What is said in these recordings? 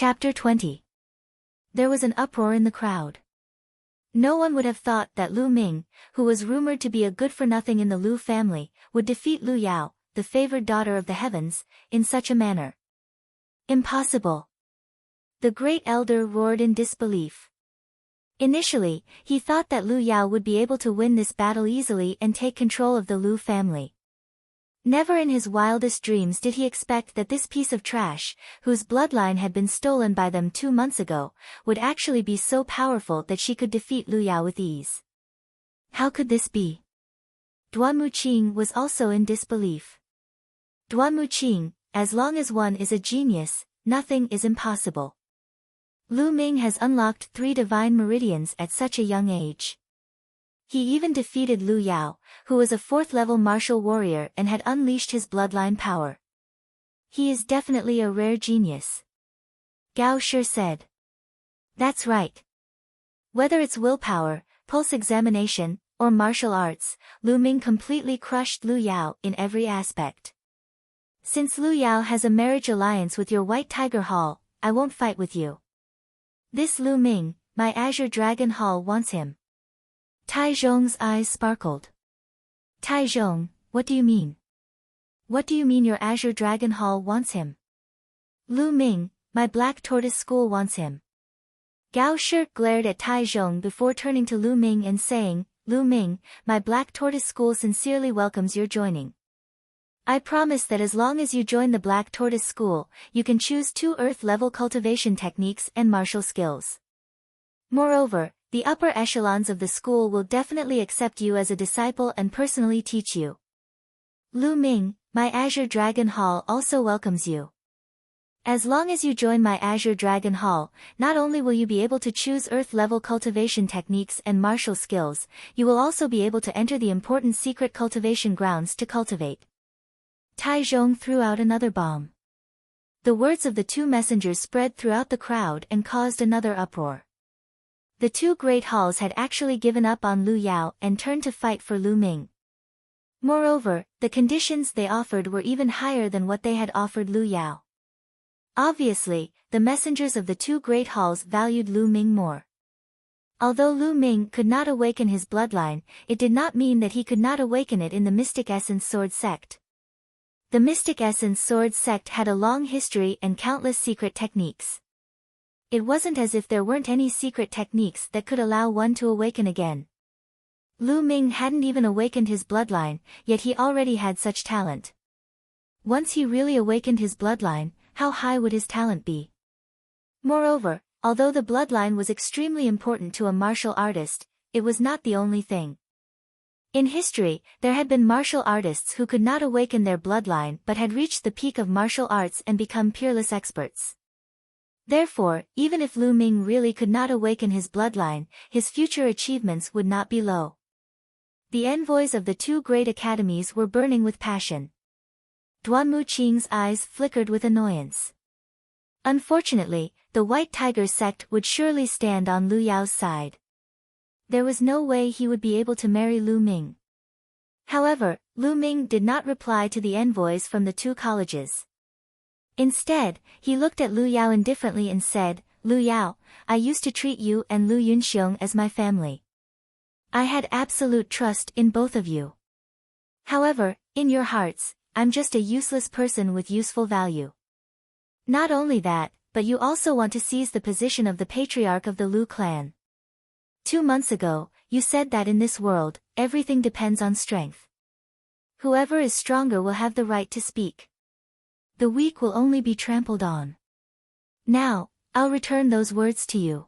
Chapter 20. There was an uproar in the crowd. No one would have thought that Lu Ming, who was rumored to be a good-for-nothing in the Lu family, would defeat Lu Yao, the favored daughter of the heavens, in such a manner. Impossible! The great elder roared in disbelief. Initially, he thought that Lu Yao would be able to win this battle easily and take control of the Lu family. Never in his wildest dreams did he expect that this piece of trash, whose bloodline had been stolen by them 2 months ago, would actually be so powerful that she could defeat Lu Yao with ease. How could this be? Duan Muqing was also in disbelief. Duan Muqing, as long as one is a genius, nothing is impossible. Lu Ming has unlocked 3 divine meridians at such a young age. He even defeated Lu Yao, who was a 4th-level martial warrior and had unleashed his bloodline power. He is definitely a rare genius. Gao Shi said. That's right. Whether it's willpower, pulse examination, or martial arts, Lu Ming completely crushed Lu Yao in every aspect. Since Lu Yao has a marriage alliance with your White Tiger Hall, I won't fight with you. This Lu Ming, my Azure Dragon Hall wants him. Tai Zhong's eyes sparkled. Tai Zhong, what do you mean? What do you mean your Azure Dragon Hall wants him? Lu Ming, my Black Tortoise School wants him. Gao Shi glared at Tai Zhong before turning to Lu Ming and saying, Lu Ming, my Black Tortoise School sincerely welcomes your joining. I promise that as long as you join the Black Tortoise School, you can choose 2 Earth-level cultivation techniques and martial skills. Moreover, the upper echelons of the school will definitely accept you as a disciple and personally teach you. Lu Ming, my Azure Dragon Hall also welcomes you. As long as you join my Azure Dragon Hall, not only will you be able to choose Earth-level cultivation techniques and martial skills, you will also be able to enter the important secret cultivation grounds to cultivate. Tai Zhong threw out another bomb. The words of the 2 messengers spread throughout the crowd and caused another uproar. The 2 great halls had actually given up on Lu Yao and turned to fight for Lu Ming. Moreover, the conditions they offered were even higher than what they had offered Lu Yao. Obviously, the messengers of the 2 great halls valued Lu Ming more. Although Lu Ming could not awaken his bloodline, it did not mean that he could not awaken it in the Mystic Essence Sword sect. The Mystic Essence Sword sect had a long history and countless secret techniques. It wasn't as if there weren't any secret techniques that could allow one to awaken again. Lu Ming hadn't even awakened his bloodline, yet he already had such talent. Once he really awakened his bloodline, how high would his talent be? Moreover, although the bloodline was extremely important to a martial artist, it was not the only thing. In history, there had been martial artists who could not awaken their bloodline but had reached the peak of martial arts and become peerless experts. Therefore, even if Lu Ming really could not awaken his bloodline, his future achievements would not be low. The envoys of the 2 great academies were burning with passion. Duan Muqing's eyes flickered with annoyance. Unfortunately, the White Tiger sect would surely stand on Lu Yao's side. There was no way he would be able to marry Lu Ming. However, Lu Ming did not reply to the envoys from the 2 colleges. Instead, he looked at Lu Yao indifferently and said, Lu Yao, I used to treat you and Lu Yunxiong as my family. I had absolute trust in both of you. However, in your hearts, I'm just a useless person with useful value. Not only that, but you also want to seize the position of the patriarch of the Lu clan. 2 months ago, you said that in this world, everything depends on strength. Whoever is stronger will have the right to speak. The weak will only be trampled on. Now, I'll return those words to you.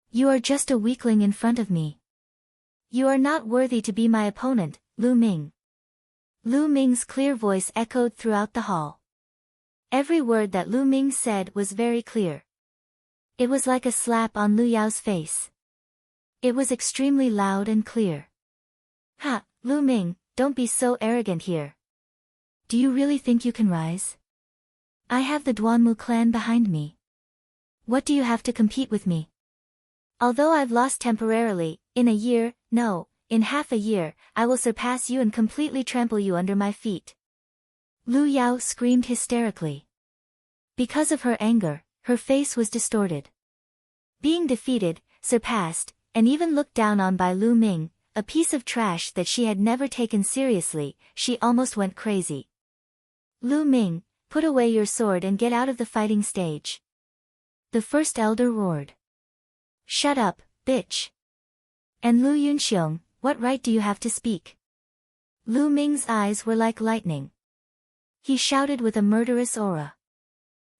You are just a weakling in front of me. You are not worthy to be my opponent, Lu Ming. Lu Ming's clear voice echoed throughout the hall. Every word that Lu Ming said was very clear. It was like a slap on Lu Yao's face. It was extremely loud and clear. Ha, Lu Ming, don't be so arrogant here. Do you really think you can rise? I have the Duanmu clan behind me. What do you have to compete with me? Although I've lost temporarily, in a year, no, in half a year, I will surpass you and completely trample you under my feet. Lu Yao screamed hysterically. Because of her anger, her face was distorted. Being defeated, surpassed, and even looked down on by Lu Ming, a piece of trash that she had never taken seriously, she almost went crazy. Lu Ming, put away your sword and get out of the fighting stage. The first elder roared. Shut up, bitch. And Lu Yunxiong, what right do you have to speak? Lu Ming's eyes were like lightning. He shouted with a murderous aura.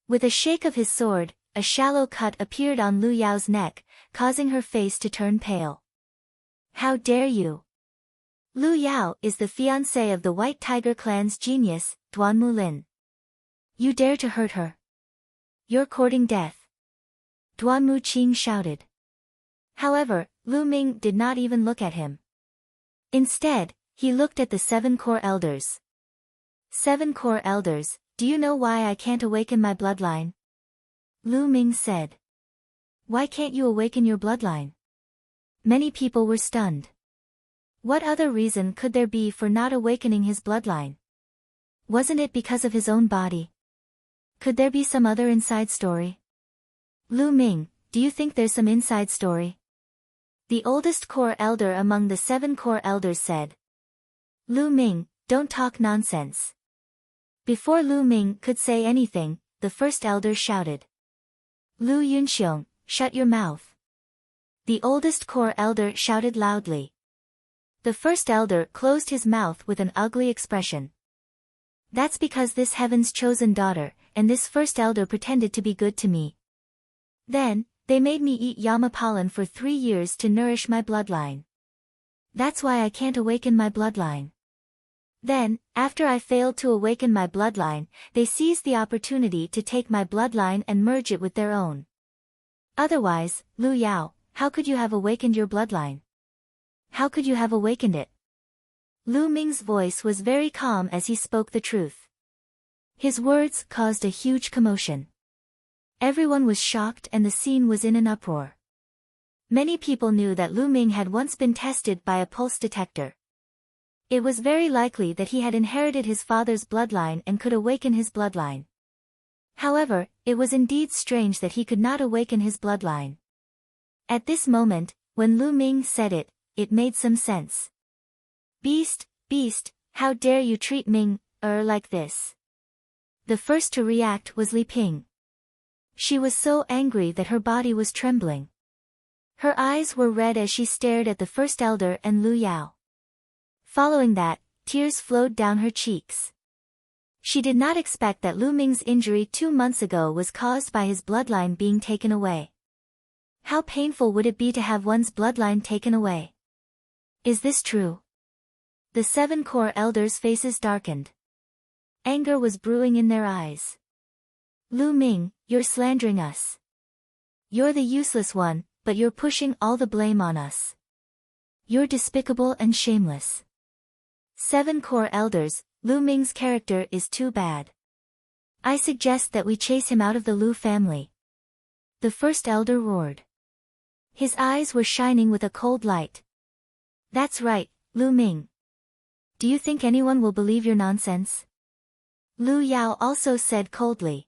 With a shake of his sword, a shallow cut appeared on Lu Yao's neck, causing her face to turn pale. How dare you? Lu Yao is the fiancé of the White Tiger clan's genius, Duan Mulin. You dare to hurt her? You're courting death. Duan Muqing shouted. However, Lu Ming did not even look at him. Instead, he looked at the 7 core elders. 7 core elders, do you know why I can't awaken my bloodline? Lu Ming said. Why can't you awaken your bloodline? Many people were stunned. What other reason could there be for not awakening his bloodline? Wasn't it because of his own body? Could there be some other inside story? Lu Ming, do you think there's some inside story? The oldest core elder among the 7 core elders said. Lu Ming, don't talk nonsense. Before Lu Ming could say anything, the first elder shouted. Lu Yunxiong, shut your mouth. The oldest core elder shouted loudly. The first elder closed his mouth with an ugly expression. That's because this heaven's chosen daughter, and this first elder pretended to be good to me. Then, they made me eat Yama pollen for 3 years to nourish my bloodline. That's why I can't awaken my bloodline. Then, after I failed to awaken my bloodline, they seized the opportunity to take my bloodline and merge it with their own. Otherwise, Lu Yao, how could you have awakened your bloodline? How could you have awakened it? Lu Ming's voice was very calm as he spoke the truth. His words caused a huge commotion. Everyone was shocked and the scene was in an uproar. Many people knew that Lu Ming had once been tested by a pulse detector. It was very likely that he had inherited his father's bloodline and could awaken his bloodline. However, it was indeed strange that he could not awaken his bloodline. At this moment, when Lu Ming said it, it made some sense. Beast, how dare you treat Ming, like this? The first to react was Li Ping. She was so angry that her body was trembling. Her eyes were red as she stared at the first elder and Lu Yao. Following that, tears flowed down her cheeks. She did not expect that Lu Ming's injury 2 months ago was caused by his bloodline being taken away. How painful would it be to have one's bloodline taken away? Is this true? The 7 core elders' faces darkened. Anger was brewing in their eyes. Lu Ming, you're slandering us. You're the useless one, but you're pushing all the blame on us. You're despicable and shameless. 7 core elders, Lu Ming's character is too bad. I suggest that we chase him out of the Lu family. The first elder roared. His eyes were shining with a cold light. That's right, Lu Ming. Do you think anyone will believe your nonsense? Lu Yao also said coldly.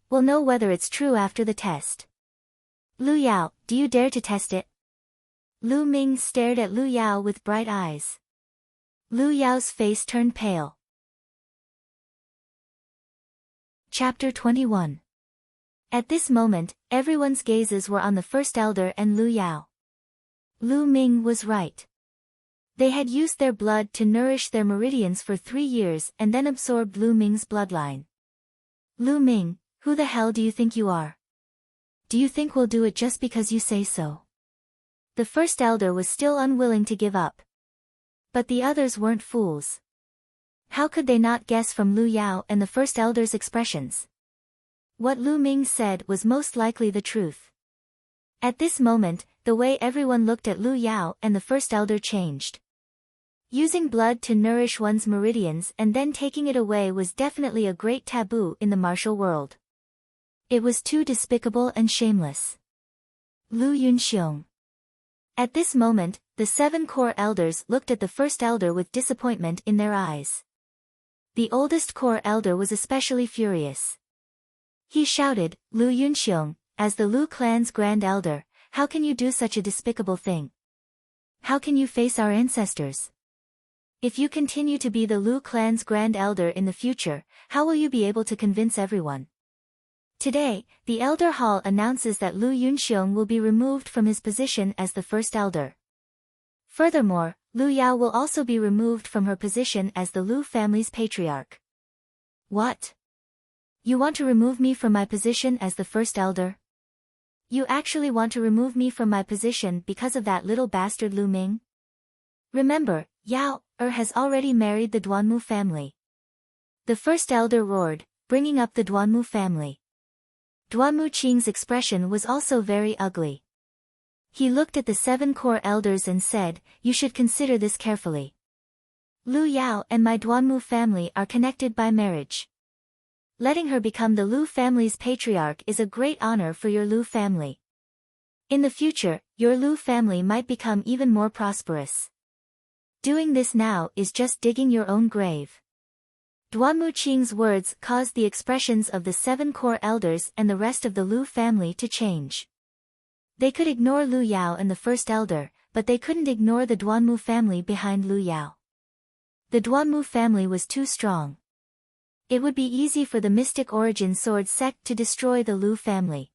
We'll know whether it's true after the test. Lu Yao, do you dare to test it? Lu Ming stared at Lu Yao with bright eyes. Lu Yao's face turned pale. Chapter 21. At this moment, everyone's gazes were on the first elder and Lu Yao. Lu Ming was right. They had used their blood to nourish their meridians for 3 years and then absorbed Lu Ming's bloodline. Lu Ming, who the hell do you think you are? Do you think we'll do it just because you say so? The first elder was still unwilling to give up. But the others weren't fools. How could they not guess from Lu Yao and the first elder's expressions? What Lu Ming said was most likely the truth. At this moment, the way everyone looked at Lu Yao and the first elder changed. Using blood to nourish one's meridians and then taking it away was definitely a great taboo in the martial world. It was too despicable and shameless. Lu Yunxiong. At this moment, the 7 core elders looked at the first elder with disappointment in their eyes. The oldest core elder was especially furious. He shouted, Lu Yunxiong, as the Lu clan's grand elder, how can you do such a despicable thing? How can you face our ancestors? If you continue to be the Lu clan's grand elder in the future, how will you be able to convince everyone? Today, the Elder Hall announces that Lu Yunxiong will be removed from his position as the first elder. Furthermore, Lu Yao will also be removed from her position as the Lu family's patriarch. What? You want to remove me from my position as the first elder? You actually want to remove me from my position because of that little bastard Lu Ming? Remember, Yao has already married the Duanmu family. The first elder roared, bringing up the Duanmu family. Duanmu Qing's expression was also very ugly. He looked at the 7 core elders and said, you should consider this carefully. Lu Yao and my Duanmu family are connected by marriage. Letting her become the Lu family's patriarch is a great honor for your Lu family. In the future, your Lu family might become even more prosperous. Doing this now is just digging your own grave. Duanmu Qing's words caused the expressions of the 7 core elders and the rest of the Lu family to change. They could ignore Lu Yao and the first elder, but they couldn't ignore the Duanmu family behind Lu Yao. The Duanmu family was too strong. It would be easy for the Mystic Origin Sword sect to destroy the Lu family.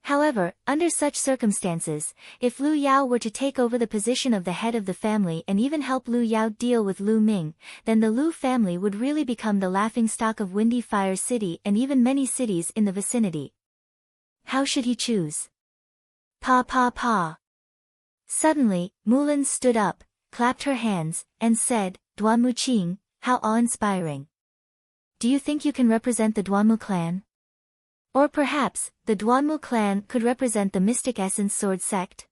However, under such circumstances, if Lu Yao were to take over the position of the head of the family and even help Lu Yao deal with Lu Ming, then the Lu family would really become the laughingstock of Windy Fire City and even many cities in the vicinity. How should he choose? Pa pa pa. Suddenly, Mulan stood up, clapped her hands, and said, Duanmu Qing, how awe-inspiring. Do you think you can represent the Duanmu clan? Or perhaps, the Duanmu clan could represent the Mystic Essence Sword sect?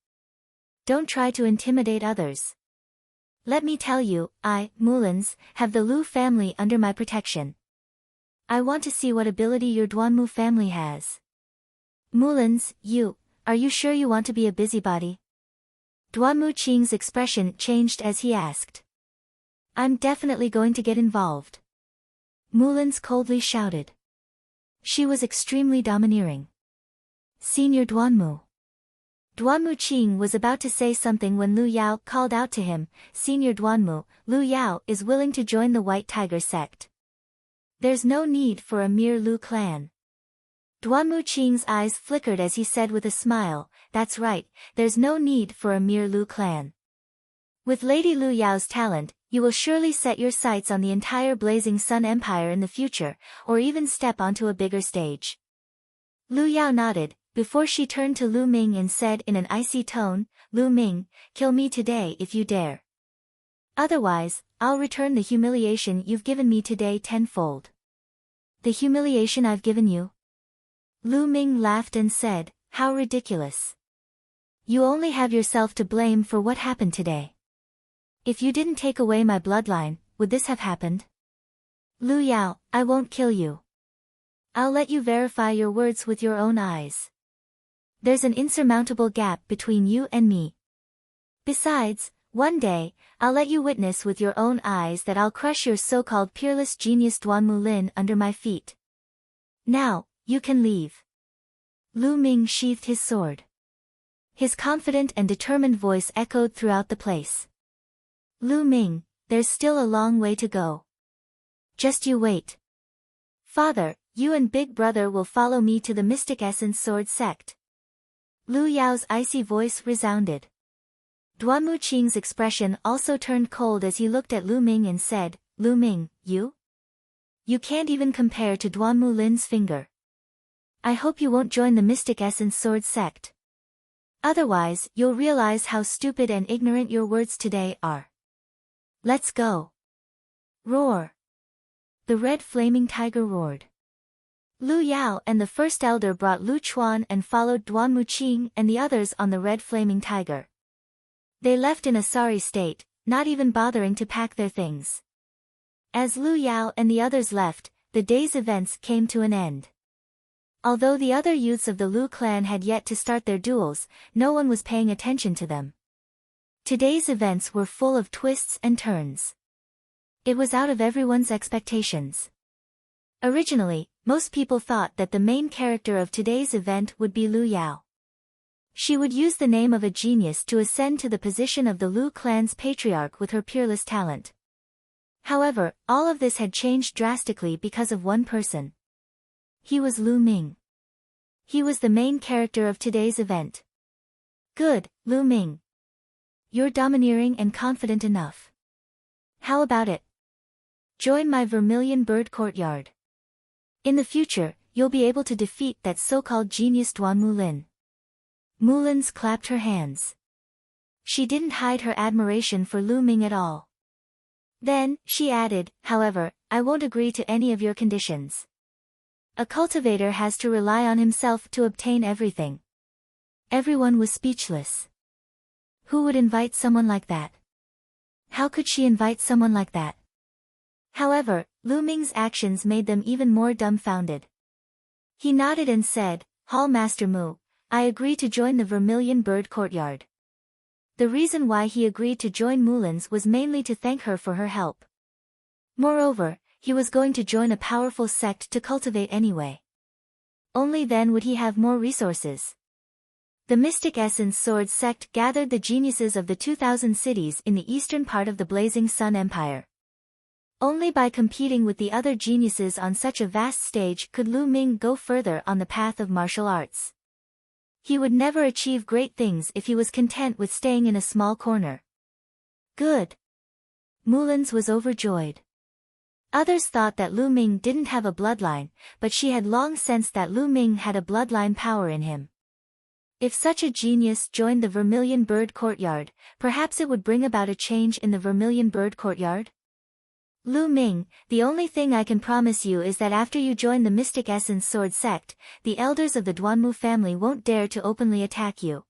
Don't try to intimidate others. Let me tell you, I, Mulans, have the Lu family under my protection. I want to see what ability your Duanmu family has. Mulans, are you sure you want to be a busybody? Duanmu Qing's expression changed as he asked. I'm definitely going to get involved. Mulans coldly shouted. She was extremely domineering. Senior Duanmu. Duanmu Qing was about to say something when Lu Yao called out to him, Senior Duanmu, Lu Yao is willing to join the White Tiger sect. There's no need for a mere Lu clan. Duanmu Qing's eyes flickered as he said with a smile, that's right, there's no need for a mere Lu clan. With Lady Lu Yao's talent, you will surely set your sights on the entire Blazing Sun Empire in the future, or even step onto a bigger stage. Lu Yao nodded, before she turned to Lu Ming and said in an icy tone, Lu Ming, kill me today if you dare. Otherwise, I'll return the humiliation you've given me today tenfold. The humiliation I've given you? Lu Ming laughed and said, how ridiculous. You only have yourself to blame for what happened today. If you didn't take away my bloodline, would this have happened? Lu Yao, I won't kill you. I'll let you verify your words with your own eyes. There's an insurmountable gap between you and me. Besides, one day, I'll let you witness with your own eyes that I'll crush your so-called peerless genius Duanmu Lin under my feet. Now, you can leave. Lu Ming sheathed his sword. His confident and determined voice echoed throughout the place. Lu Ming, there's still a long way to go. Just you wait. Father, you and Big Brother will follow me to the Mystic Essence Sword sect. Lu Yao's icy voice resounded. Duanmu Qing's expression also turned cold as he looked at Lu Ming and said, Lu Ming, you? You can't even compare to Duanmu Lin's finger. I hope you won't join the Mystic Essence Sword sect. Otherwise, you'll realize how stupid and ignorant your words today are. Let's go. Roar. The red flaming tiger roared. Lu Yao and the first elder brought Lu Chuan and followed Duanmu Qing and the others on the red flaming tiger. They left in a sorry state, not even bothering to pack their things. As Lu Yao and the others left, the day's events came to an end. Although the other youths of the Lu clan had yet to start their duels, no one was paying attention to them. Today's events were full of twists and turns. It was out of everyone's expectations. Originally, most people thought that the main character of today's event would be Lu Yao. She would use the name of a genius to ascend to the position of the Lu clan's patriarch with her peerless talent. However, all of this had changed drastically because of one person. He was Lu Ming. He was the main character of today's event. Good, Lu Ming. You're domineering and confident enough. How about it? Join my Vermilion Bird Courtyard. In the future, you'll be able to defeat that so-called genius Duan Mulin. Mulins clapped her hands. She didn't hide her admiration for Lu Ming at all. Then, she added, however, I won't agree to any of your conditions. A cultivator has to rely on himself to obtain everything. Everyone was speechless. Who would invite someone like that? How could she invite someone like that? However, Lu Ming's actions made them even more dumbfounded. He nodded and said, Hall Master Mu, I agree to join the Vermilion Bird Courtyard. The reason why he agreed to join Mulins was mainly to thank her for her help. Moreover, he was going to join a powerful sect to cultivate anyway. Only then would he have more resources. The Mystic Essence Sword sect gathered the geniuses of the 2,000 cities in the eastern part of the Blazing Sun Empire. Only by competing with the other geniuses on such a vast stage could Lu Ming go further on the path of martial arts. He would never achieve great things if he was content with staying in a small corner. Good. Mulins was overjoyed. Others thought that Lu Ming didn't have a bloodline, but she had long sensed that Lu Ming had a bloodline power in him. If such a genius joined the Vermilion Bird Courtyard, perhaps it would bring about a change in the Vermilion Bird Courtyard? Lu Ming, the only thing I can promise you is that after you join the Mystic Essence Sword sect, the elders of the Duanmu family won't dare to openly attack you.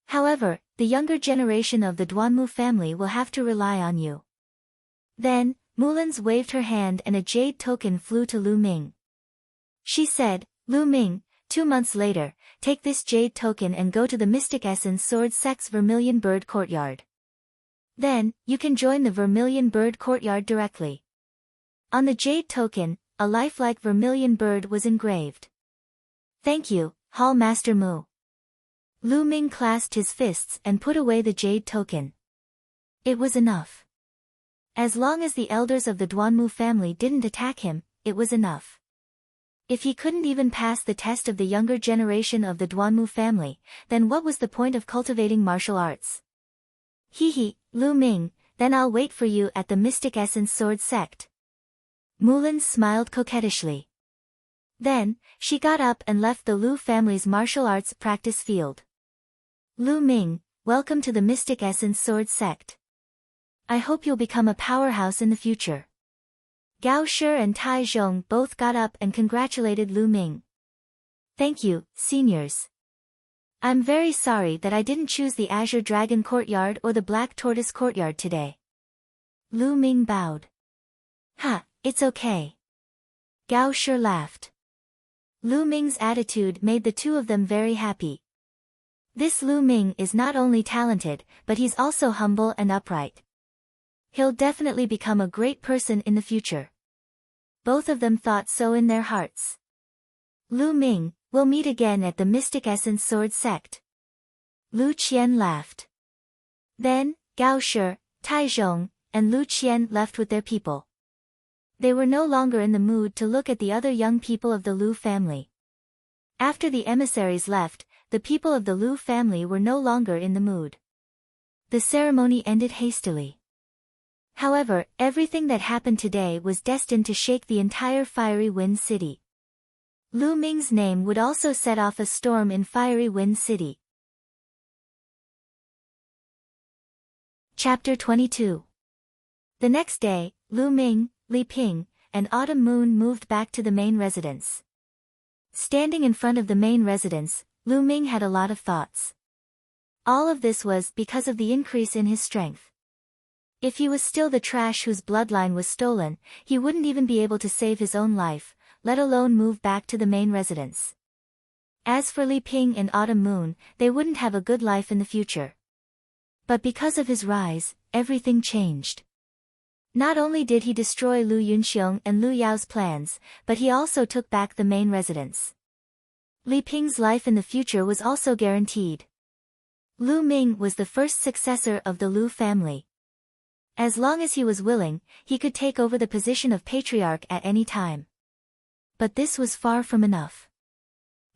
However, the younger generation of the Duanmu family will have to rely on you. Then, Mulins waved her hand and a jade token flew to Lu Ming. She said, Lu Ming, 2 months later, take this jade token and go to the Mystic Essence Sword sect's Vermilion Bird Courtyard. Then, you can join the Vermilion Bird Courtyard directly. On the jade token, a lifelike vermilion bird was engraved. Thank you, Hall Master Mu. Lu Ming clasped his fists and put away the jade token. It was enough. As long as the elders of the Duanmu family didn't attack him, it was enough. If he couldn't even pass the test of the younger generation of the Duanmu family, then what was the point of cultivating martial arts? Hee, Lu Ming, then I'll wait for you at the Mystic Essence Sword sect. Mulin smiled coquettishly. Then, she got up and left the Lu family's martial arts practice field. Lu Ming, welcome to the Mystic Essence Sword sect. I hope you'll become a powerhouse in the future. Gao Shi and Tai Zhong both got up and congratulated Lu Ming. Thank you, seniors. I'm very sorry that I didn't choose the Azure Dragon Courtyard or the Black Tortoise Courtyard today. Lu Ming bowed. Ha, it's okay. Gao Shi laughed. Lu Ming's attitude made the two of them very happy. This Lu Ming is not only talented, but he's also humble and upright. He'll definitely become a great person in the future. Both of them thought so in their hearts. Lu Ming, we'll meet again at the Mystic Essence Sword sect. Lu Qian laughed. Then, Gao Shi, Tai Zhong, and Lu Qian left with their people. They were no longer in the mood to look at the other young people of the Lu family. After the emissaries left, the people of the Lu family were no longer in the mood. The ceremony ended hastily. However, everything that happened today was destined to shake the entire Fiery Wind City. Lu Ming's name would also set off a storm in Fiery Wind City. Chapter 22. The next day, Lu Ming, Li Ping, and Autumn Moon moved back to the main residence. Standing in front of the main residence, Lu Ming had a lot of thoughts. All of this was because of the increase in his strength. If he was still the trash whose bloodline was stolen, he wouldn't even be able to save his own life, let alone move back to the main residence. As for Li Ping and Autumn Moon, they wouldn't have a good life in the future. But because of his rise, everything changed. Not only did he destroy Lu Yunxiong and Lu Yao's plans, but he also took back the main residence. Li Ping's life in the future was also guaranteed. Lu Ming was the first successor of the Lu family. As long as he was willing, he could take over the position of patriarch at any time. But this was far from enough.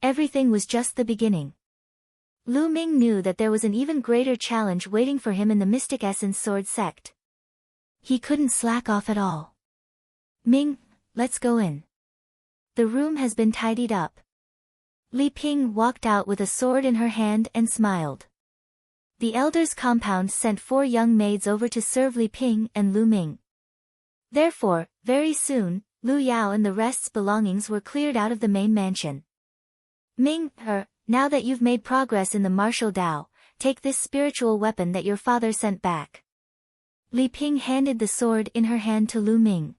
Everything was just the beginning. Lu Ming knew that there was an even greater challenge waiting for him in the Mystic Essence Sword sect. He couldn't slack off at all. Ming, let's go in. The room has been tidied up. Li Ping walked out with a sword in her hand and smiled. The elders' compound sent 4 young maids over to serve Li Ping and Lu Ming. Therefore, very soon, Lu Yao and the rest's belongings were cleared out of the main mansion. Ming, now that you've made progress in the martial Dao, take this spiritual weapon that your father sent back. Li Ping handed the sword in her hand to Lu Ming.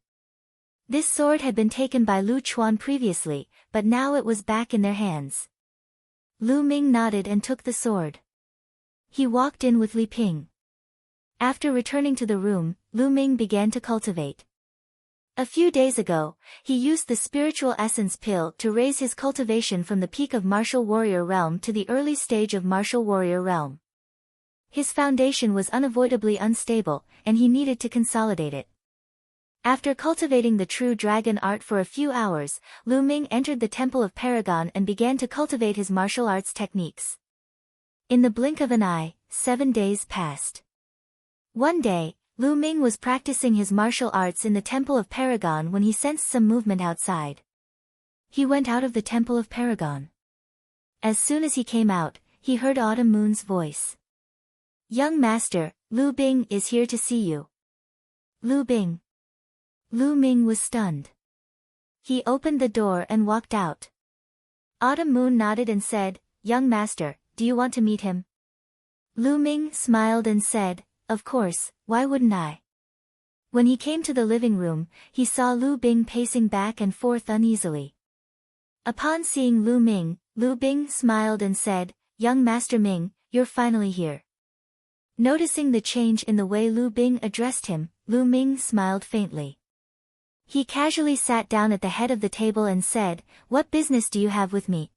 This sword had been taken by Lu Chuan previously, but now it was back in their hands. Lu Ming nodded and took the sword. He walked in with Li Ping. After returning to the room, Lu Ming began to cultivate. A few days ago, he used the spiritual essence pill to raise his cultivation from the peak of martial warrior realm to the early stage of martial warrior realm. His foundation was unavoidably unstable, and he needed to consolidate it. After cultivating the true dragon art for a few hours, Lu Ming entered the Temple of Paragon and began to cultivate his martial arts techniques. In the blink of an eye, 7 days passed. One day, Lu Ming was practicing his martial arts in the Temple of Paragon when he sensed some movement outside. He went out of the Temple of Paragon. As soon as he came out, he heard Autumn Moon's voice. "Young master, Lu Bing is here to see you." Lu Bing. Lu Ming was stunned. He opened the door and walked out. Autumn Moon nodded and said, "Young master, do you want to meet him?" Lu Ming smiled and said, "Of course, why wouldn't I?" When he came to the living room, he saw Lu Bing pacing back and forth uneasily. Upon seeing Lu Ming, Lu Bing smiled and said, "Young Master Ming, you're finally here." Noticing the change in the way Lu Bing addressed him, Lu Ming smiled faintly. He casually sat down at the head of the table and said, "What business do you have with me?"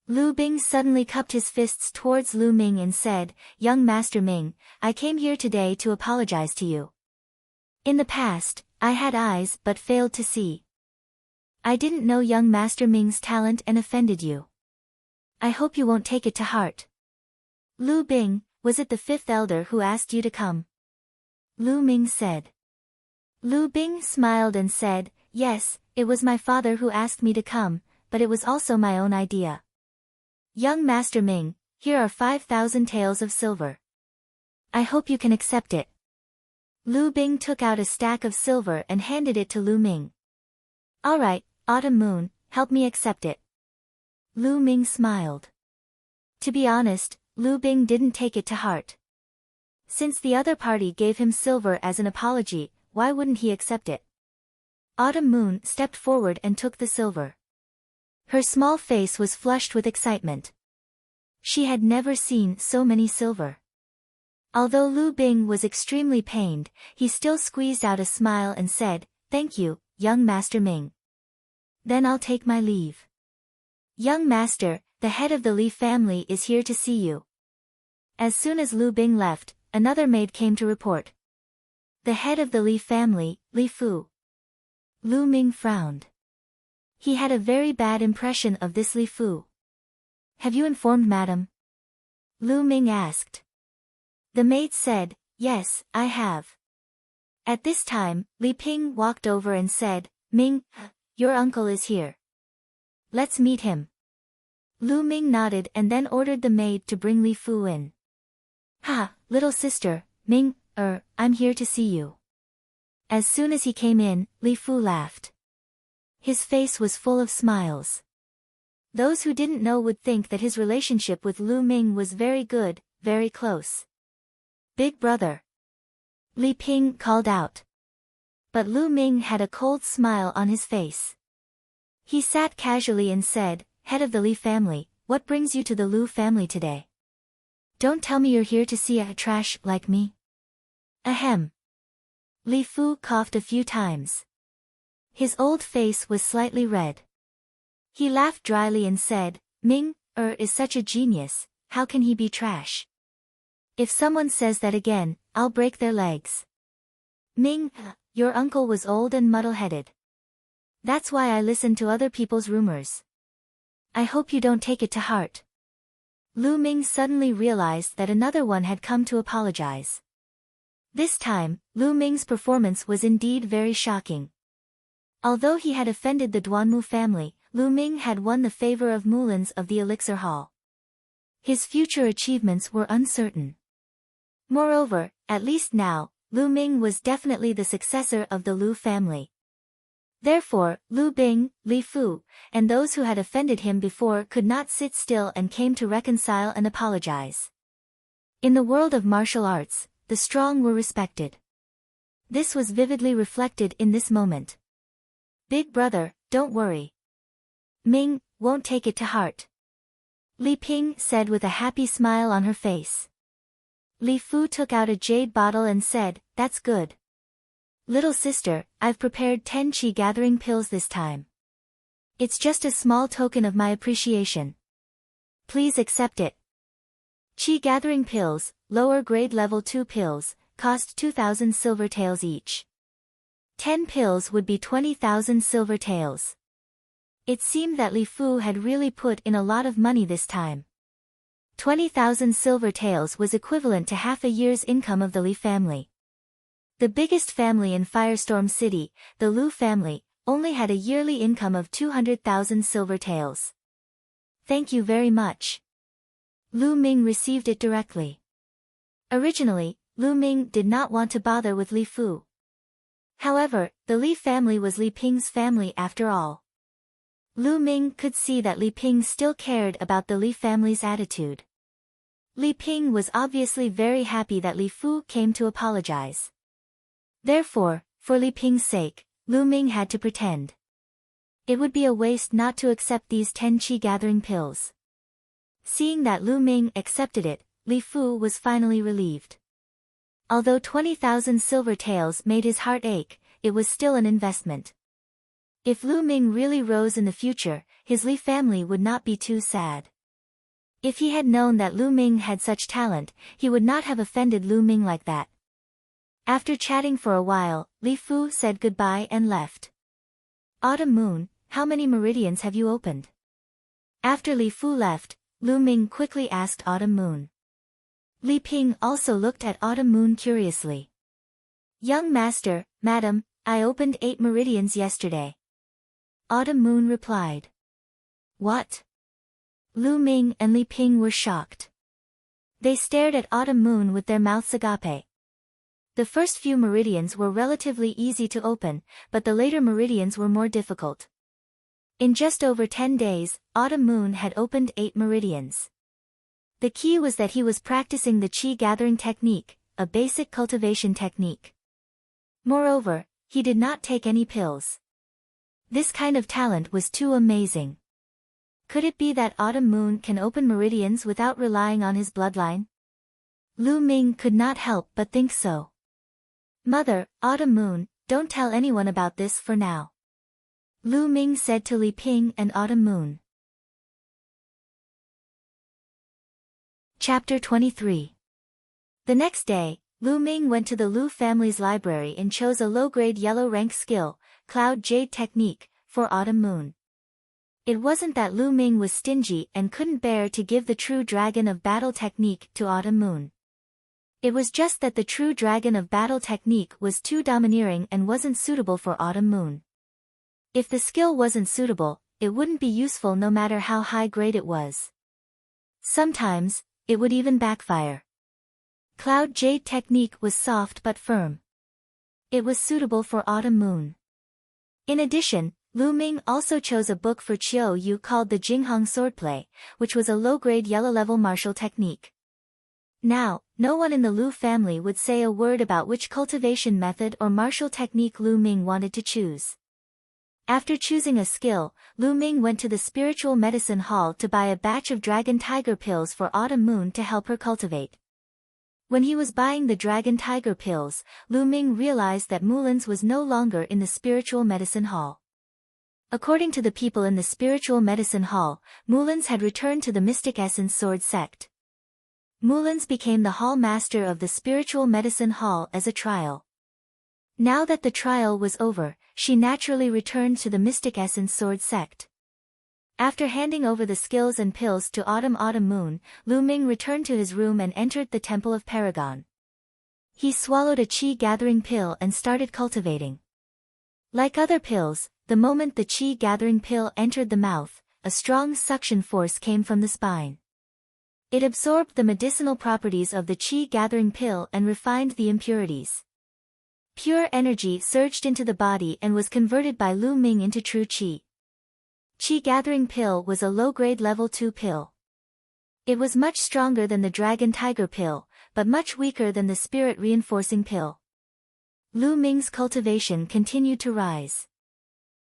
Lu Bing suddenly cupped his fists towards Lu Ming and said, "Young Master Ming, I came here today to apologize to you. In the past, I had eyes but failed to see. I didn't know young Master Ming's talent and offended you. I hope you won't take it to heart." "Lu Bing, was it the 5th elder who asked you to come?" Lu Ming said. Lu Bing smiled and said, "Yes, it was my father who asked me to come, but it was also my own idea. Young Master Ming, here are 5,000 taels of silver. I hope you can accept it." Lu Bing took out a stack of silver and handed it to Lu Ming. "All right, Autumn Moon, help me accept it." Lu Ming smiled. To be honest, Lu Bing didn't take it to heart. Since the other party gave him silver as an apology, why wouldn't he accept it? Autumn Moon stepped forward and took the silver. Her small face was flushed with excitement. She had never seen so many silver. Although Lu Bing was extremely pained, he still squeezed out a smile and said, "Thank you, young Master Ming. Then I'll take my leave. Young Master, the head of the Li family is here to see you." As soon as Lu Bing left, another maid came to report. "The head of the Li family, Li Fu." Lu Ming frowned. He had a very bad impression of this Li Fu. "Have you informed madam?" Lu Ming asked. The maid said, "Yes, I have." At this time, Li Ping walked over and said, "Ming, your uncle is here. Let's meet him." Lu Ming nodded and then ordered the maid to bring Li Fu in. "Ha, little sister, Ming, I'm here to see you." As soon as he came in, Li Fu laughed. His face was full of smiles. Those who didn't know would think that his relationship with Lu Ming was very good, very close. "Big brother," Li Ping called out. But Lu Ming had a cold smile on his face. He sat casually and said, "Head of the Li family, what brings you to the Lu family today? Don't tell me you're here to see a trash like me." "Ahem." Li Fu coughed a few times. His old face was slightly red. He laughed dryly and said, Ming is such a genius, how can he be trash? If someone says that again, I'll break their legs. Ming, your uncle was old and muddle-headed. That's why I listen to other people's rumors. I hope you don't take it to heart. Lu Ming suddenly realized that another one had come to apologize. This time, Lu Ming's performance was indeed very shocking. Although he had offended the Duanmu family, Lu Ming had won the favor of Mulans of the Elixir Hall. His future achievements were uncertain. Moreover, at least now, Lu Ming was definitely the successor of the Lu family. Therefore, Lu Bing, Li Fu, and those who had offended him before could not sit still and came to reconcile and apologize. In the world of martial arts, the strong were respected. This was vividly reflected in this moment. Big brother, don't worry. Ming won't take it to heart. Li Ping said with a happy smile on her face. Li Fu took out a jade bottle and said, that's good. Little sister, I've prepared 10 qi gathering pills this time. It's just a small token of my appreciation. Please accept it. Qi gathering pills, lower grade level 2 pills, cost 2,000 silver taels each. 10 pills would be 20,000 silver taels. It seemed that Li Fu had really put in a lot of money this time. 20,000 silver taels was equivalent to half a year's income of the Li family. The biggest family in Firestorm City, the Lu family, only had a yearly income of 200,000 silver taels. Thank you very much. Lu Ming received it directly. Originally, Lu Ming did not want to bother with Li Fu. However, the Li family was Li Ping's family after all. Lu Ming could see that Li Ping still cared about the Li family's attitude. Li Ping was obviously very happy that Li Fu came to apologize. Therefore, for Li Ping's sake, Lu Ming had to pretend. It would be a waste not to accept these 10 qi gathering pills. Seeing that Lu Ming accepted it, Li Fu was finally relieved. Although 20,000 silver taels made his heart ache, it was still an investment. If Lu Ming really rose in the future, his Li family would not be too sad. If he had known that Lu Ming had such talent, he would not have offended Lu Ming like that. After chatting for a while, Li Fu said goodbye and left. Autumn Moon, how many meridians have you opened? After Li Fu left, Lu Ming quickly asked Autumn Moon. Li Ping also looked at Autumn Moon curiously. Young master, madam, I opened 8 meridians yesterday. Autumn Moon replied. What? Lu Ming and Li Ping were shocked. They stared at Autumn Moon with their mouths agape. The first few meridians were relatively easy to open, but the later meridians were more difficult. In just over 10 days, Autumn Moon had opened 8 meridians. The key was that he was practicing the qi gathering technique, a basic cultivation technique. Moreover, he did not take any pills. This kind of talent was too amazing. Could it be that Autumn Moon can open meridians without relying on his bloodline? Lu Ming could not help but think so. Mother, Autumn Moon, don't tell anyone about this for now. Lu Ming said to Li Ping and Autumn Moon. Chapter 23. The next day, Lu Ming went to the Lu family's library and chose a low-grade yellow rank skill, Cloud Jade Technique, for Autumn Moon. It wasn't that Lu Ming was stingy and couldn't bear to give the True Dragon of Battle Technique to Autumn Moon. It was just that the True Dragon of Battle Technique was too domineering and wasn't suitable for Autumn Moon. If the skill wasn't suitable, it wouldn't be useful no matter how high grade it was. Sometimes, it would even backfire. Cloud Jade Technique was soft but firm. It was suitable for Autumn Moon. In addition, Lu Ming also chose a book for Qiu Yu called the Jinghong Swordplay, which was a low-grade yellow-level martial technique. Now, no one in the Lu family would say a word about which cultivation method or martial technique Lu Ming wanted to choose. After choosing a skill, Lu Ming went to the spiritual medicine hall to buy a batch of dragon tiger pills for Autumn Moon to help her cultivate. When he was buying the dragon tiger pills, Lu Ming realized that Mulan's was no longer in the spiritual medicine hall. According to the people in the spiritual medicine hall, Mulan's had returned to the Mystic Essence Sword sect. Mulan's became the hall master of the spiritual medicine hall as a trial. Now that the trial was over, she naturally returned to the Mystic Essence Sword sect. After handing over the skills and pills to Autumn Moon, Lu Ming returned to his room and entered the Temple of Paragon. He swallowed a chi-gathering pill and started cultivating. Like other pills, the moment the chi-gathering pill entered the mouth, a strong suction force came from the spine. It absorbed the medicinal properties of the chi-gathering pill and refined the impurities. Pure energy surged into the body and was converted by Lu Ming into true chi. Chi-gathering pill was a low-grade level 2 pill. It was much stronger than the dragon tiger pill, but much weaker than the spirit reinforcing pill. Lu Ming's cultivation continued to rise.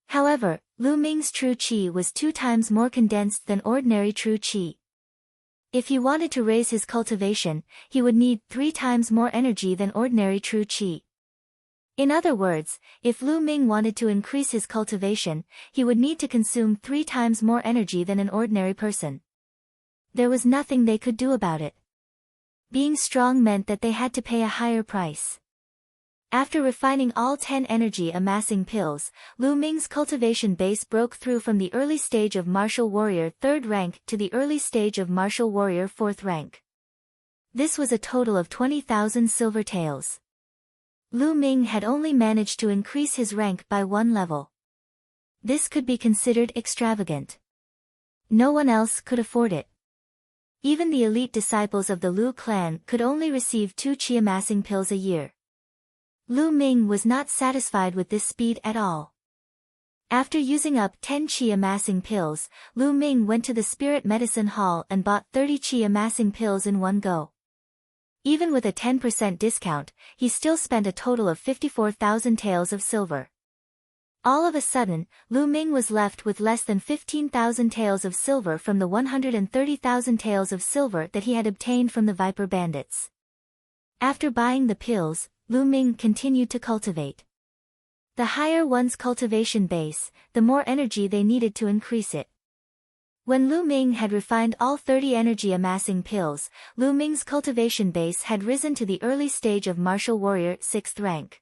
However, Lu Ming's true chi was 2 times more condensed than ordinary true chi. If he wanted to raise his cultivation, he would need 3 times more energy than ordinary true chi. In other words, if Lu Ming wanted to increase his cultivation, he would need to consume 3 times more energy than an ordinary person. There was nothing they could do about it. Being strong meant that they had to pay a higher price. After refining all 10 energy amassing pills, Lu Ming's cultivation base broke through from the early stage of martial warrior 3rd rank to the early stage of martial warrior 4th rank. This was a total of 20,000 silver taels. Lu Ming had only managed to increase his rank by 1 level. This could be considered extravagant. No one else could afford it. Even the elite disciples of the Lu clan could only receive 2 chi-amassing pills a year. Lu Ming was not satisfied with this speed at all. After using up 10 chi-amassing pills, Lu Ming went to the Spirit Medicine Hall and bought 30 chi-amassing pills in one go. Even with a 10% discount, he still spent a total of 54,000 taels of silver. All of a sudden, Lu Ming was left with less than 15,000 taels of silver from the 130,000 taels of silver that he had obtained from the Viper Bandits. After buying the pills, Lu Ming continued to cultivate. The higher one's cultivation base, the more energy they needed to increase it. When Lu Ming had refined all 30 energy amassing pills, Lu Ming's cultivation base had risen to the early stage of martial warrior 6th rank.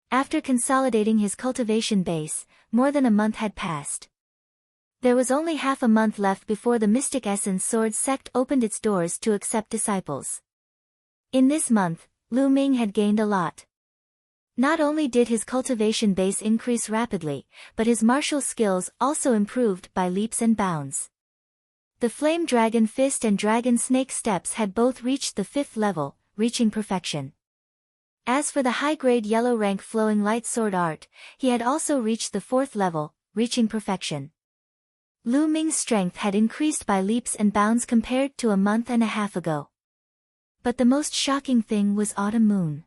After consolidating his cultivation base, more than a month had passed. There was only half a month left before the Mystic Essence Sword sect opened its doors to accept disciples. In this month, Lu Ming had gained a lot. Not only did his cultivation base increase rapidly, but his martial skills also improved by leaps and bounds. The Flame Dragon Fist and Dragon Snake Steps had both reached the 5th level, reaching perfection. As for the high-grade yellow rank Flowing Light Sword Art, he had also reached the 4th level, reaching perfection. Lu Ming's strength had increased by leaps and bounds compared to a month and a half ago. But the most shocking thing was Autumn Moon.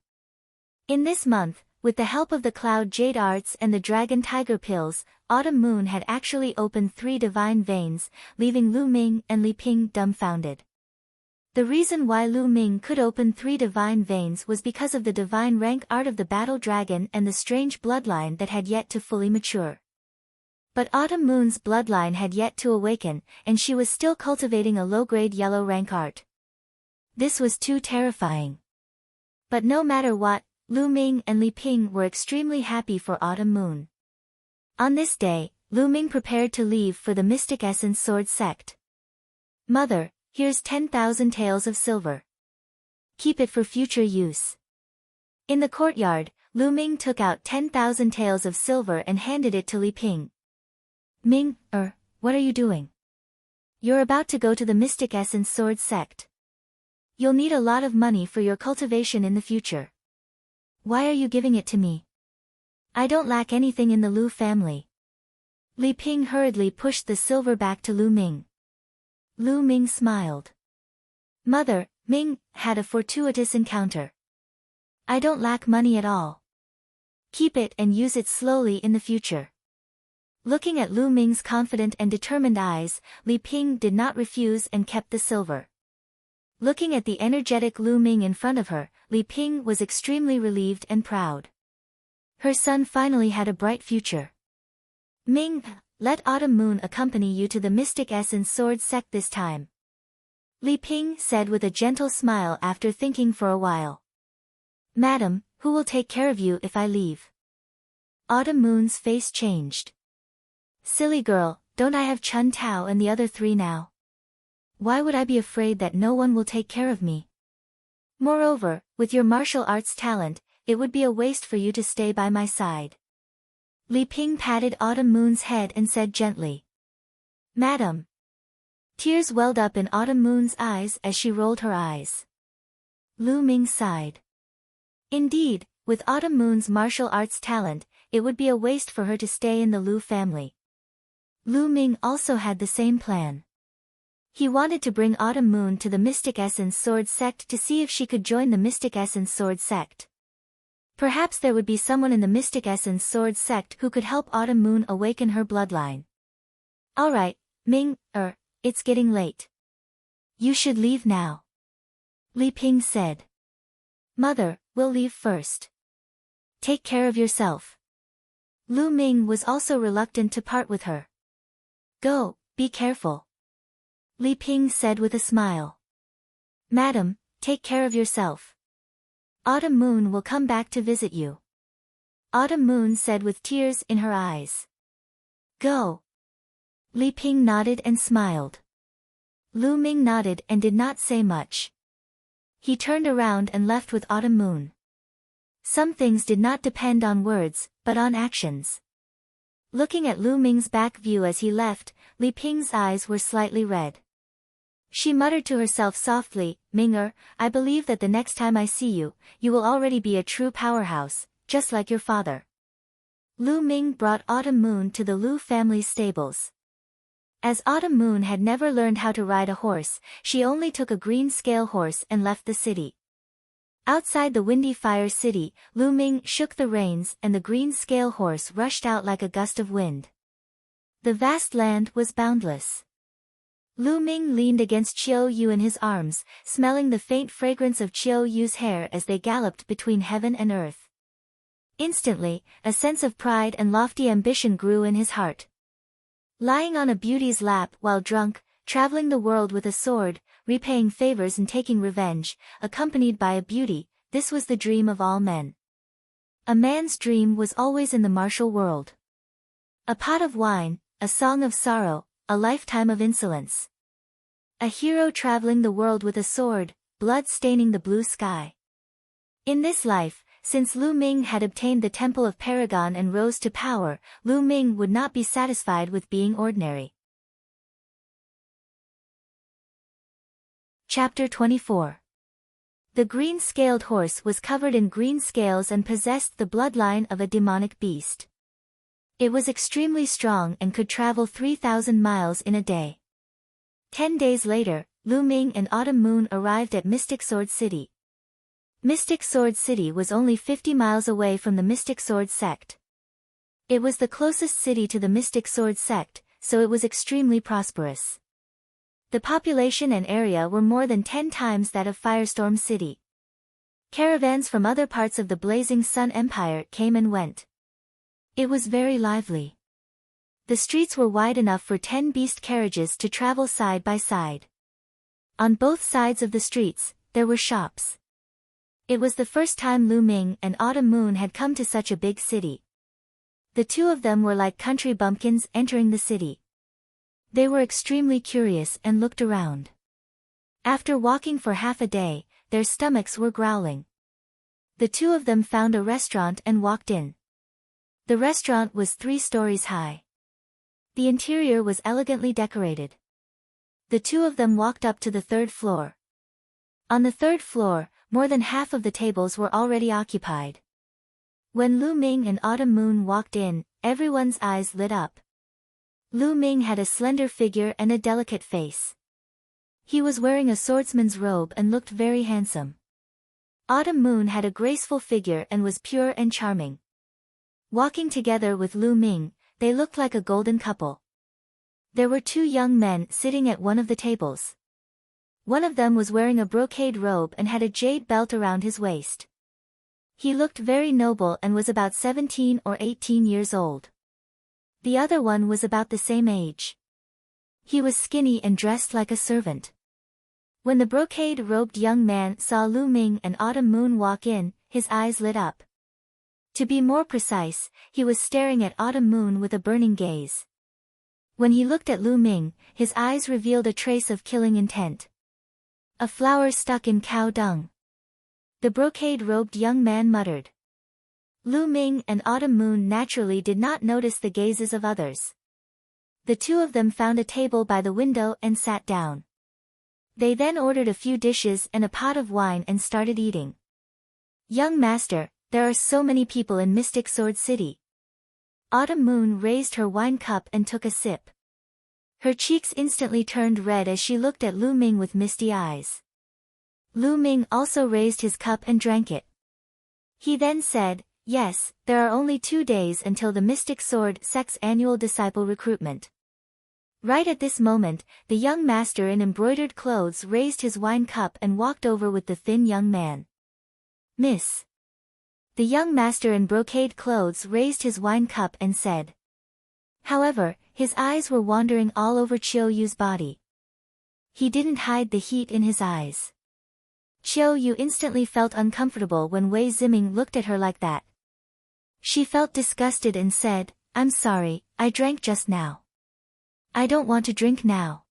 In this month, with the help of the Cloud Jade Arts and the Dragon Tiger Pills, Autumn Moon had actually opened 3 divine veins, leaving Lu Ming and Li Ping dumbfounded. The reason why Lu Ming could open 3 divine veins was because of the divine rank art of the Battle Dragon and the strange bloodline that had yet to fully mature. But Autumn Moon's bloodline had yet to awaken, and she was still cultivating a low-grade yellow rank art. This was too terrifying. But no matter what, Lu Ming and Li Ping were extremely happy for Autumn Moon. On this day, Lu Ming prepared to leave for the Mystic Essence Sword sect. "Mother, here's 10,000 taels of silver. Keep it for future use." In the courtyard, Lu Ming took out 10,000 taels of silver and handed it to Li Ping. "Ming, what are you doing? You're about to go to the Mystic Essence Sword sect. You'll need a lot of money for your cultivation in the future. Why are you giving it to me? I don't lack anything in the Lu family." Li Ping hurriedly pushed the silver back to Lu Ming. Lu Ming smiled. "Mother, Ming had a fortuitous encounter. I don't lack money at all. Keep it and use it slowly in the future." Looking at Lu Ming's confident and determined eyes, Li Ping did not refuse and kept the silver. Looking at the energetic Lu Ming in front of her, Li Ping was extremely relieved and proud. Her son finally had a bright future. Ming, let Autumn Moon accompany you to the Mystic Essence Sword sect this time. Li Ping said with a gentle smile after thinking for a while. Madam, who will take care of you if I leave? Autumn Moon's face changed. Silly girl, don't I have Chun Tao and the other three now? Why would I be afraid that no one will take care of me? Moreover, with your martial arts talent, it would be a waste for you to stay by my side. Li Ping patted Autumn Moon's head and said gently. Madam. Tears welled up in Autumn Moon's eyes as she rolled her eyes. Lu Ming sighed. Indeed, with Autumn Moon's martial arts talent, it would be a waste for her to stay in the Lu family. Lu Ming also had the same plan. He wanted to bring Autumn Moon to the Mystic Essence Sword sect to see if she could join the Mystic Essence Sword sect. Perhaps there would be someone in the Mystic Essence Sword sect who could help Autumn Moon awaken her bloodline. Alright, Ming, it's getting late. You should leave now. Li Ping said. Mother, we'll leave first. Take care of yourself. Lu Ming was also reluctant to part with her. Go, be careful. Li Ping said with a smile. Madam, take care of yourself. Autumn Moon will come back to visit you. Autumn Moon said with tears in her eyes. Go. Li Ping nodded and smiled. Lu Ming nodded and did not say much. He turned around and left with Autumn Moon. Some things did not depend on words, but on actions. Looking at Lu Ming's back view as he left, Li Ping's eyes were slightly red. She muttered to herself softly, Ming, I believe that the next time I see you, you will already be a true powerhouse, just like your father. Lu Ming brought Autumn Moon to the Lu family's stables. As Autumn Moon had never learned how to ride a horse, she only took a green scale horse and left the city. Outside the windy fire city, Lu Ming shook the reins and the green scale horse rushed out like a gust of wind. The vast land was boundless. Lu Ming leaned against Qiu Yu in his arms, smelling the faint fragrance of Qiu Yu's hair as they galloped between heaven and earth. Instantly, a sense of pride and lofty ambition grew in his heart. Lying on a beauty's lap while drunk, traveling the world with a sword, repaying favors and taking revenge, accompanied by a beauty, this was the dream of all men. A man's dream was always in the martial world. A pot of wine, a song of sorrow, a lifetime of insolence. A hero traveling the world with a sword, blood staining the blue sky. In this life, since Lu Ming had obtained the Temple of Paragon and rose to power, Lu Ming would not be satisfied with being ordinary. Chapter 24. The green-scaled horse was covered in green scales and possessed the bloodline of a demonic beast. It was extremely strong and could travel 3,000 miles in a day. 10 days later, Lu Ming and Autumn Moon arrived at Mystic Sword City. Mystic Sword City was only 50 miles away from the Mystic Sword sect. It was the closest city to the Mystic Sword sect, so it was extremely prosperous. The population and area were more than 10 times that of Firestorm City. Caravans from other parts of the Blazing Sun Empire came and went. It was very lively. The streets were wide enough for 10 beast carriages to travel side by side. On both sides of the streets, there were shops. It was the first time Lu Ming and Autumn Moon had come to such a big city. The two of them were like country bumpkins entering the city. They were extremely curious and looked around. After walking for half a day, their stomachs were growling. The two of them found a restaurant and walked in. The restaurant was 3 stories high. The interior was elegantly decorated. The two of them walked up to the 3rd floor. On the 3rd floor, more than half of the tables were already occupied. When Lu Ming and Autumn Moon walked in, everyone's eyes lit up. Lu Ming had a slender figure and a delicate face. He was wearing a swordsman's robe and looked very handsome. Autumn Moon had a graceful figure and was pure and charming. Walking together with Lu Ming, they looked like a golden couple. There were 2 young men sitting at one of the tables. One of them was wearing a brocade robe and had a jade belt around his waist. He looked very noble and was about 17 or 18 years old. The other one was about the same age. He was skinny and dressed like a servant. When the brocade-robed young man saw Lu Ming and Autumn Moon walk in, his eyes lit up. To be more precise, he was staring at Autumn Moon with a burning gaze. When he looked at Lu Ming, his eyes revealed a trace of killing intent. A flower stuck in cow dung. The brocade-robed young man muttered. Lu Ming and Autumn Moon naturally did not notice the gazes of others. The two of them found a table by the window and sat down. They then ordered a few dishes and a pot of wine and started eating. "Young master, there are so many people in Mystic Sword City." Autumn Moon raised her wine cup and took a sip. Her cheeks instantly turned red as she looked at Lu Ming with misty eyes. Lu Ming also raised his cup and drank it. He then said, "Yes, there are only 2 days until the Mystic Sword Sect's annual disciple recruitment." Right at this moment, the young master in embroidered clothes raised his wine cup and walked over with the thin young man. "Miss." The young master in brocade clothes raised his wine cup and said. However, his eyes were wandering all over Chiao Yu's body. He didn't hide the heat in his eyes. Chiao Yu instantly felt uncomfortable when Wei Ziming looked at her like that. She felt disgusted and said, "I'm sorry, I drank just now. I don't want to drink now."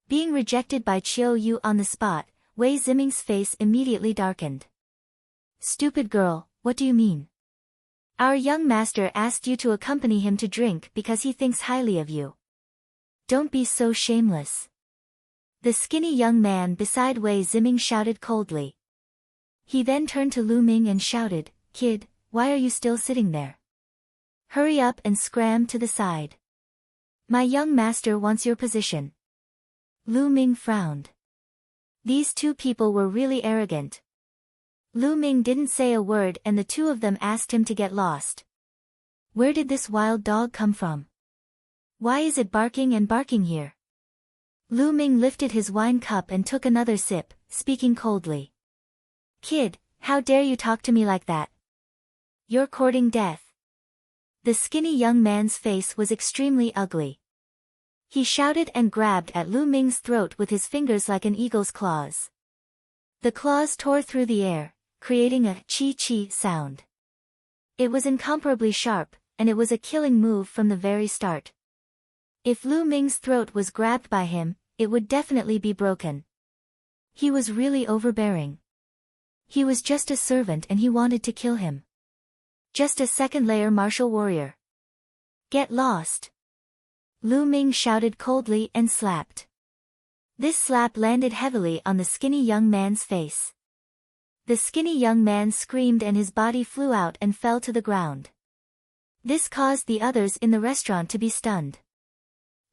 Being rejected by Chiao Yu on the spot, Wei Ziming's face immediately darkened. "Stupid girl, what do you mean? Our young master asked you to accompany him to drink because he thinks highly of you. Don't be so shameless." The skinny young man beside Wei Ziming shouted coldly. He then turned to Lu Ming and shouted, "Kid, why are you still sitting there? Hurry up and scram to the side. My young master wants your position." Lu Ming frowned. These two people were really arrogant. Lu Ming didn't say a word and the two of them asked him to get lost. Where did this wild dog come from? Why is it barking and barking here? Lu Ming lifted his wine cup and took another sip, speaking coldly. "Kid, how dare you talk to me like that? You're courting death." The skinny young man's face was extremely ugly. He shouted and grabbed at Lu Ming's throat with his fingers like an eagle's claws. The claws tore through the air, creating a chi-chi sound. It was incomparably sharp, and it was a killing move from the very start. If Lu Ming's throat was grabbed by him, it would definitely be broken. He was really overbearing. He was just a servant and he wanted to kill him. Just a second-layer martial warrior. "Get lost!" Lu Ming shouted coldly and slapped. This slap landed heavily on the skinny young man's face. The skinny young man screamed and his body flew out and fell to the ground. This caused the others in the restaurant to be stunned.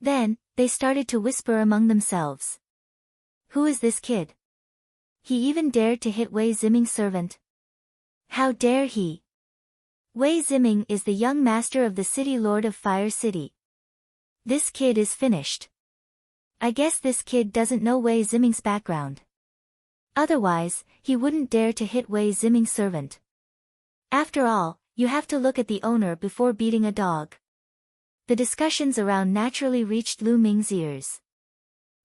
Then, they started to whisper among themselves. Who is this kid? He even dared to hit Wei Ziming's servant. How dare he? Wei Ziming is the young master of the city lord of Fire City. This kid is finished. I guess this kid doesn't know Wei Ziming's background. Otherwise, he wouldn't dare to hit Wei Ziming's servant. After all, you have to look at the owner before beating a dog. The discussions around naturally reached Lu Ming's ears.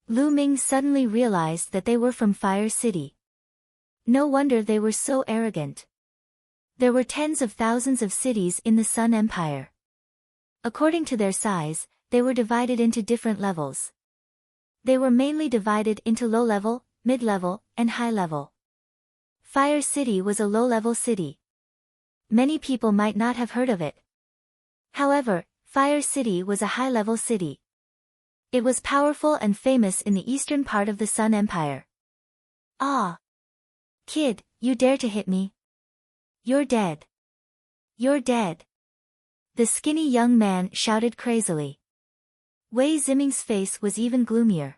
Lu Ming suddenly realized that they were from Fire City. No wonder they were so arrogant. There were tens of thousands of cities in the Sun Empire. According to their size, they were divided into different levels. They were mainly divided into low-level, mid-level, and high-level. Fire City was a low-level city. Many people might not have heard of it. However, Fire City was a high-level city. It was powerful and famous in the eastern part of the Sun Empire. Ah! Kid, you dare to hit me? You're dead. You're dead. The skinny young man shouted crazily. Wei Ziming's face was even gloomier.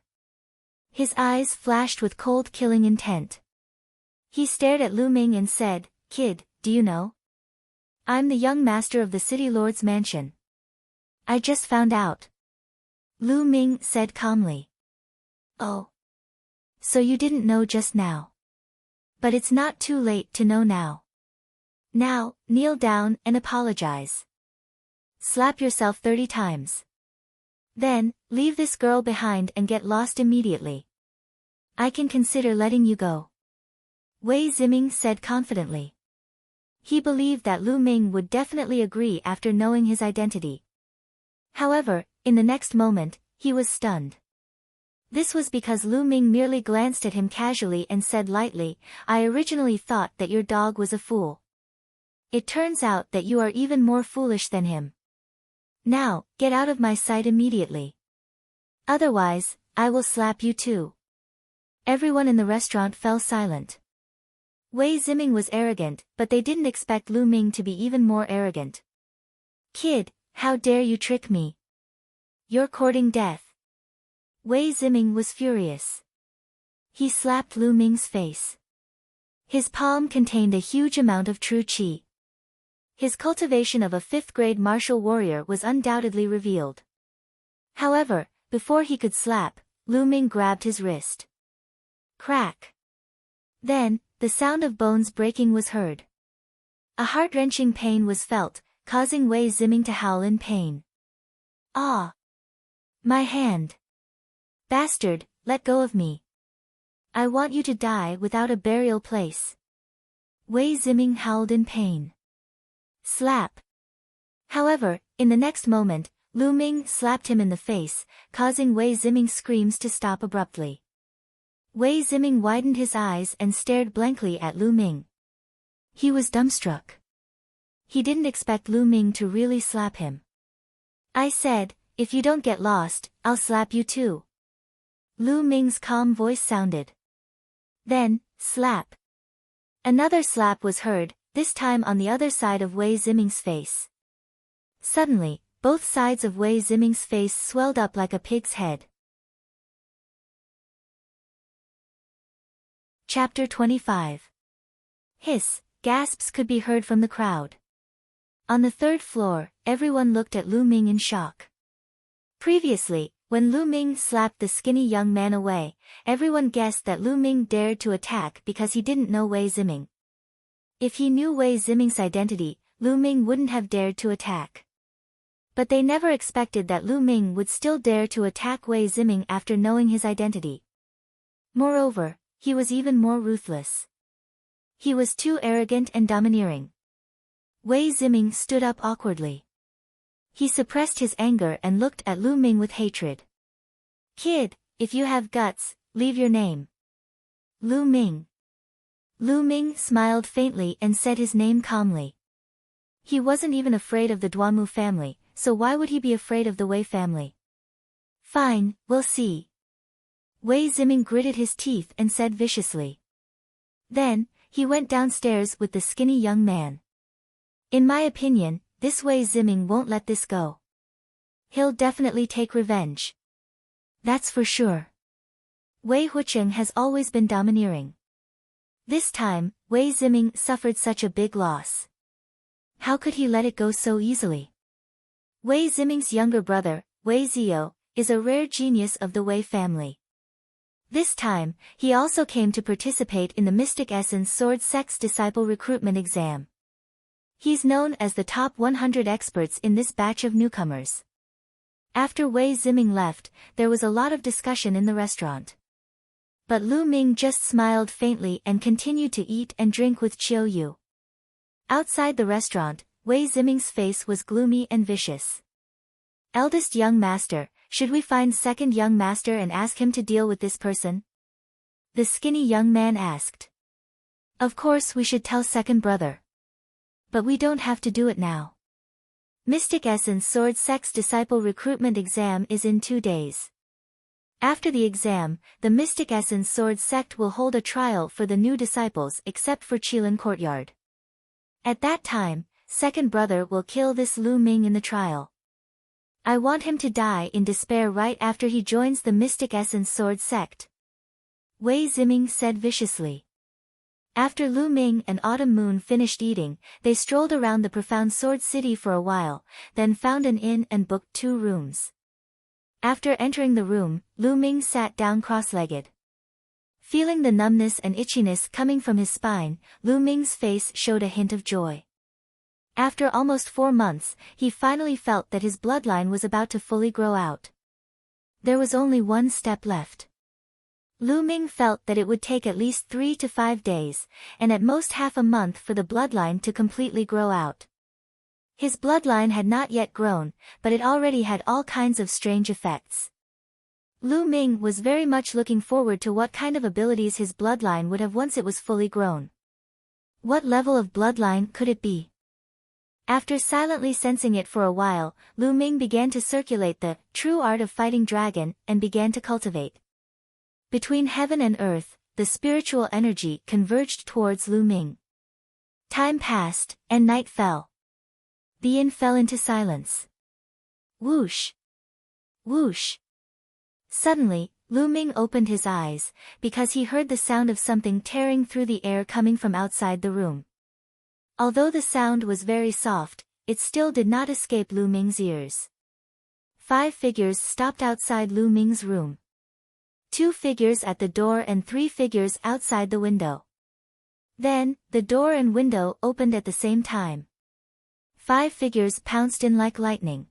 His eyes flashed with cold killing intent. He stared at Lu Ming and said, Kid, do you know? I'm the young master of the city lord's mansion. I just found out. Lu Ming said calmly. Oh. So you didn't know just now. But it's not too late to know now. Now, kneel down and apologize. Slap yourself 30 times. Then, leave this girl behind and get lost immediately. I can consider letting you go. Wei Ziming said confidently. He believed that Lu Ming would definitely agree after knowing his identity. However, in the next moment, he was stunned. This was because Lu Ming merely glanced at him casually and said lightly, I originally thought that your dog was a fool. It turns out that you are even more foolish than him. Now, get out of my sight immediately. Otherwise, I will slap you too. Everyone in the restaurant fell silent. Wei Ziming was arrogant, but they didn't expect Lu Ming to be even more arrogant. Kid, how dare you trick me? You're courting death. Wei Ziming was furious. He slapped Lu Ming's face. His palm contained a huge amount of true qi. His cultivation of a 5th-grade martial warrior was undoubtedly revealed. However, before he could slap, Lu Ming grabbed his wrist. Crack. Then, the sound of bones breaking was heard. A heart-wrenching pain was felt, causing Wei Ziming to howl in pain. Ah! My hand! Bastard, let go of me. I want you to die without a burial place. Wei Ziming howled in pain. Slap. However, in the next moment, Lu Ming slapped him in the face, causing Wei Ziming's screams to stop abruptly. Wei Ziming widened his eyes and stared blankly at Lu Ming. He was dumbstruck. He didn't expect Lu Ming to really slap him. I said, if you don't get lost, I'll slap you too. Lu Ming's calm voice sounded. Then, slap. Another slap was heard, this time on the other side of Wei Ziming's face. Suddenly, both sides of Wei Ziming's face swelled up like a pig's head. Chapter 25. Hiss, gasps could be heard from the crowd. On the 3rd floor, everyone looked at Lu Ming in shock. Previously, when Lu Ming slapped the skinny young man away, everyone guessed that Lu Ming dared to attack because he didn't know Wei Ziming. If he knew Wei Ziming's identity, Lu Ming wouldn't have dared to attack. But they never expected that Lu Ming would still dare to attack Wei Ziming after knowing his identity. Moreover, he was even more ruthless. He was too arrogant and domineering. Wei Ziming stood up awkwardly. He suppressed his anger and looked at Lu Ming with hatred. Kid, if you have guts, leave your name. Lu Ming. Lu Ming smiled faintly and said his name calmly. He wasn't even afraid of the Duanmu family, so why would he be afraid of the Wei family? Fine, we'll see. Wei Ziming gritted his teeth and said viciously. Then, he went downstairs with the skinny young man. In my opinion, this Wei Ziming won't let this go. He'll definitely take revenge. That's for sure. Wei Hucheng has always been domineering. This time, Wei Ziming suffered such a big loss. How could he let it go so easily? Wei Ziming's younger brother, Wei Zio, is a rare genius of the Wei family. This time, he also came to participate in the Mystic Essence Sword Sect's disciple recruitment exam. He's known as the top 100 experts in this batch of newcomers. After Wei Ziming left, there was a lot of discussion in the restaurant. But Lu Ming just smiled faintly and continued to eat and drink with Chiu Yu. Outside the restaurant, Wei Ziming's face was gloomy and vicious. Eldest young master, should we find second young master and ask him to deal with this person? The skinny young man asked. Of course we should tell second brother. But we don't have to do it now. Mystic Essence Sword Sect's disciple recruitment exam is in 2 days. After the exam, the Mystic Essence Sword Sect will hold a trial for the new disciples except for Qilin Courtyard. At that time, second brother will kill this Lu Ming in the trial. I want him to die in despair right after he joins the Mystic Essence Sword Sect. Wei Ziming said viciously. After Lu Ming and Autumn Moon finished eating, they strolled around the profound Sword City for a while, then found an inn and booked 2 rooms. After entering the room, Lu Ming sat down cross-legged. Feeling the numbness and itchiness coming from his spine, Lu Ming's face showed a hint of joy. After almost 4 months, he finally felt that his bloodline was about to fully grow out. There was only one step left. Lu Ming felt that it would take at least 3 to 5 days, and at most half a month for the bloodline to completely grow out. His bloodline had not yet grown, but it already had all kinds of strange effects. Lu Ming was very much looking forward to what kind of abilities his bloodline would have once it was fully grown. What level of bloodline could it be? After silently sensing it for a while, Lu Ming began to circulate the true art of fighting dragon and began to cultivate. Between heaven and earth, the spiritual energy converged towards Lu Ming. Time passed, and night fell. The yin fell into silence. Whoosh! Whoosh! Suddenly, Lu Ming opened his eyes, because he heard the sound of something tearing through the air coming from outside the room. Although the sound was very soft, it still did not escape Lu Ming's ears. 5 figures stopped outside Lu Ming's room. 2 figures at the door and 3 figures outside the window. Then, the door and window opened at the same time. 5 figures pounced in like lightning.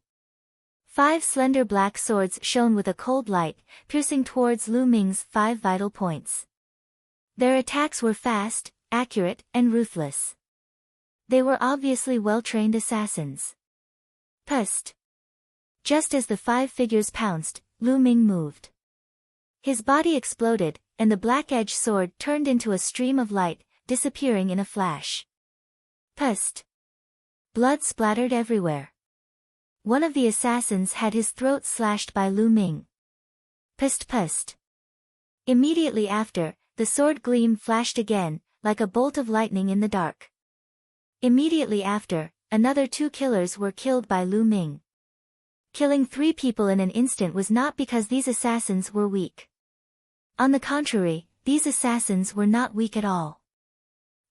5 slender black swords shone with a cold light, piercing towards Lu Ming's 5 vital points. Their attacks were fast, accurate, and ruthless. They were obviously well-trained assassins. Pust! Just as the 5 figures pounced, Lu Ming moved. His body exploded, and the black-edged sword turned into a stream of light, disappearing in a flash. Pust! Blood splattered everywhere. One of the assassins had his throat slashed by Lu Ming. Pust pust. Immediately after, the sword gleam flashed again, like a bolt of lightning in the dark. Immediately after, another 2 killers were killed by Lu Ming. Killing 3 people in an instant was not because these assassins were weak. On the contrary, these assassins were not weak at all.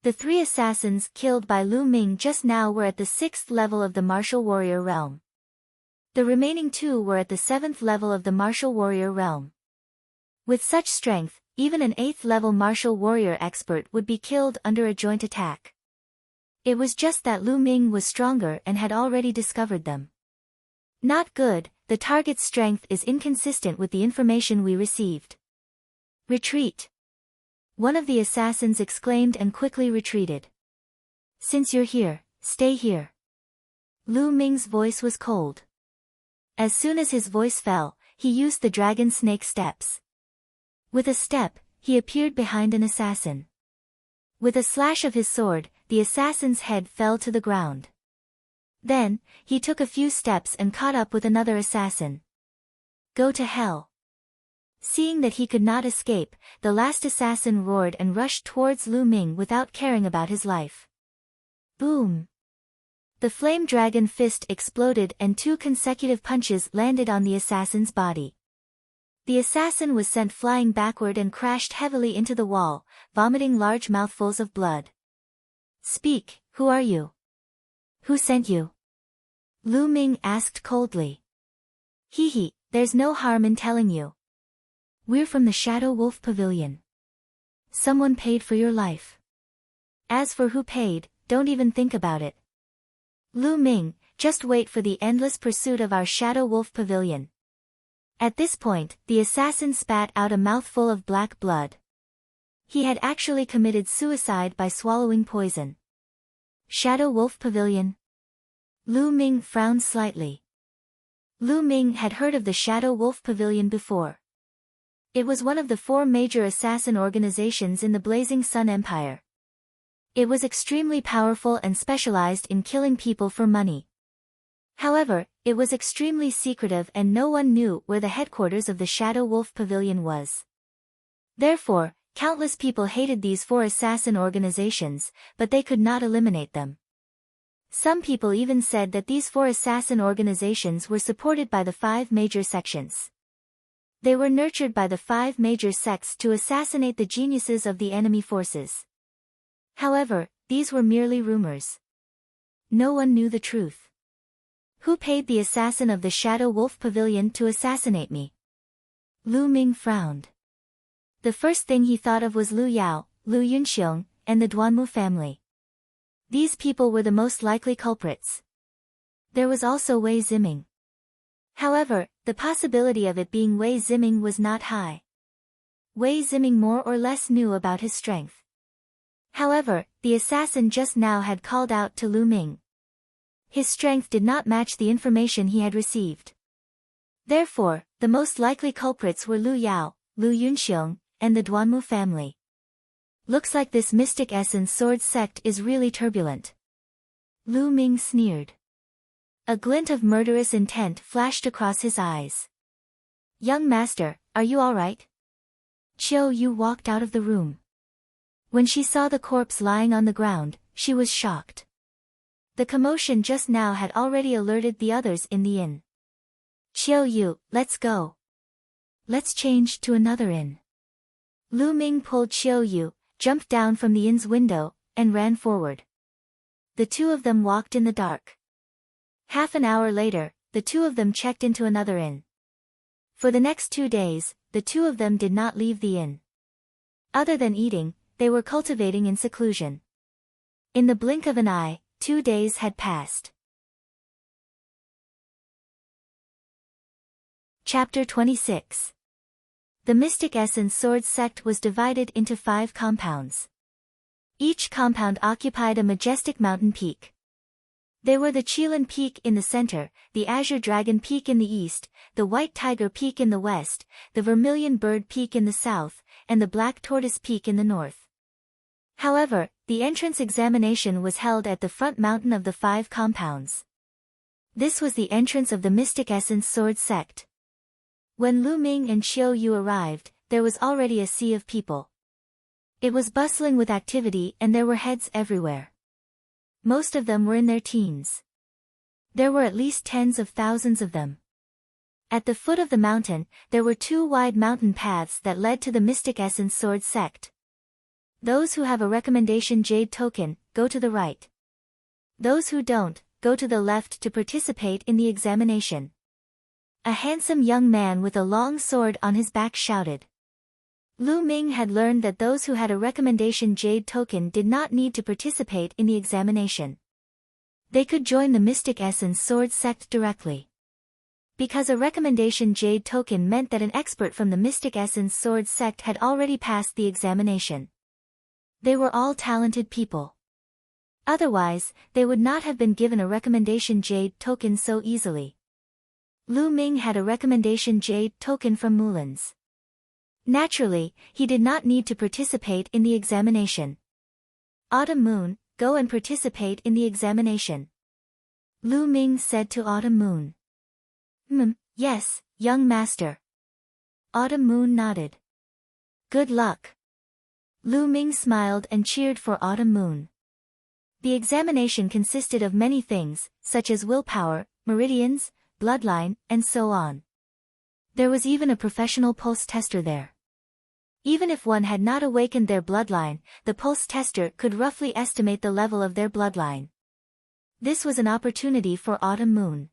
The 3 assassins killed by Lu Ming just now were at the 6th level of the martial warrior realm. The remaining 2 were at the 7th level of the martial warrior realm. With such strength, even an 8th level martial warrior expert would be killed under a joint attack. It was just that Lu Ming was stronger and had already discovered them. Not good, the target's strength is inconsistent with the information we received. Retreat! One of the assassins exclaimed and quickly retreated. Since you're here, stay here. Lu Ming's voice was cold. As soon as his voice fell, he used the dragon snake steps. With a step, he appeared behind an assassin. With a slash of his sword, the assassin's head fell to the ground. Then, he took a few steps and caught up with another assassin. Go to hell! Seeing that he could not escape, the last assassin roared and rushed towards Lu Ming without caring about his life. Boom! The flame dragon fist exploded and 2 consecutive punches landed on the assassin's body. The assassin was sent flying backward and crashed heavily into the wall, vomiting large mouthfuls of blood. Speak, who are you? Who sent you? Lu Ming asked coldly. Hee, there's no harm in telling you. We're from the Shadow Wolf Pavilion. Someone paid for your life. As for who paid, don't even think about it. Lu Ming, just wait for the endless pursuit of our Shadow Wolf Pavilion. At this point, the assassin spat out a mouthful of black blood. He had actually committed suicide by swallowing poison. Shadow Wolf Pavilion? Lu Ming frowned slightly. Lu Ming had heard of the Shadow Wolf Pavilion before. It was one of the 4 major assassin organizations in the Blazing Sun Empire. It was extremely powerful and specialized in killing people for money. However, it was extremely secretive and no one knew where the headquarters of the Shadow Wolf Pavilion was. Therefore, countless people hated these 4 assassin organizations, but they could not eliminate them. Some people even said that these 4 assassin organizations were supported by the 5 major sections. They were nurtured by the 5 major sects to assassinate the geniuses of the enemy forces. However, these were merely rumors. No one knew the truth. Who paid the assassin of the Shadow Wolf Pavilion to assassinate me? Lu Ming frowned. The first thing he thought of was Lu Yao, Lu Yunxiong, and the Duanmu family. These people were the most likely culprits. There was also Wei Ziming. However, the possibility of it being Wei Ziming was not high. Wei Ziming more or less knew about his strength. However, the assassin just now had called out to Lu Ming. His strength did not match the information he had received. Therefore, the most likely culprits were Lu Yao, Lu Yunxiong, and the Duanmu family. Looks like this Mystic Essence Sword sect is really turbulent. Lu Ming sneered. A glint of murderous intent flashed across his eyes. Young master, are you all right? Qiu Yu walked out of the room. When she saw the corpse lying on the ground, she was shocked. The commotion just now had already alerted the others in the inn. Qiu Yu, let's go. Let's change to another inn. Lu Ming pulled Qiu Yu, jumped down from the inn's window, and ran forward. The two of them walked in the dark. Half an hour later, the two of them checked into another inn. For the next 2 days, the two of them did not leave the inn. Other than eating, they were cultivating in seclusion. In the blink of an eye, 2 days had passed. Chapter 26. The Mystic Essence Sword sect was divided into 5 compounds. Each compound occupied a majestic mountain peak. They were the Qilin Peak in the center, the Azure Dragon Peak in the east, the White Tiger Peak in the west, the Vermilion Bird Peak in the south, and the Black Tortoise Peak in the north. However, the entrance examination was held at the front mountain of the 5 compounds. This was the entrance of the Mystic Essence Sword sect. When Lu Ming and Qiu Yu arrived, there was already a sea of people. It was bustling with activity and there were heads everywhere. Most of them were in their teens. There were at least tens of thousands of them. At the foot of the mountain, there were 2 wide mountain paths that led to the Mystic Essence Sword sect. Those who have a recommendation jade token, go to the right. Those who don't, go to the left to participate in the examination. A handsome young man with a long sword on his back shouted. Lu Ming had learned that those who had a recommendation jade token did not need to participate in the examination. They could join the Mystic Essence Sword sect directly. Because a recommendation jade token meant that an expert from the Mystic Essence Sword sect had already passed the examination. They were all talented people. Otherwise, they would not have been given a recommendation jade token so easily. Lu Ming had a recommendation jade token from Mulan's. Naturally, he did not need to participate in the examination. Autumn Moon, go and participate in the examination. Lu Ming said to Autumn Moon. Yes, young master. Autumn Moon nodded. Good luck. Lu Ming smiled and cheered for Autumn Moon. The examination consisted of many things, such as willpower, meridians, bloodline, and so on. There was even a professional pulse tester there. Even if one had not awakened their bloodline, the pulse tester could roughly estimate the level of their bloodline. This was an opportunity for Autumn Moon.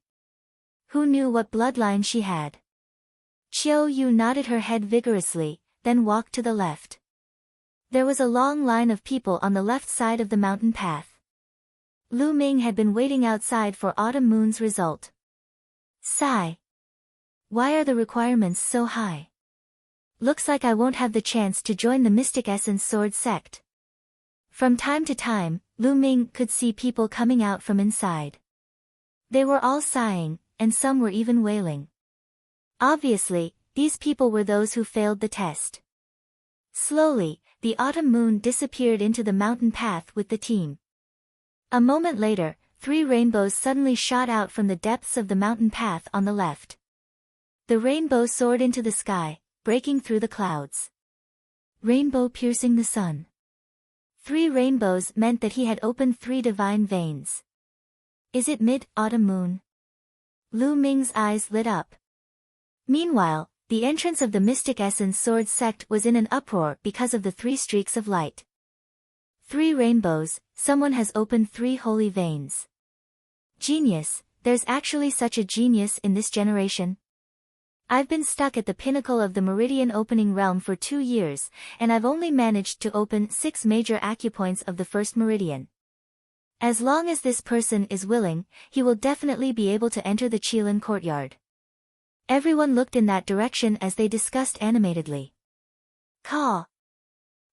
Who knew what bloodline she had? Qiu Yu nodded her head vigorously, then walked to the left. There was a long line of people on the left side of the mountain path. Lu Ming had been waiting outside for Autumn Moon's result. Sigh. Why are the requirements so high? Looks like I won't have the chance to join the Mystic Essence Sword sect. From time to time, Lu Ming could see people coming out from inside. They were all sighing, and some were even wailing. Obviously, these people were those who failed the test. Slowly, the Autumn Moon disappeared into the mountain path with the team. A moment later, 3 rainbows suddenly shot out from the depths of the mountain path on the left. The rainbow soared into the sky, breaking through the clouds. Rainbow piercing the sun. 3 rainbows meant that he had opened 3 divine veins. Is it Mid-Autumn Moon? Lu Ming's eyes lit up. Meanwhile, the entrance of the Mystic Essence Sword sect was in an uproar because of the 3 streaks of light. 3 rainbows, someone has opened 3 holy veins. Genius, there's actually such a genius in this generation. I've been stuck at the pinnacle of the meridian opening realm for 2 years, and I've only managed to open 6 major acupoints of the first meridian. As long as this person is willing, he will definitely be able to enter the Qilin courtyard. Everyone looked in that direction as they discussed animatedly. Caw!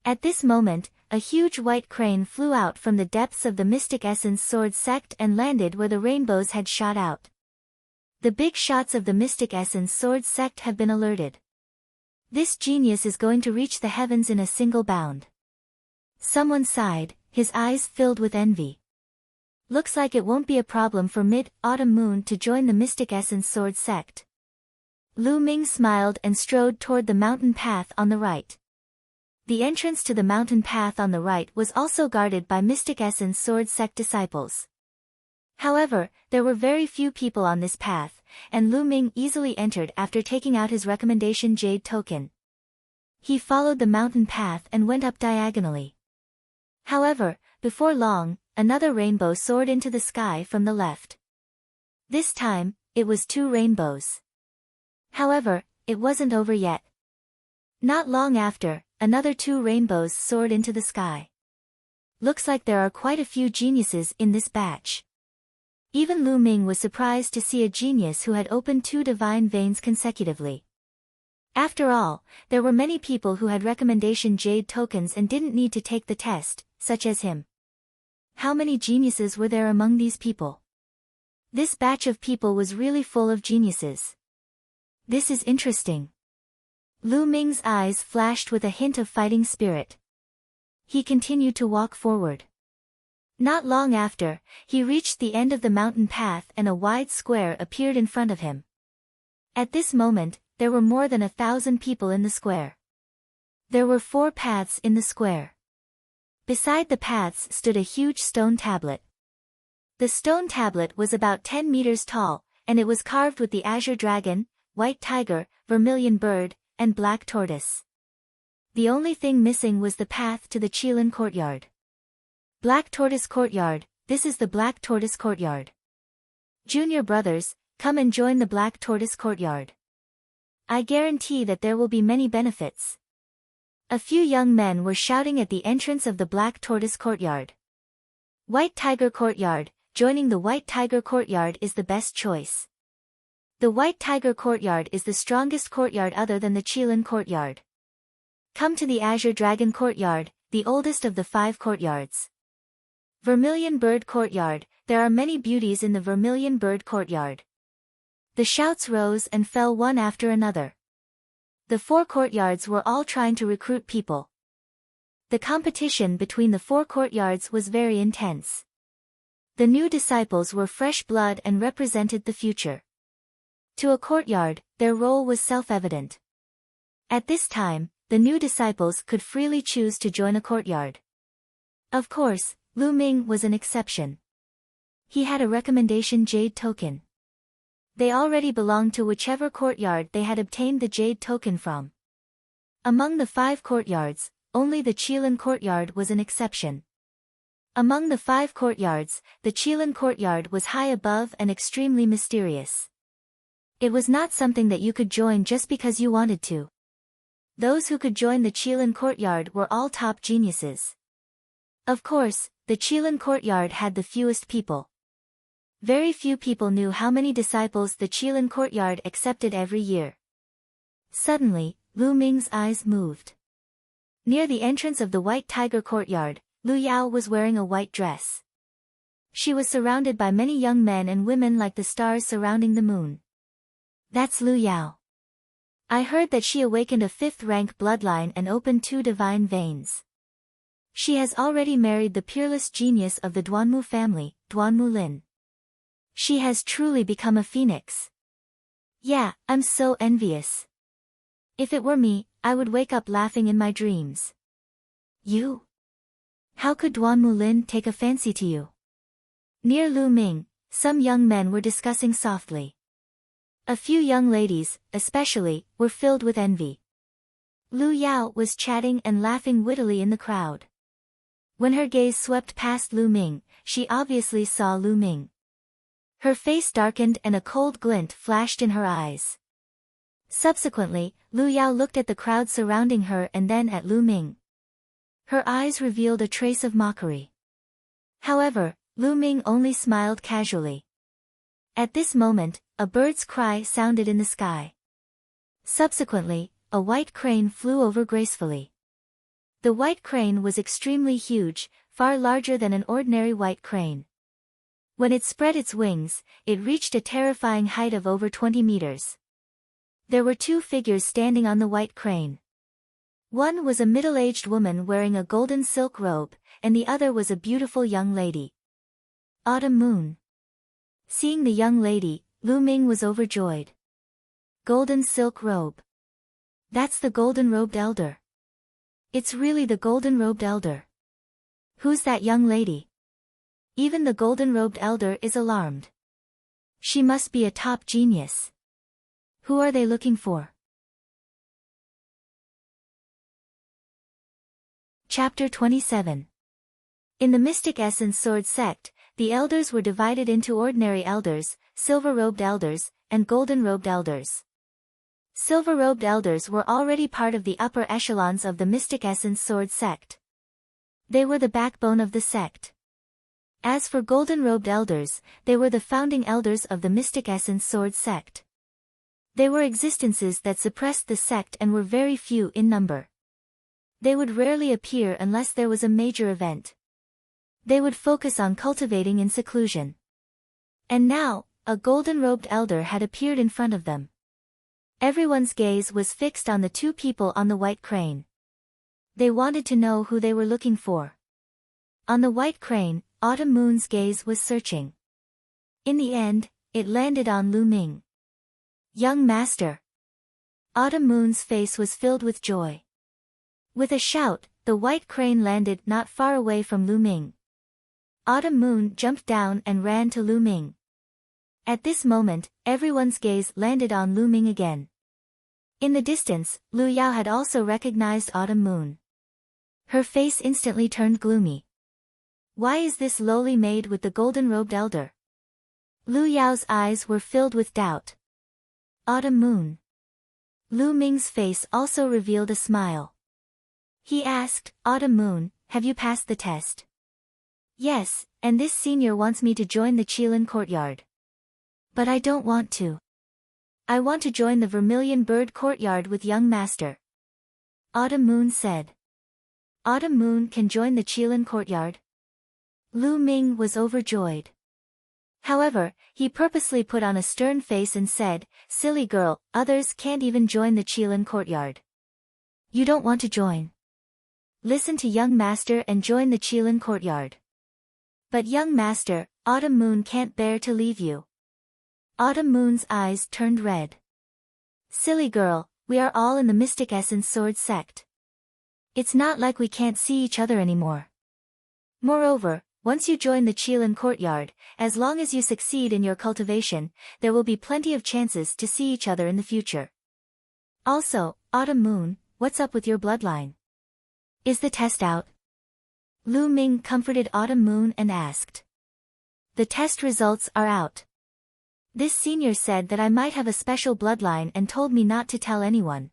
At this moment, a huge white crane flew out from the depths of the Mystic Essence Sword sect and landed where the rainbows had shot out. The big shots of the Mystic Essence Sword sect have been alerted. This genius is going to reach the heavens in a single bound. Someone sighed, his eyes filled with envy. Looks like it won't be a problem for Mid-Autumn Moon to join the Mystic Essence Sword sect. Lu Ming smiled and strode toward the mountain path on the right. The entrance to the mountain path on the right was also guarded by Mystic Essence Sword sect disciples. However, there were very few people on this path, and Lu Ming easily entered after taking out his recommendation jade token. He followed the mountain path and went up diagonally. However, before long, another rainbow soared into the sky from the left. This time, it was 2 rainbows. However, it wasn't over yet. Not long after, another 2 rainbows soared into the sky. Looks like there are quite a few geniuses in this batch. Even Lu Ming was surprised to see a genius who had opened 2 divine veins consecutively. After all, there were many people who had recommendation jade tokens and didn't need to take the test, such as him. How many geniuses were there among these people? This batch of people was really full of geniuses. This is interesting. Lu Ming's eyes flashed with a hint of fighting spirit. He continued to walk forward. Not long after, he reached the end of the mountain path and a wide square appeared in front of him. At this moment, there were more than 1,000 people in the square. There were 4 paths in the square. Beside the paths stood a huge stone tablet. The stone tablet was about 10 meters tall, and it was carved with the azure dragon, white tiger, vermilion bird, and black tortoise. The only thing missing was the path to the Qilin courtyard. Black Tortoise Courtyard, this is the Black Tortoise Courtyard. Junior brothers, come and join the Black Tortoise Courtyard. I guarantee that there will be many benefits. A few young men were shouting at the entrance of the Black Tortoise Courtyard. White Tiger Courtyard, joining the White Tiger Courtyard is the best choice. The White Tiger Courtyard is the strongest courtyard other than the Qilin Courtyard. Come to the Azure Dragon Courtyard, the oldest of the 5 courtyards. Vermilion Bird Courtyard, there are many beauties in the Vermilion Bird Courtyard. The shouts rose and fell one after another. The 4 courtyards were all trying to recruit people. The competition between the 4 courtyards was very intense. The new disciples were fresh blood and represented the future. To a courtyard, their role was self-evident. At this time, the new disciples could freely choose to join a courtyard. Of course, Lu Ming was an exception. He had a recommendation jade token. They already belonged to whichever courtyard they had obtained the jade token from. Among the 5 courtyards, only the Qilin courtyard was an exception. Among the 5 courtyards, the Qilin courtyard was high above and extremely mysterious. It was not something that you could join just because you wanted to. Those who could join the Qilin courtyard were all top geniuses. Of course, the Qilin courtyard had the fewest people. Very few people knew how many disciples the Qilin courtyard accepted every year. Suddenly, Lu Ming's eyes moved. Near the entrance of the White Tiger courtyard, Lu Yao was wearing a white dress. She was surrounded by many young men and women like the stars surrounding the moon. That's Lu Yao. I heard that she awakened a 5th-rank bloodline and opened 2 divine veins. She has already married the peerless genius of the Duanmu family, Duanmu Lin. She has truly become a phoenix. Yeah, I'm so envious. If it were me, I would wake up laughing in my dreams. You? How could Duanmu Lin take a fancy to you? Near Lu Ming, some young men were discussing softly. A few young ladies, especially, were filled with envy. Lu Yao was chatting and laughing wittily in the crowd. When her gaze swept past Lu Ming, she obviously saw Lu Ming. Her face darkened and a cold glint flashed in her eyes. Subsequently, Lu Yao looked at the crowd surrounding her and then at Lu Ming. Her eyes revealed a trace of mockery. However, Lu Ming only smiled casually. At this moment, a bird's cry sounded in the sky. Subsequently, a white crane flew over gracefully. The white crane was extremely huge, far larger than an ordinary white crane. When it spread its wings, it reached a terrifying height of over 20 meters. There were two figures standing on the white crane. One was a middle-aged woman wearing a golden silk robe, and the other was a beautiful young lady. Autumn Moon. Seeing the young lady, Lu Ming was overjoyed. Golden silk robe. That's the golden-robed elder. It's really the golden-robed elder. Who's that young lady? Even the golden-robed elder is alarmed. She must be a top genius. Who are they looking for? Chapter 27. In the Mystic Essence Sword sect, the elders were divided into ordinary elders, silver-robed elders, and golden-robed elders. Silver-robed elders were already part of the upper echelons of the Mystic Essence Sword sect. They were the backbone of the sect. As for golden-robed elders, they were the founding elders of the Mystic Essence Sword sect. They were existences that suppressed the sect and were very few in number. They would rarely appear unless there was a major event. They would focus on cultivating in seclusion. And now, a golden-robed elder had appeared in front of them. Everyone's gaze was fixed on the two people on the white crane. They wanted to know who they were looking for. On the white crane, Autumn Moon's gaze was searching. In the end, it landed on Lu Ming. Young master. Autumn Moon's face was filled with joy. With a shout, the white crane landed not far away from Lu Ming. Autumn Moon jumped down and ran to Lu Ming. At this moment, everyone's gaze landed on Lu Ming again. In the distance, Lu Yao had also recognized Autumn Moon. Her face instantly turned gloomy. Why is this lowly maid with the golden-robed elder? Lu Yao's eyes were filled with doubt. Autumn Moon. Lu Ming's face also revealed a smile. He asked, Autumn Moon, have you passed the test? Yes, and this senior wants me to join the Qilin courtyard. But I don't want to. I want to join the Vermilion Bird courtyard with young master. Autumn Moon said. Autumn Moon can join the Qilin courtyard? Lu Ming was overjoyed. However, he purposely put on a stern face and said, Silly girl, others can't even join the Qilin courtyard. You don't want to join. Listen to young master and join the Qilin courtyard. But young master, Autumn Moon can't bear to leave you. Autumn Moon's eyes turned red. Silly girl, we are all in the Mystic Essence Sword sect. It's not like we can't see each other anymore. Moreover, once you join the Qilin courtyard, as long as you succeed in your cultivation, there will be plenty of chances to see each other in the future. Also, Autumn Moon, what's up with your bloodline? Is the test out? Lu Ming comforted Autumn Moon and asked. The test results are out. This senior said that I might have a special bloodline and told me not to tell anyone.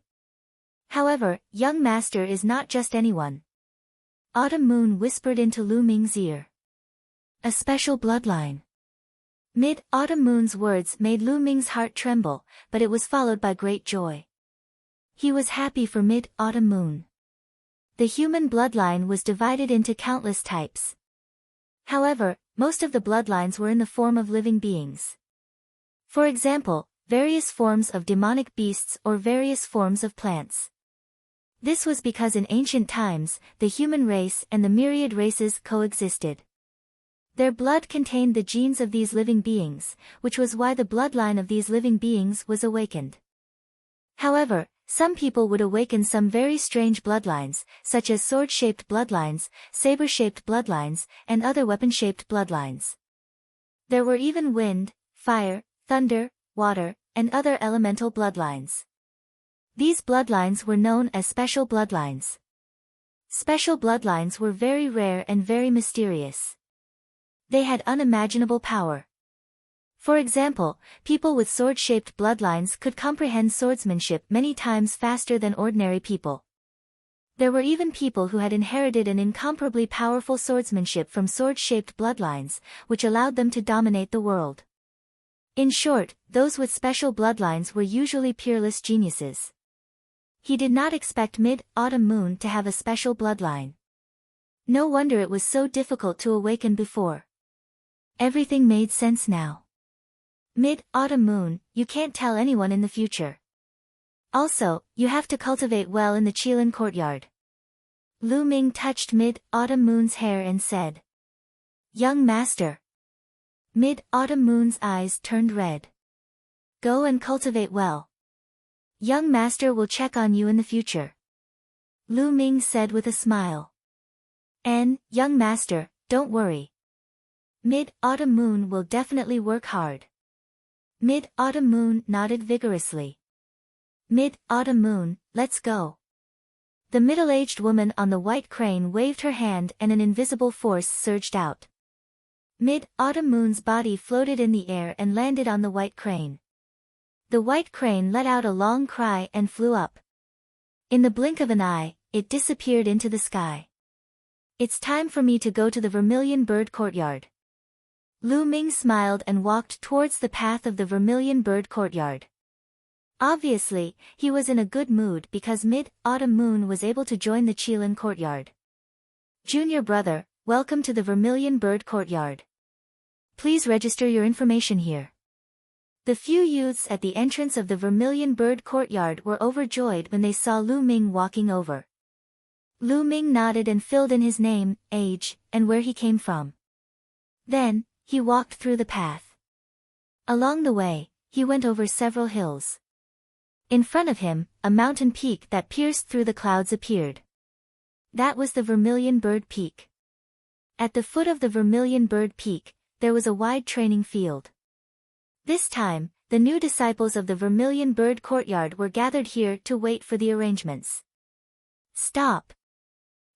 However, young master is not just anyone. Autumn Moon whispered into Lu Ming's ear. A special bloodline. Autumn Moon's words made Lu Ming's heart tremble, but it was followed by great joy. He was happy for Autumn Moon. The human bloodline was divided into countless types. However, most of the bloodlines were in the form of living beings. For example, various forms of demonic beasts or various forms of plants. This was because in ancient times, the human race and the myriad races coexisted. Their blood contained the genes of these living beings, which was why the bloodline of these living beings was awakened. However, some people would awaken some very strange bloodlines, such as sword-shaped bloodlines, saber-shaped bloodlines, and other weapon-shaped bloodlines. There were even wind, fire, thunder, water, and other elemental bloodlines. These bloodlines were known as special bloodlines. Special bloodlines were very rare and very mysterious. They had unimaginable power. For example, people with sword-shaped bloodlines could comprehend swordsmanship many times faster than ordinary people. There were even people who had inherited an incomparably powerful swordsmanship from sword-shaped bloodlines, which allowed them to dominate the world. In short, those with special bloodlines were usually peerless geniuses. He did not expect Mid-Autumn Moon to have a special bloodline. No wonder it was so difficult to awaken before. Everything made sense now. Mid-Autumn Moon, you can't tell anyone in the future. Also, you have to cultivate well in the Qilin courtyard. Lu Ming touched Mid-Autumn Moon's hair and said, "Young master." Mid-Autumn Moon's eyes turned red. "Go and cultivate well. Young master will check on you in the future," Lu Ming said with a smile. "And, young master, don't worry. Mid-Autumn Moon will definitely work hard." Mid-Autumn Moon nodded vigorously. "Mid-Autumn Moon, let's go." The middle-aged woman on the white crane waved her hand and an invisible force surged out. Mid-Autumn Moon's body floated in the air and landed on the white crane. The white crane let out a long cry and flew up. In the blink of an eye, it disappeared into the sky. "It's time for me to go to the Vermilion Bird Courtyard." Lu Ming smiled and walked towards the path of the Vermilion Bird Courtyard. Obviously, he was in a good mood because Mid-Autumn Moon was able to join the Qilin courtyard. "Junior brother, welcome to the Vermilion Bird Courtyard. Please register your information here." The few youths at the entrance of the Vermilion Bird Courtyard were overjoyed when they saw Lu Ming walking over. Lu Ming nodded and filled in his name, age, and where he came from. Then, he walked through the path. Along the way, he went over several hills. In front of him, a mountain peak that pierced through the clouds appeared. That was the Vermilion Bird Peak. At the foot of the Vermilion Bird Peak, there was a wide training field. This time, the new disciples of the Vermilion Bird Courtyard were gathered here to wait for the arrangements. "Stop.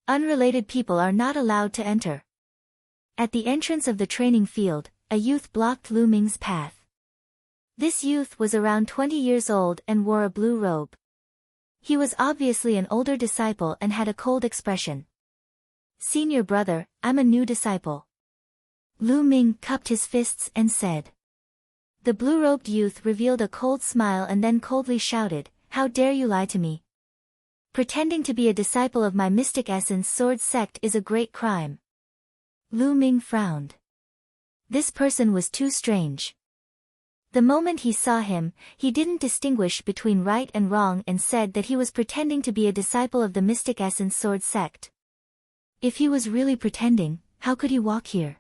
Unrelated people are not allowed to enter." At the entrance of the training field, a youth blocked Lu Ming's path. This youth was around 20 years old and wore a blue robe. He was obviously an older disciple and had a cold expression. "Senior brother, I'm a new disciple." Lu Ming cupped his fists and said. The blue-robed youth revealed a cold smile and then coldly shouted, "How dare you lie to me? Pretending to be a disciple of my Mystic Essence Sword sect is a great crime." Lu Ming frowned. This person was too strange. The moment he saw him, he didn't distinguish between right and wrong and said that he was pretending to be a disciple of the Mystic Essence Sword sect. If he was really pretending, how could he walk here?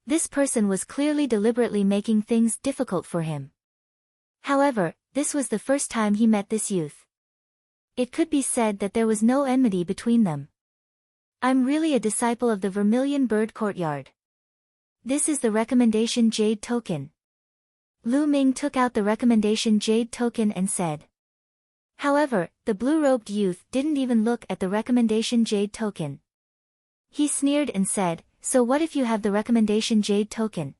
This person was clearly deliberately making things difficult for him. However, this was the first time he met this youth. It could be said that there was no enmity between them. "I'm really a disciple of the Vermilion Bird Courtyard. This is the recommendation jade token." Lu Ming took out the recommendation jade token and said. However, the blue-robed youth didn't even look at the recommendation jade token. He sneered and said, "So what if you have the recommendation jade token?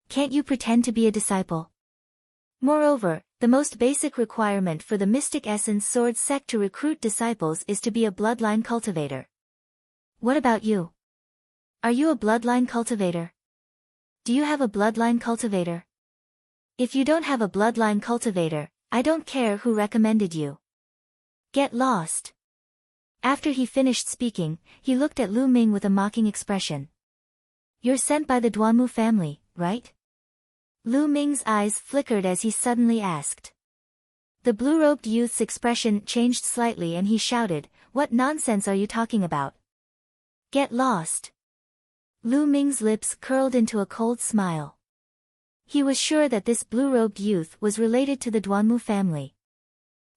Can't you pretend to be a disciple? Moreover, the most basic requirement for the Mystic Essence Sword sect to recruit disciples is to be a bloodline cultivator. What about you? Are you a bloodline cultivator? Do you have a bloodline cultivator? If you don't have a bloodline cultivator, I don't care who recommended you. Get lost." After he finished speaking, he looked at Lu Ming with a mocking expression. "You're sent by the Duanmu family, right?" Lu Ming's eyes flickered as he suddenly asked. The blue-robed youth's expression changed slightly and he shouted, "What nonsense are you talking about? Get lost." Lu Ming's lips curled into a cold smile. He was sure that this blue-robed youth was related to the Duanmu family.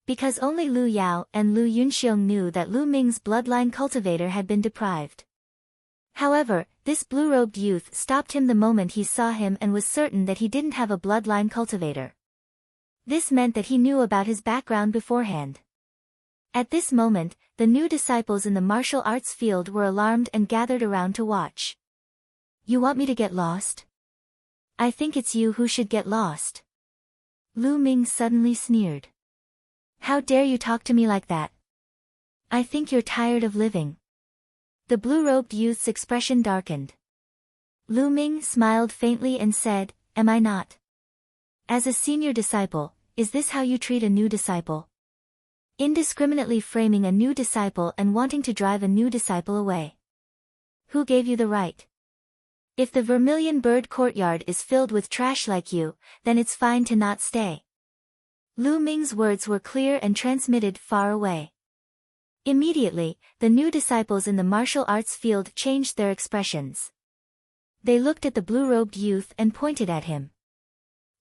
Because only Lu Yao and Lu Yunxiong knew that Lu Ming's bloodline cultivator had been deprived. However, this blue-robed youth stopped him the moment he saw him and was certain that he didn't have a bloodline cultivator. This meant that he knew about his background beforehand. At this moment, the new disciples in the martial arts field were alarmed and gathered around to watch. "You want me to get lost? I think it's you who should get lost. Lu Ming suddenly sneered. How dare you talk to me like that? I think you're tired of living. The blue-robed youth's expression darkened. Lu Ming smiled faintly and said, Am I not? As a senior disciple, is this how you treat a new disciple? Indiscriminately framing a new disciple and wanting to drive a new disciple away. Who gave you the right? If the Vermilion Bird courtyard is filled with trash like you, then it's fine to not stay. Lu Ming's words were clear and transmitted far away. Immediately, the new disciples in the martial arts field changed their expressions. They looked at the blue-robed youth and pointed at him.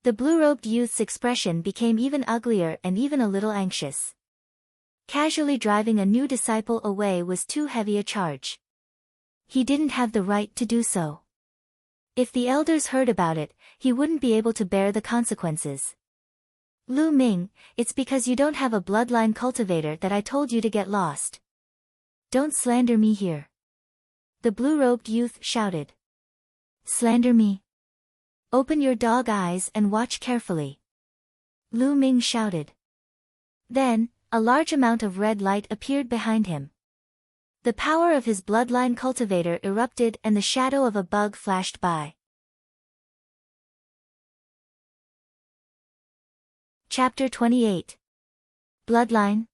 The blue-robed youth's expression became even uglier and even a little anxious. Casually driving a new disciple away was too heavy a charge. He didn't have the right to do so. If the elders heard about it, he wouldn't be able to bear the consequences. Lu Ming, it's because you don't have a bloodline cultivator that I told you to get lost. Don't slander me here. The blue-robed youth shouted. Slander me? Open your dog eyes and watch carefully. Lu Ming shouted. Then, a large amount of red light appeared behind him. The power of his bloodline cultivator erupted and the shadow of a bug flashed by. Chapter 28. Bloodline?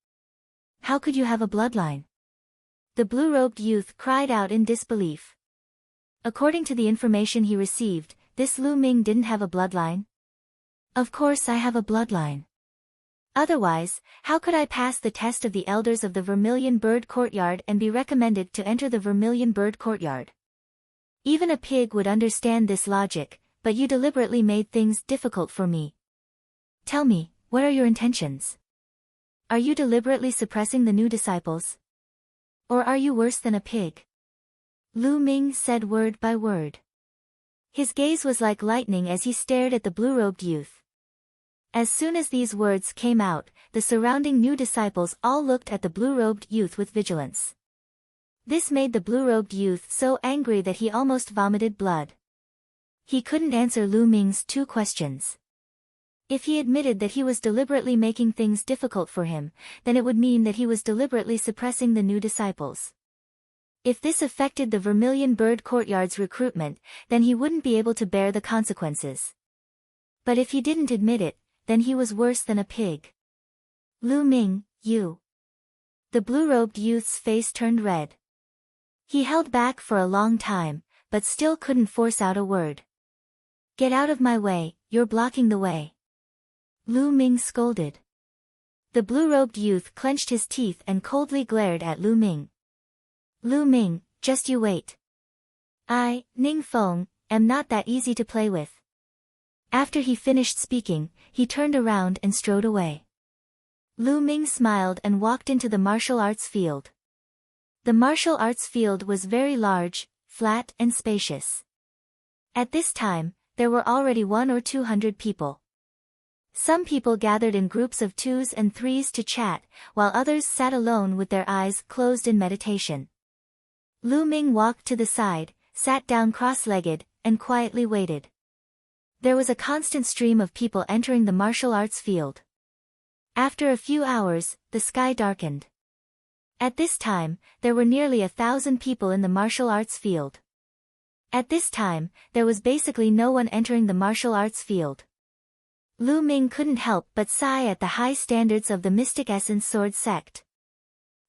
How could you have a bloodline? The blue-robed youth cried out in disbelief. According to the information he received, this Lu Ming didn't have a bloodline. Of course I have a bloodline. Otherwise, how could I pass the test of the elders of the Vermilion Bird courtyard and be recommended to enter the Vermilion Bird courtyard? Even a pig would understand this logic, but you deliberately made things difficult for me. Tell me, what are your intentions? Are you deliberately suppressing the new disciples? Or are you worse than a pig? Lu Ming said word by word. His gaze was like lightning as he stared at the blue-robed youth. As soon as these words came out, the surrounding new disciples all looked at the blue-robed youth with vigilance. This made the blue-robed youth so angry that he almost vomited blood. He couldn't answer Lu Ming's two questions. If he admitted that he was deliberately making things difficult for him, then it would mean that he was deliberately suppressing the new disciples. If this affected the Vermilion Bird courtyard's recruitment, then he wouldn't be able to bear the consequences. But if he didn't admit it, then he was worse than a pig. Lu Ming, you. The blue-robed youth's face turned red. He held back for a long time, but still couldn't force out a word. Get out of my way, you're blocking the way. Lu Ming scolded. The blue-robed youth clenched his teeth and coldly glared at Lu Ming. Lu Ming, just you wait. I, Ning Feng, am not that easy to play with. After he finished speaking, he turned around and strode away. Lu Ming smiled and walked into the martial arts field. The martial arts field was very large, flat and spacious. At this time, there were already 100 or 200 people. Some people gathered in groups of 2s and 3s to chat, while others sat alone with their eyes closed in meditation. Lu Ming walked to the side, sat down cross-legged, and quietly waited. There was a constant stream of people entering the martial arts field. After a few hours, the sky darkened. At this time, there were nearly 1,000 people in the martial arts field. At this time, there was basically no one entering the martial arts field. Lu Ming couldn't help but sigh at the high standards of the Mystic Essence Sword sect.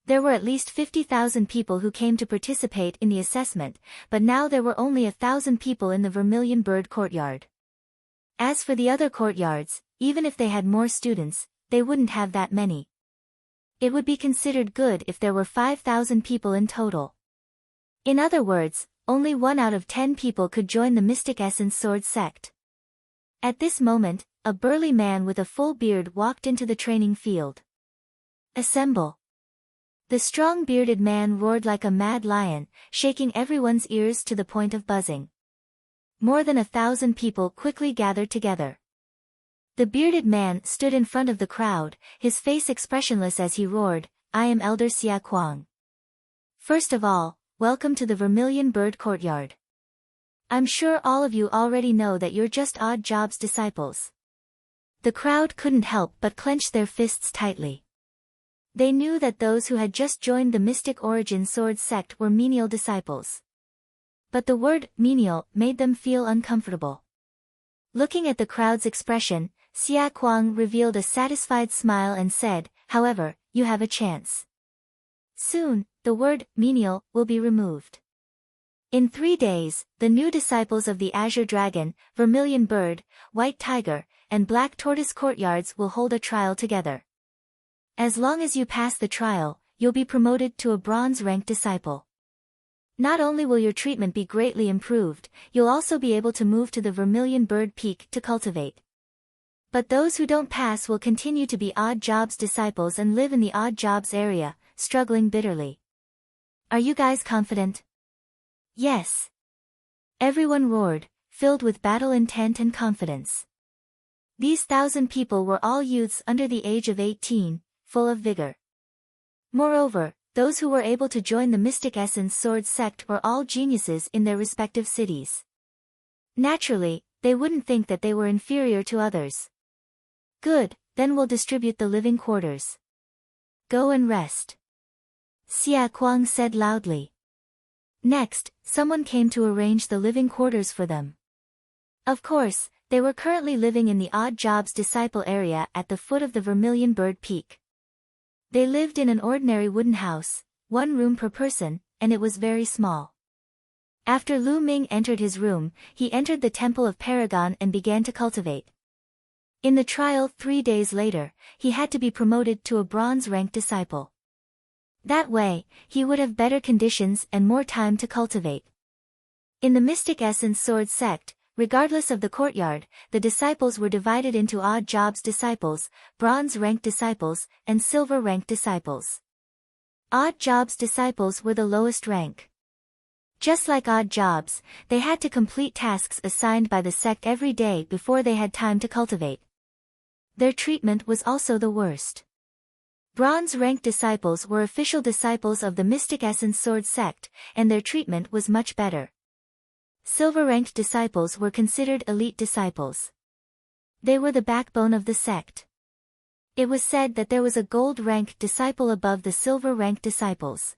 There were at least 50,000 people who came to participate in the assessment, but now there were only 1,000 people in the Vermilion Bird courtyard. As for the other courtyards, even if they had more students, they wouldn't have that many. It would be considered good if there were 5,000 people in total. In other words, only 1 out of 10 people could join the Mystic Essence Sword sect. At this moment, a burly man with a full beard walked into the training field. Assemble! The strong bearded man roared like a mad lion, shaking everyone's ears to the point of buzzing. More than 1,000 people quickly gathered together. The bearded man stood in front of the crowd, his face expressionless as he roared, I am Elder Xia Kuang. First of all, welcome to the Vermilion Bird courtyard. I'm sure all of you already know that you're just odd jobs disciples. The crowd couldn't help but clench their fists tightly. They knew that those who had just joined the Mystic Origin Sword sect were menial disciples. But the word menial made them feel uncomfortable. Looking at the crowd's expression, Xia Kuang revealed a satisfied smile and said, "However, you have a chance. Soon, the word menial will be removed. In 3 days, the new disciples of the Azure Dragon, Vermilion Bird, White Tiger, and Black Tortoise courtyards will hold a trial together. As long as you pass the trial, you'll be promoted to a bronze rank disciple. Not only will your treatment be greatly improved, you'll also be able to move to the Vermilion Bird Peak to cultivate. But those who don't pass will continue to be odd jobs disciples and live in the odd jobs area, struggling bitterly. Are you guys confident?" "Yes." Everyone roared, filled with battle intent and confidence. These 1,000 people were all youths under the age of 18, full of vigor. Moreover, those who were able to join the Mystic Essence Sword sect were all geniuses in their respective cities. Naturally, they wouldn't think that they were inferior to others. "Good, then we'll distribute the living quarters. Go and rest," Xia Kuang said loudly. Next, someone came to arrange the living quarters for them. Of course, they were currently living in the Odd Jobs Disciple area at the foot of the Vermilion Bird Peak. They lived in an ordinary wooden house, 1 room per person, and it was very small. After Lu Ming entered his room, he entered the Temple of Paragon and began to cultivate. In the trial 3 days later, he had to be promoted to a bronze rank disciple. That way, he would have better conditions and more time to cultivate. In the Mystic Essence Sword sect, regardless of the courtyard, the disciples were divided into odd jobs disciples, bronze rank disciples, and silver rank disciples. Odd jobs disciples were the lowest rank. Just like odd jobs, they had to complete tasks assigned by the sect every day before they had time to cultivate. Their treatment was also the worst. Bronze rank disciples were official disciples of the Mystic Essence Sword sect, and their treatment was much better. Silver-ranked disciples were considered elite disciples. They were the backbone of the sect. It was said that there was a gold-ranked disciple above the silver-ranked disciples.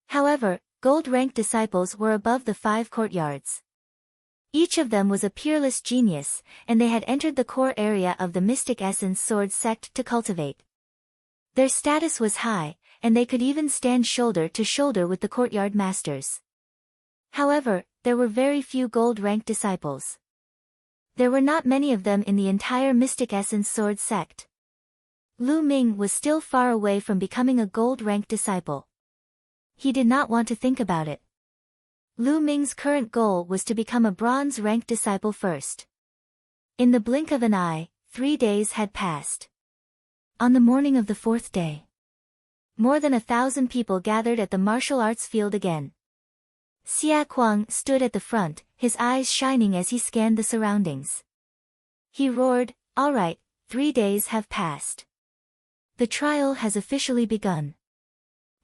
However, gold-ranked disciples were above the 5 courtyards. Each of them was a peerless genius, and they had entered the core area of the Mystic Essence Sword sect to cultivate. Their status was high, and they could even stand shoulder to shoulder with the courtyard masters. However, there were very few gold-ranked disciples. There were not many of them in the entire Mystic Essence Sword sect. Lu Ming was still far away from becoming a gold-ranked disciple. He did not want to think about it. Lu Ming's current goal was to become a bronze-ranked disciple first. In the blink of an eye, 3 days had passed. On the morning of the 4th day, more than 1,000 people gathered at the martial arts field again. Xia Kuang stood at the front, his eyes shining as he scanned the surroundings. He roared, "All right, 3 days have passed. The trial has officially begun.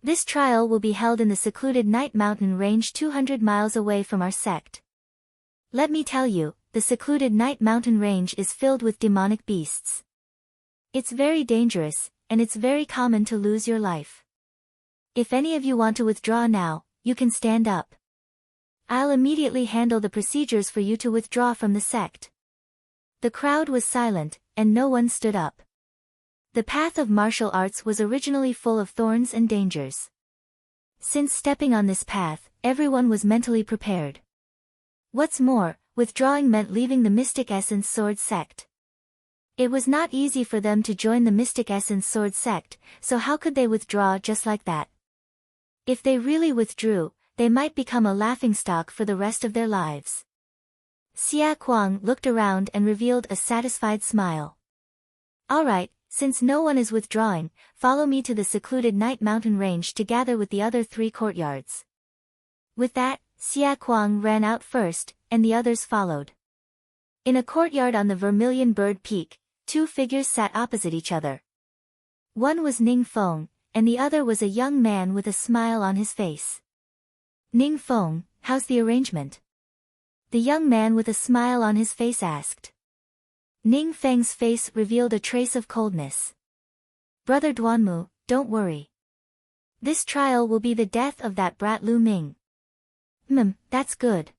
This trial will be held in the secluded Night Mountain range 200 miles away from our sect. Let me tell you, the secluded Night Mountain range is filled with demonic beasts. It's very dangerous, and it's very common to lose your life. If any of you want to withdraw now, you can stand up. I'll immediately handle the procedures for you to withdraw from the sect." The crowd was silent, and no one stood up. The path of martial arts was originally full of thorns and dangers. Since stepping on this path, everyone was mentally prepared. What's more, withdrawing meant leaving the Mystic Essence Sword sect. It was not easy for them to join the Mystic Essence Sword sect, so how could they withdraw just like that? If they really withdrew, they might become a laughingstock for the rest of their lives. Xia Kuang looked around and revealed a satisfied smile. "All right, since no one is withdrawing, follow me to the secluded Night Mountain range to gather with the other 3 courtyards." With that, Xia Kuang ran out first, and the others followed. In a courtyard on the Vermilion Bird Peak, 2 figures sat opposite each other. One was Ning Feng, and the other was a young man with a smile on his face. "Ning Feng, how's the arrangement?" The young man with a smile on his face asked. Ning Feng's face revealed a trace of coldness. Brother Duanmu, don't worry. This trial will be the death of that brat Lu Ming. That's good.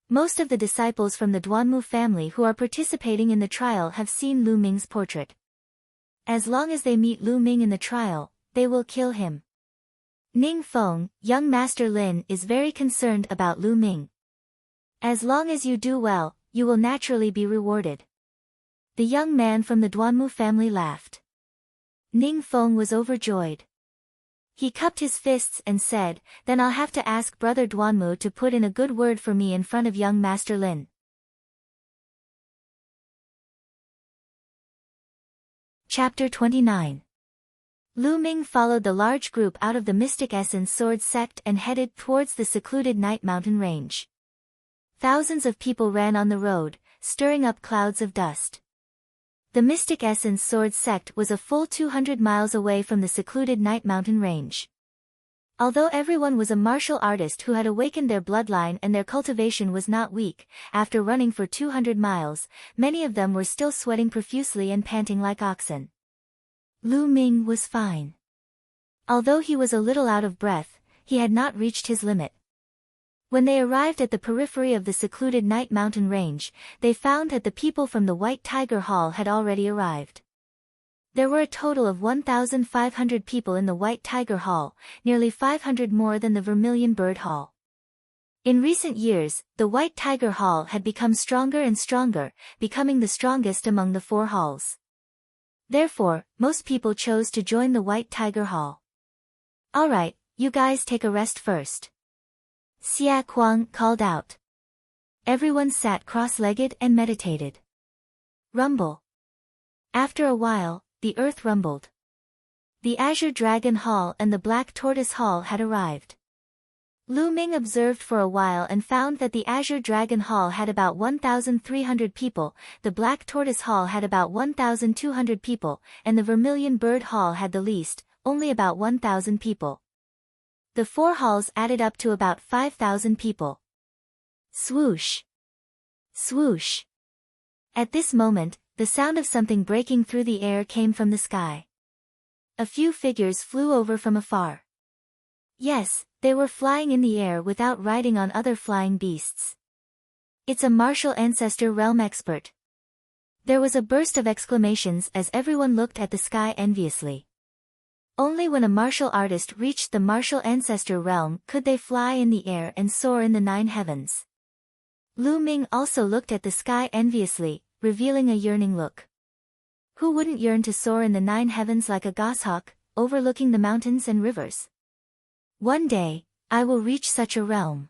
Most of the disciples from the Duanmu family who are participating in the trial have seen Lu Ming's portrait. As long as they meet Lu Ming in the trial, they will kill him. Ning Feng, young Master Lin, is very concerned about Lu Ming. As long as you do well, you will naturally be rewarded. The young man from the Duanmu family laughed. Ning Feng was overjoyed. He cupped his fists and said, then I'll have to ask Brother Duanmu to put in a good word for me in front of young Master Lin. Chapter 29. Lu Ming followed the large group out of the Mystic Essence Sword sect and headed towards the secluded Night Mountain range. Thousands of people ran on the road, stirring up clouds of dust. The Mystic Essence Sword sect was a full 200 miles away from the secluded Night Mountain range. Although everyone was a martial artist who had awakened their bloodline and their cultivation was not weak, after running for 200 miles, many of them were still sweating profusely and panting like oxen. Lu Ming was fine. Although he was a little out of breath, he had not reached his limit. When they arrived at the periphery of the secluded Night Mountain range, they found that the people from the White Tiger Hall had already arrived. There were a total of 1,500 people in the White Tiger Hall, nearly 500 more than the Vermilion Bird Hall. In recent years, the White Tiger Hall had become stronger and stronger, becoming the strongest among the 4 halls. Therefore, most people chose to join the White Tiger Hall. Alright, you guys take a rest first. Xia Kuang called out. Everyone sat cross-legged and meditated. Rumble. After a while, the earth rumbled. The Azure Dragon Hall and the Black Tortoise Hall had arrived. Lu Ming observed for a while and found that the Azure Dragon Hall had about 1,300 people, the Black Tortoise Hall had about 1,200 people, and the Vermilion Bird Hall had the least, only about 1,000 people. The 4 halls added up to about 5,000 people. Swoosh! Swoosh! At this moment, the sound of something breaking through the air came from the sky. A few figures flew over from afar. Yes, they were flying in the air without riding on other flying beasts. It's a martial ancestor realm expert. There was a burst of exclamations as everyone looked at the sky enviously. Only when a martial artist reached the martial ancestor realm could they fly in the air and soar in the 9 heavens. Lu Ming also looked at the sky enviously, revealing a yearning look. Who wouldn't yearn to soar in the 9 heavens like a goshawk, overlooking the mountains and rivers? One day, I will reach such a realm.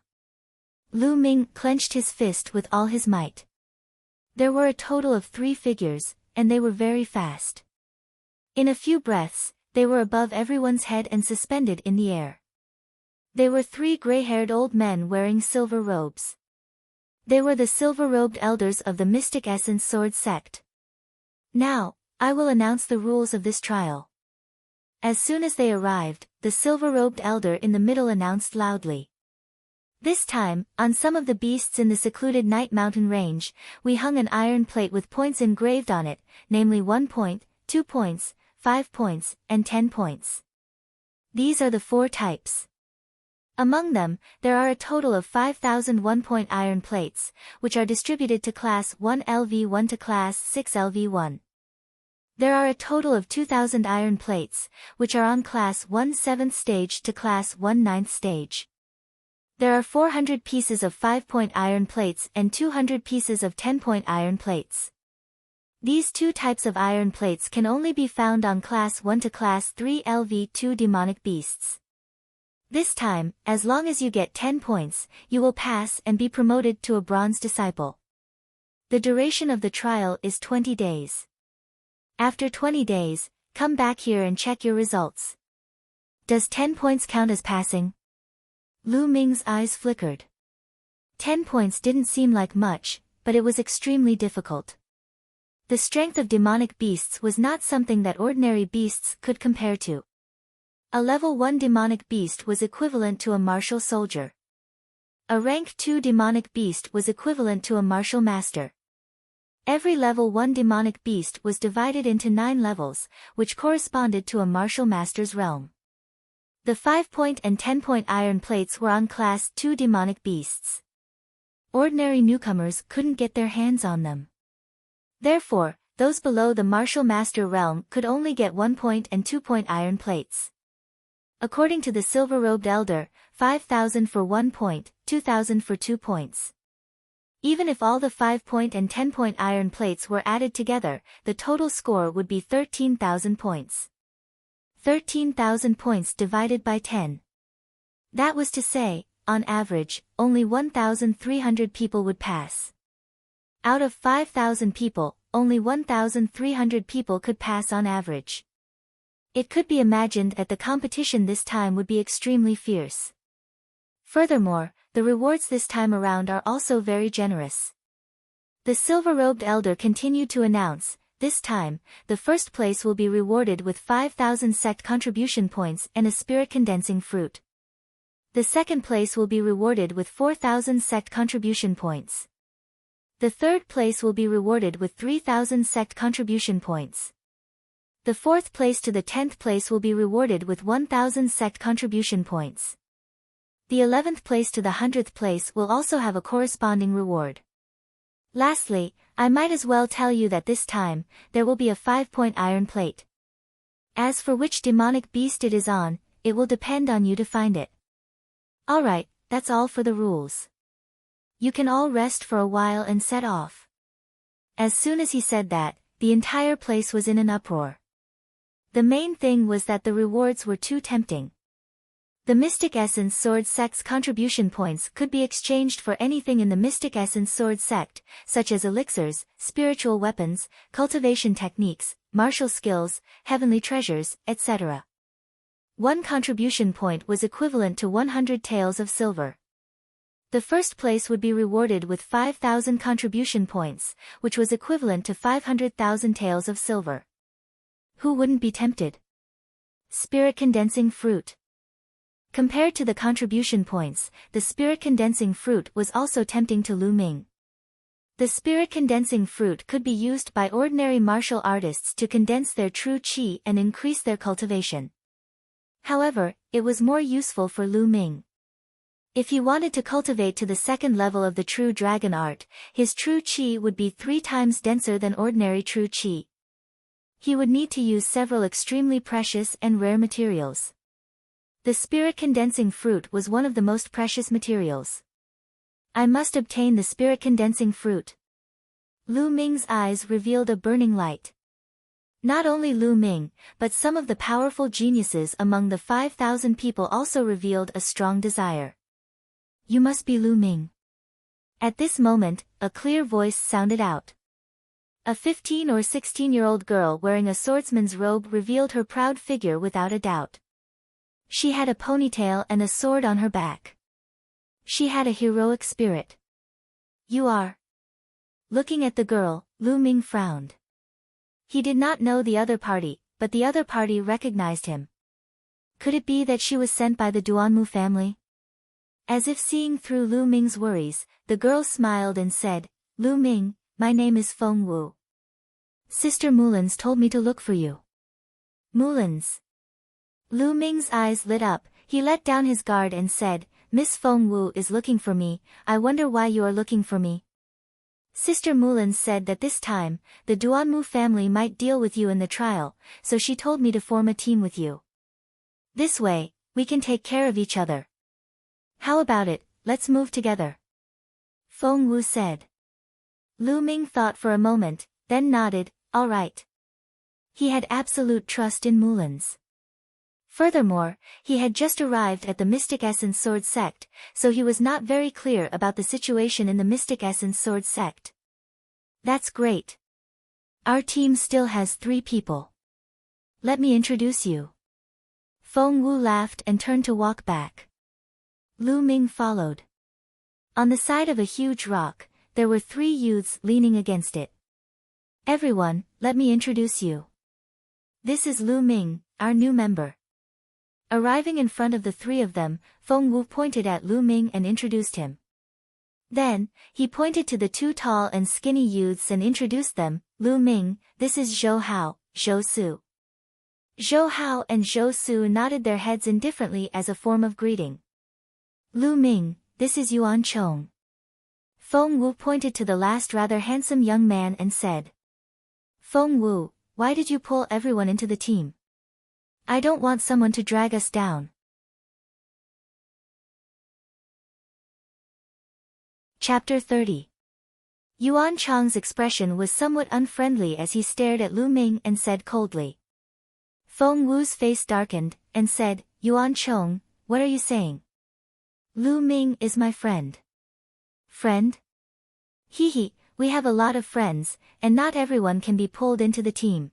Lu Ming clenched his fist with all his might. There were a total of 3 figures, and they were very fast. In a few breaths, they were above everyone's head and suspended in the air. They were 3 gray-haired old men wearing silver robes. They were the silver-robed elders of the Mystic Essence Sword sect. Now, I will announce the rules of this trial. As soon as they arrived, the silver-robed elder in the middle announced loudly. This time, on some of the beasts in the secluded Night Mountain range, we hung an iron plate with points engraved on it, namely 1 point, 2 points, 5 points, and 10 points. These are the 4 types. Among them, there are a total of 5,000 1-point iron plates, which are distributed to Class 1 LV1 to Class 6 LV1. There are a total of 2,000 iron plates, which are on Class 1 7th stage to Class 1 9th stage. There are 400 pieces of 5-point iron plates and 200 pieces of 10-point iron plates. These 2 types of iron plates can only be found on Class 1 to Class 3 LV2 demonic beasts. This time, as long as you get 10 points, you will pass and be promoted to a bronze disciple. The duration of the trial is 20 days. After 20 days, come back here and check your results. Does 10 points count as passing? Lu Ming's eyes flickered. 10 points didn't seem like much, but it was extremely difficult. The strength of demonic beasts was not something that ordinary beasts could compare to. A level 1 demonic beast was equivalent to a martial soldier. A rank 2 demonic beast was equivalent to a martial master. Every level 1 demonic beast was divided into 9 levels, which corresponded to a martial master's realm. The 5-point and 10-point iron plates were on class 2 demonic beasts. Ordinary newcomers couldn't get their hands on them. Therefore, those below the martial master realm could only get 1-point and 2-point iron plates. According to the silver-robed elder, 5,000 for 1 point, 2,000 for 2 points. Even if all the 5-point and 10-point iron plates were added together, the total score would be 13,000 points. 13,000 points divided by 10. That was to say, on average, only 1,300 people would pass. Out of 5,000 people, only 1,300 people could pass on average. It could be imagined that the competition this time would be extremely fierce. Furthermore, the rewards this time around are also very generous. The silver-robed elder continued to announce, this time, the first place will be rewarded with 5,000 sect contribution points and a spirit-condensing fruit. The second place will be rewarded with 4,000 sect contribution points. The third place will be rewarded with 3,000 sect contribution points. The fourth place to the 10th place will be rewarded with 1,000 sect contribution points. The 11th place to the 100th place will also have a corresponding reward. Lastly, I might as well tell you that this time, there will be a 5-point iron plate. As for which demonic beast it is on, it will depend on you to find it. Alright, that's all for the rules. You can all rest for a while and set off. As soon as he said that, the entire place was in an uproar. The main thing was that the rewards were too tempting. The Mystic Essence Sword Sect's contribution points could be exchanged for anything in the Mystic Essence Sword Sect, such as elixirs, spiritual weapons, cultivation techniques, martial skills, heavenly treasures, etc. One contribution point was equivalent to 100 taels of silver. The first place would be rewarded with 5,000 contribution points, which was equivalent to 500,000 taels of silver. Who wouldn't be tempted? Spirit-condensing fruit. Compared to the contribution points, the spirit-condensing fruit was also tempting to Lu Ming. The spirit-condensing fruit could be used by ordinary martial artists to condense their true qi and increase their cultivation. However, it was more useful for Lu Ming. If he wanted to cultivate to the second level of the true dragon art, his true qi would be 3 times denser than ordinary true qi. He would need to use several extremely precious and rare materials. The spirit-condensing fruit was one of the most precious materials. I must obtain the spirit-condensing fruit. Lu Ming's eyes revealed a burning light. Not only Lu Ming, but some of the powerful geniuses among the 5,000 people also revealed a strong desire. You must be Lu Ming. At this moment, a clear voice sounded out. A 15 or 16-year-old girl wearing a swordsman's robe revealed her proud figure without a doubt. She had a ponytail and a sword on her back. She had a heroic spirit. You are. Looking at the girl, Lu Ming frowned. He did not know the other party, but the other party recognized him. Could it be that she was sent by the Duanmu family? As if seeing through Lu Ming's worries, the girl smiled and said, Lu Ming, my name is Feng Wu. Sister Mulan's told me to look for you. Mulan's. Lu Ming's eyes lit up, he let down his guard and said, Miss Feng Wu is looking for me, I wonder why you are looking for me. Sister Mulan said that this time, the Duanmu family might deal with you in the trial, so she told me to form a team with you. This way, we can take care of each other. How about it, let's move together. Feng Wu said. Lu Ming thought for a moment, then nodded, all right. He had absolute trust in Mulan's. Furthermore, he had just arrived at the Mystic Essence Sword Sect, so he was not very clear about the situation in the Mystic Essence Sword Sect. That's great. Our team still has 3 people. Let me introduce you. Feng Wu laughed and turned to walk back. Lu Ming followed. On the side of a huge rock, there were 3 youths leaning against it. Everyone, let me introduce you. This is Lu Ming, our new member. Arriving in front of the three of them, Feng Wu pointed at Lu Ming and introduced him. Then, he pointed to the two tall and skinny youths and introduced them. Lu Ming, this is Zhou Hao, Zhou Su. Zhou Hao and Zhou Su nodded their heads indifferently as a form of greeting. Lu Ming, this is Yuan Chong. Feng Wu pointed to the last rather handsome young man and said. Feng Wu, why did you pull everyone into the team? I don't want someone to drag us down. Chapter 30. Yuan Chang's expression was somewhat unfriendly as he stared at Lu Ming and said coldly. Feng Wu's face darkened, and said, Yuan Chong, what are you saying? Lu Ming is my friend. Friend? Hee, we have a lot of friends, and not everyone can be pulled into the team.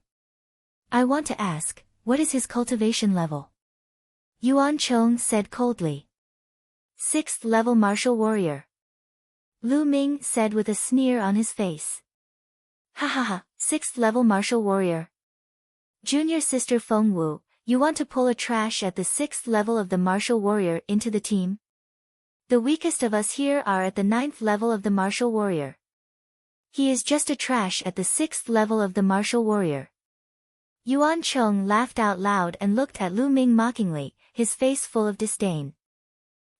I want to ask, what is his cultivation level? Yuan Chong said coldly. 6th level martial warrior. Lu Ming said with a sneer on his face. Ha ha ha, 6th level martial warrior. Junior sister Feng Wu, you want to pull a trash at the 6th level of the martial warrior into the team? The weakest of us here are at the 9th level of the martial warrior. He is just a trash at the 6th level of the martial warrior. Yuan Chong laughed out loud and looked at Lu Ming mockingly, his face full of disdain.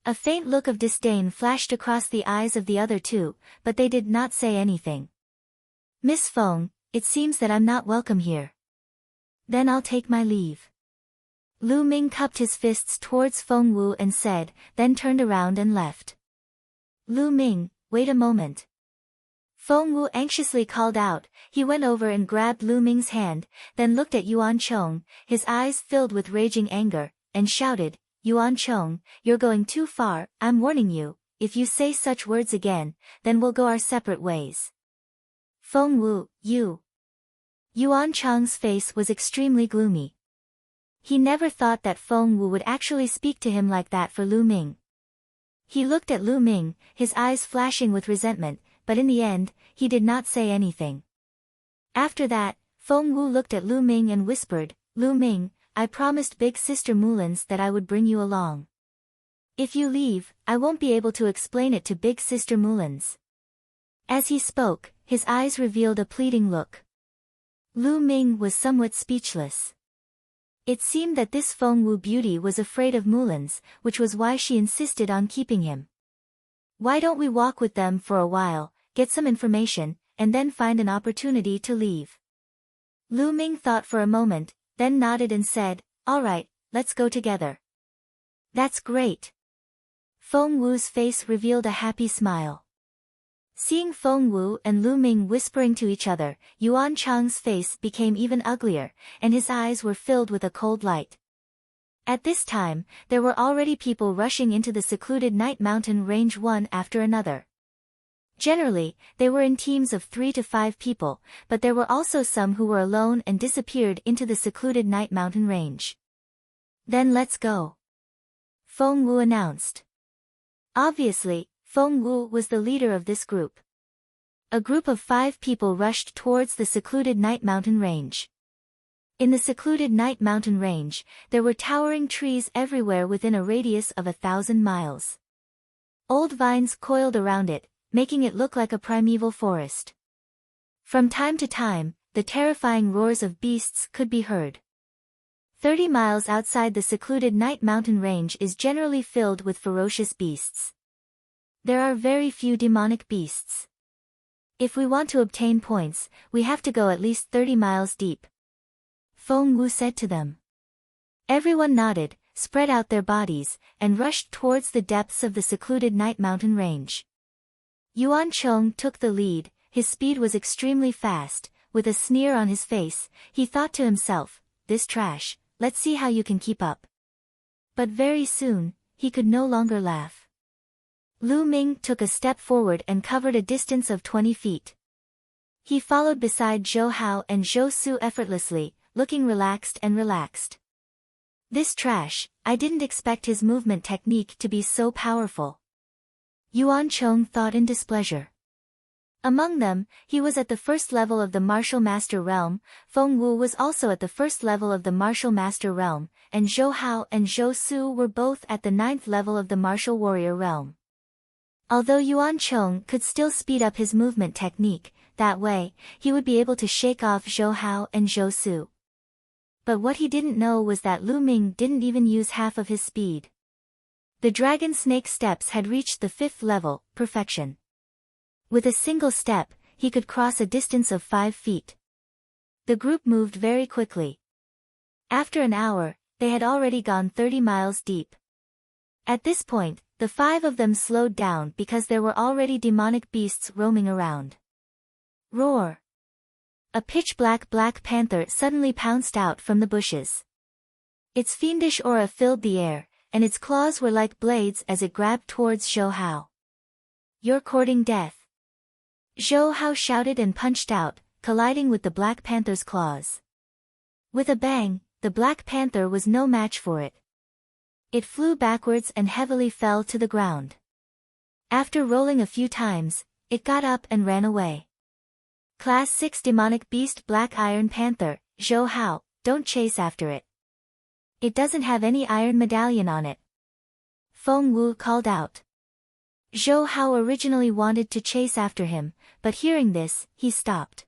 A faint look of disdain flashed across the eyes of the other two, but they did not say anything. Miss Feng, it seems that I'm not welcome here. Then I'll take my leave. Lu Ming cupped his fists towards Feng Wu and said, then turned around and left. Lu Ming, wait a moment. Feng Wu anxiously called out. He went over and grabbed Lu Ming's hand, then looked at Yuan Chong, his eyes filled with raging anger, and shouted, Yuan Chong, you're going too far, I'm warning you, if you say such words again, then we'll go our separate ways. Feng Wu, you. Yuan Chong's face was extremely gloomy. He never thought that Feng Wu would actually speak to him like that for Lu Ming. He looked at Lu Ming, his eyes flashing with resentment, but in the end, he did not say anything. After that, Feng Wu looked at Lu Ming and whispered, Lu Ming, I promised Big Sister Mullins that I would bring you along. If you leave, I won't be able to explain it to Big Sister Mullins. As he spoke, his eyes revealed a pleading look. Lu Ming was somewhat speechless. It seemed that this Feng Wu beauty was afraid of Mullins, which was why she insisted on keeping him. Why don't we walk with them for a while, get some information, and then find an opportunity to leave? Lu Ming thought for a moment, then nodded and said, all right, let's go together. That's great. Feng Wu's face revealed a happy smile. Seeing Feng Wu and Lu Ming whispering to each other, Yuan Chang's face became even uglier, and his eyes were filled with a cold light. At this time, there were already people rushing into the secluded night mountain range one after another. Generally, they were in teams of 3 to 5 people, but there were also some who were alone and disappeared into the secluded night mountain range. Then let's go. Feng Wu announced. Obviously, Feng Wu was the leader of this group. A group of 5 people rushed towards the secluded night mountain range. In the secluded night mountain range, there were towering trees everywhere within a radius of 1,000 miles. Old vines coiled around it, making it look like a primeval forest. From time to time, the terrifying roars of beasts could be heard. 30 miles outside the secluded night mountain range is generally filled with ferocious beasts. There are very few demonic beasts. If we want to obtain points, we have to go at least 30 miles deep. Feng Wu said to them. Everyone nodded, spread out their bodies, and rushed towards the depths of the secluded night mountain range. Yuan Chong took the lead. His speed was extremely fast. With a sneer on his face, he thought to himself, this trash, let's see how you can keep up. But very soon, he could no longer laugh. Lu Ming took a step forward and covered a distance of 20 feet. He followed beside Zhou Hao and Zhou Su effortlessly, looking relaxed and relaxed. This trash, I didn't expect his movement technique to be so powerful. Yuan Chong thought in displeasure. Among them, he was at the first level of the martial master realm, Feng Wu was also at the first level of the martial master realm, and Zhou Hao and Zhou Su were both at the 9th level of the martial warrior realm. Although Yuan Chong could still speed up his movement technique, that way, he would be able to shake off Zhou Hao and Zhou Su. But what he didn't know was that Lu Ming didn't even use half of his speed. The dragon snake steps had reached the 5th level, perfection. With a single step, he could cross a distance of 5 feet. The group moved very quickly. After an hour, they had already gone 30 miles deep. At this point, the 5 of them slowed down because there were already demonic beasts roaming around. Roar! A pitch-black black panther suddenly pounced out from the bushes. Its fiendish aura filled the air, and its claws were like blades as it grabbed towards Zhou Hao. "You're courting death!" Zhou Hao shouted and punched out, colliding with the Black Panther's claws. With a bang, the Black Panther was no match for it. It flew backwards and heavily fell to the ground. After rolling a few times, it got up and ran away. Class 6 Demonic Beast Black Iron Panther, Zhou Hao, don't chase after it. It doesn't have any iron medallion on it. Feng Wu called out. Zhou Hao originally wanted to chase after him, but hearing this, he stopped.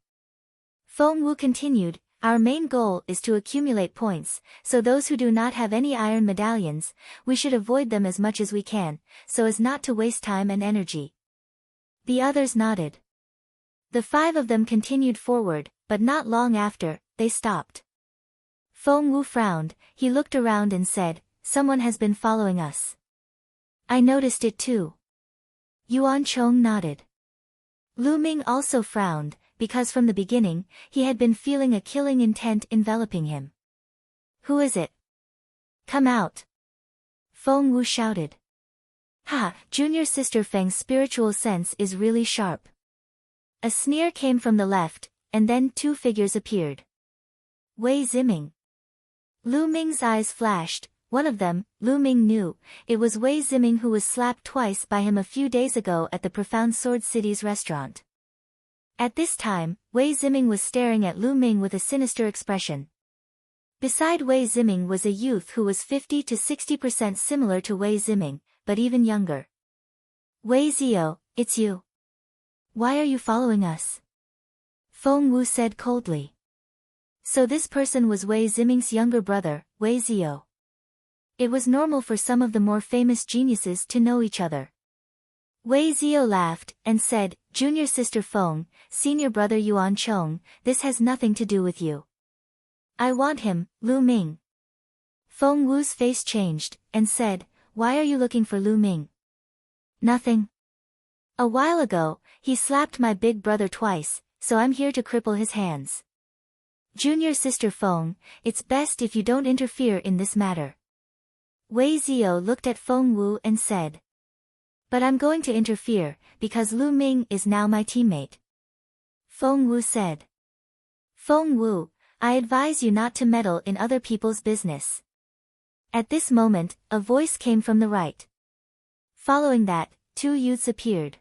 Feng Wu continued, "Our main goal is to accumulate points, so those who do not have any iron medallions, we should avoid them as much as we can, so as not to waste time and energy." The others nodded. The 5 of them continued forward, but not long after, they stopped. Feng Wu frowned, he looked around and said, "Someone has been following us." "I noticed it too." Yuan Chong nodded. Lu Ming also frowned, because from the beginning, he had been feeling a killing intent enveloping him. "Who is it? Come out!" Feng Wu shouted. "Ha, junior sister Feng's spiritual sense is really sharp." A sneer came from the left, and then 2 figures appeared. Wei Ziming. Lu Ming's eyes flashed. One of them, Lu Ming knew, it was Wei Ziming who was slapped twice by him a few days ago at the Profound Sword City's restaurant. At this time, Wei Ziming was staring at Lu Ming with a sinister expression. Beside Wei Ziming was a youth who was 50 to 60% similar to Wei Ziming, but even younger. "Wei Zio, it's you. Why are you following us?" Feng Wu said coldly. So this person was Wei Ziming's younger brother, Wei Zio. It was normal for some of the more famous geniuses to know each other. Wei Zio laughed, and said, "Junior sister Feng, senior brother Yuan Chong, this has nothing to do with you. I want him, Lu Ming." Feng Wu's face changed, and said, "Why are you looking for Lu Ming?" "Nothing. A while ago, he slapped my big brother twice, so I'm here to cripple his hands. Junior sister Feng, it's best if you don't interfere in this matter." Wei Zio looked at Feng Wu and said, "But I'm going to interfere, because Lu Ming is now my teammate." Feng Wu said, "Feng Wu, I advise you not to meddle in other people's business." At this moment, a voice came from the right. Following that, 2 youths appeared.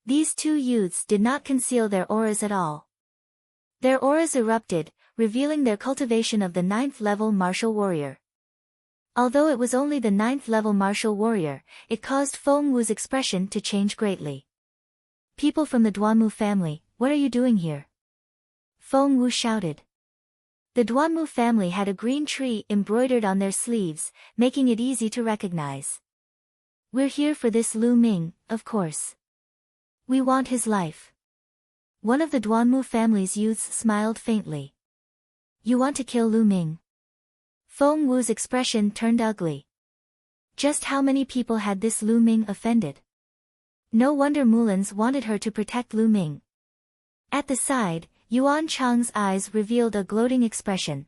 These 2 youths did not conceal their auras at all. Their auras erupted, revealing their cultivation of the 9th level martial warrior. Although it was only the 9th level martial warrior, it caused Feng Wu's expression to change greatly. "People from the Duanmu family, what are you doing here?" Feng Wu shouted. The Duanmu family had a green tree embroidered on their sleeves, making it easy to recognize. "We're here for this Lu Ming, of course. We want his life." One of the Duanmu family's youths smiled faintly. "You want to kill Lu Ming?" Feng Wu's expression turned ugly. Just how many people had this Lu Ming offended? No wonder Mulans wanted her to protect Lu Ming. At the side, Yuan Chang's eyes revealed a gloating expression.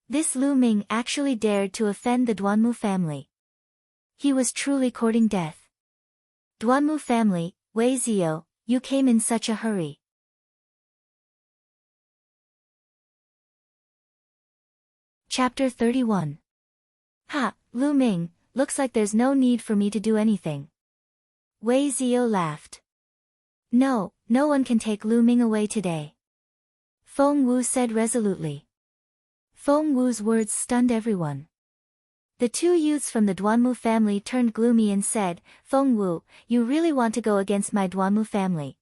This Lu Ming actually dared to offend the Duanmu family. He was truly courting death. "Duanmu family, Wei Zio, you came in such a hurry." Chapter 31. "Ha, Lu Ming, looks like there's no need for me to do anything." Wei Zio laughed. "No, no one can take Lu Ming away today. Feng Wu said resolutely. Feng Wu's words stunned everyone. The two youths from the Duanmu family turned gloomy and said, Feng Wu, you really want to go against my Duanmu family?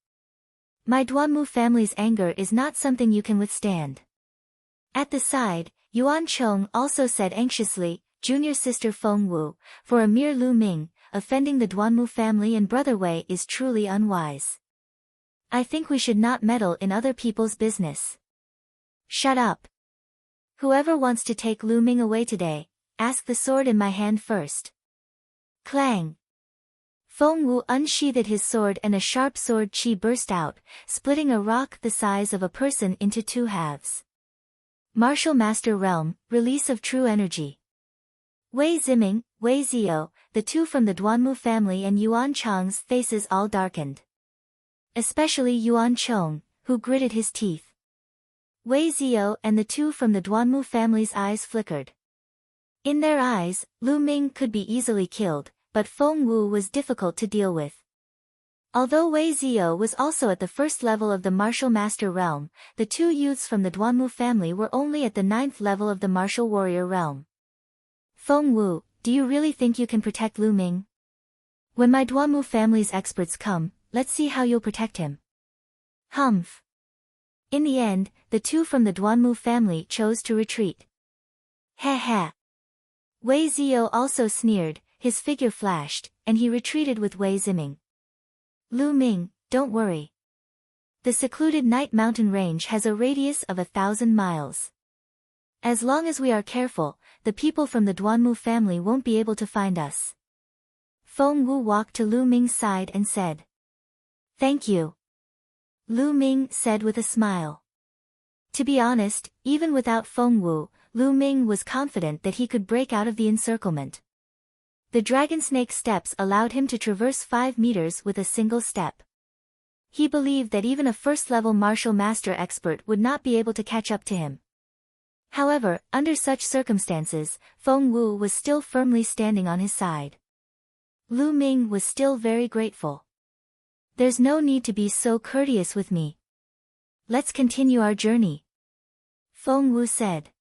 My Duanmu family's anger is not something you can withstand. At the side, Yuan Chong also said anxiously, Junior sister Feng Wu, for a mere Lu Ming, offending the Duanmu family and brother Wei is truly unwise. I think we should not meddle in other people's business. Shut up. Whoever wants to take Lu Ming away today, ask the sword in my hand first. Clang. Feng Wu unsheathed his sword and a sharp sword chi burst out, splitting a rock the size of a person into two halves. Martial Master Realm, release of true energy. Wei Ziming, Wei Zio, the two from the Duanmu family and Yuan Chong's faces all darkened. Especially Yuan Chong, who gritted his teeth. Wei Zio and the two from the Duanmu family's eyes flickered. In their eyes, Lu Ming could be easily killed, but Feng Wu was difficult to deal with. Although Wei Zio was also at the first level of the Martial Master Realm, the two youths from the Duanmu family were only at the 9th level of the Martial Warrior Realm. Feng Wu, do you really think you can protect Lu Ming? When my Duanmu family's experts come, let's see how you'll protect him. Humph. In the end, the two from the Duanmu family chose to retreat. Ha ha. Wei Zio also sneered, his figure flashed, and he retreated with Wei Ziming. Lu Ming, don't worry. The secluded Night Mountain Range has a radius of 1,000 miles. As long as we are careful, the people from the Duanmu family won't be able to find us. Feng Wu walked to Lu Ming's side and said. Thank you. Lu Ming said with a smile. To be honest, even without Feng Wu, Lu Ming was confident that he could break out of the encirclement. The dragon snake steps allowed him to traverse 5 meters with a single step. He believed that even a first-level martial master expert would not be able to catch up to him. However, under such circumstances, Feng Wu was still firmly standing on his side. Lu Ming was still very grateful. There's no need to be so courteous with me. Let's continue our journey. Feng Wu said.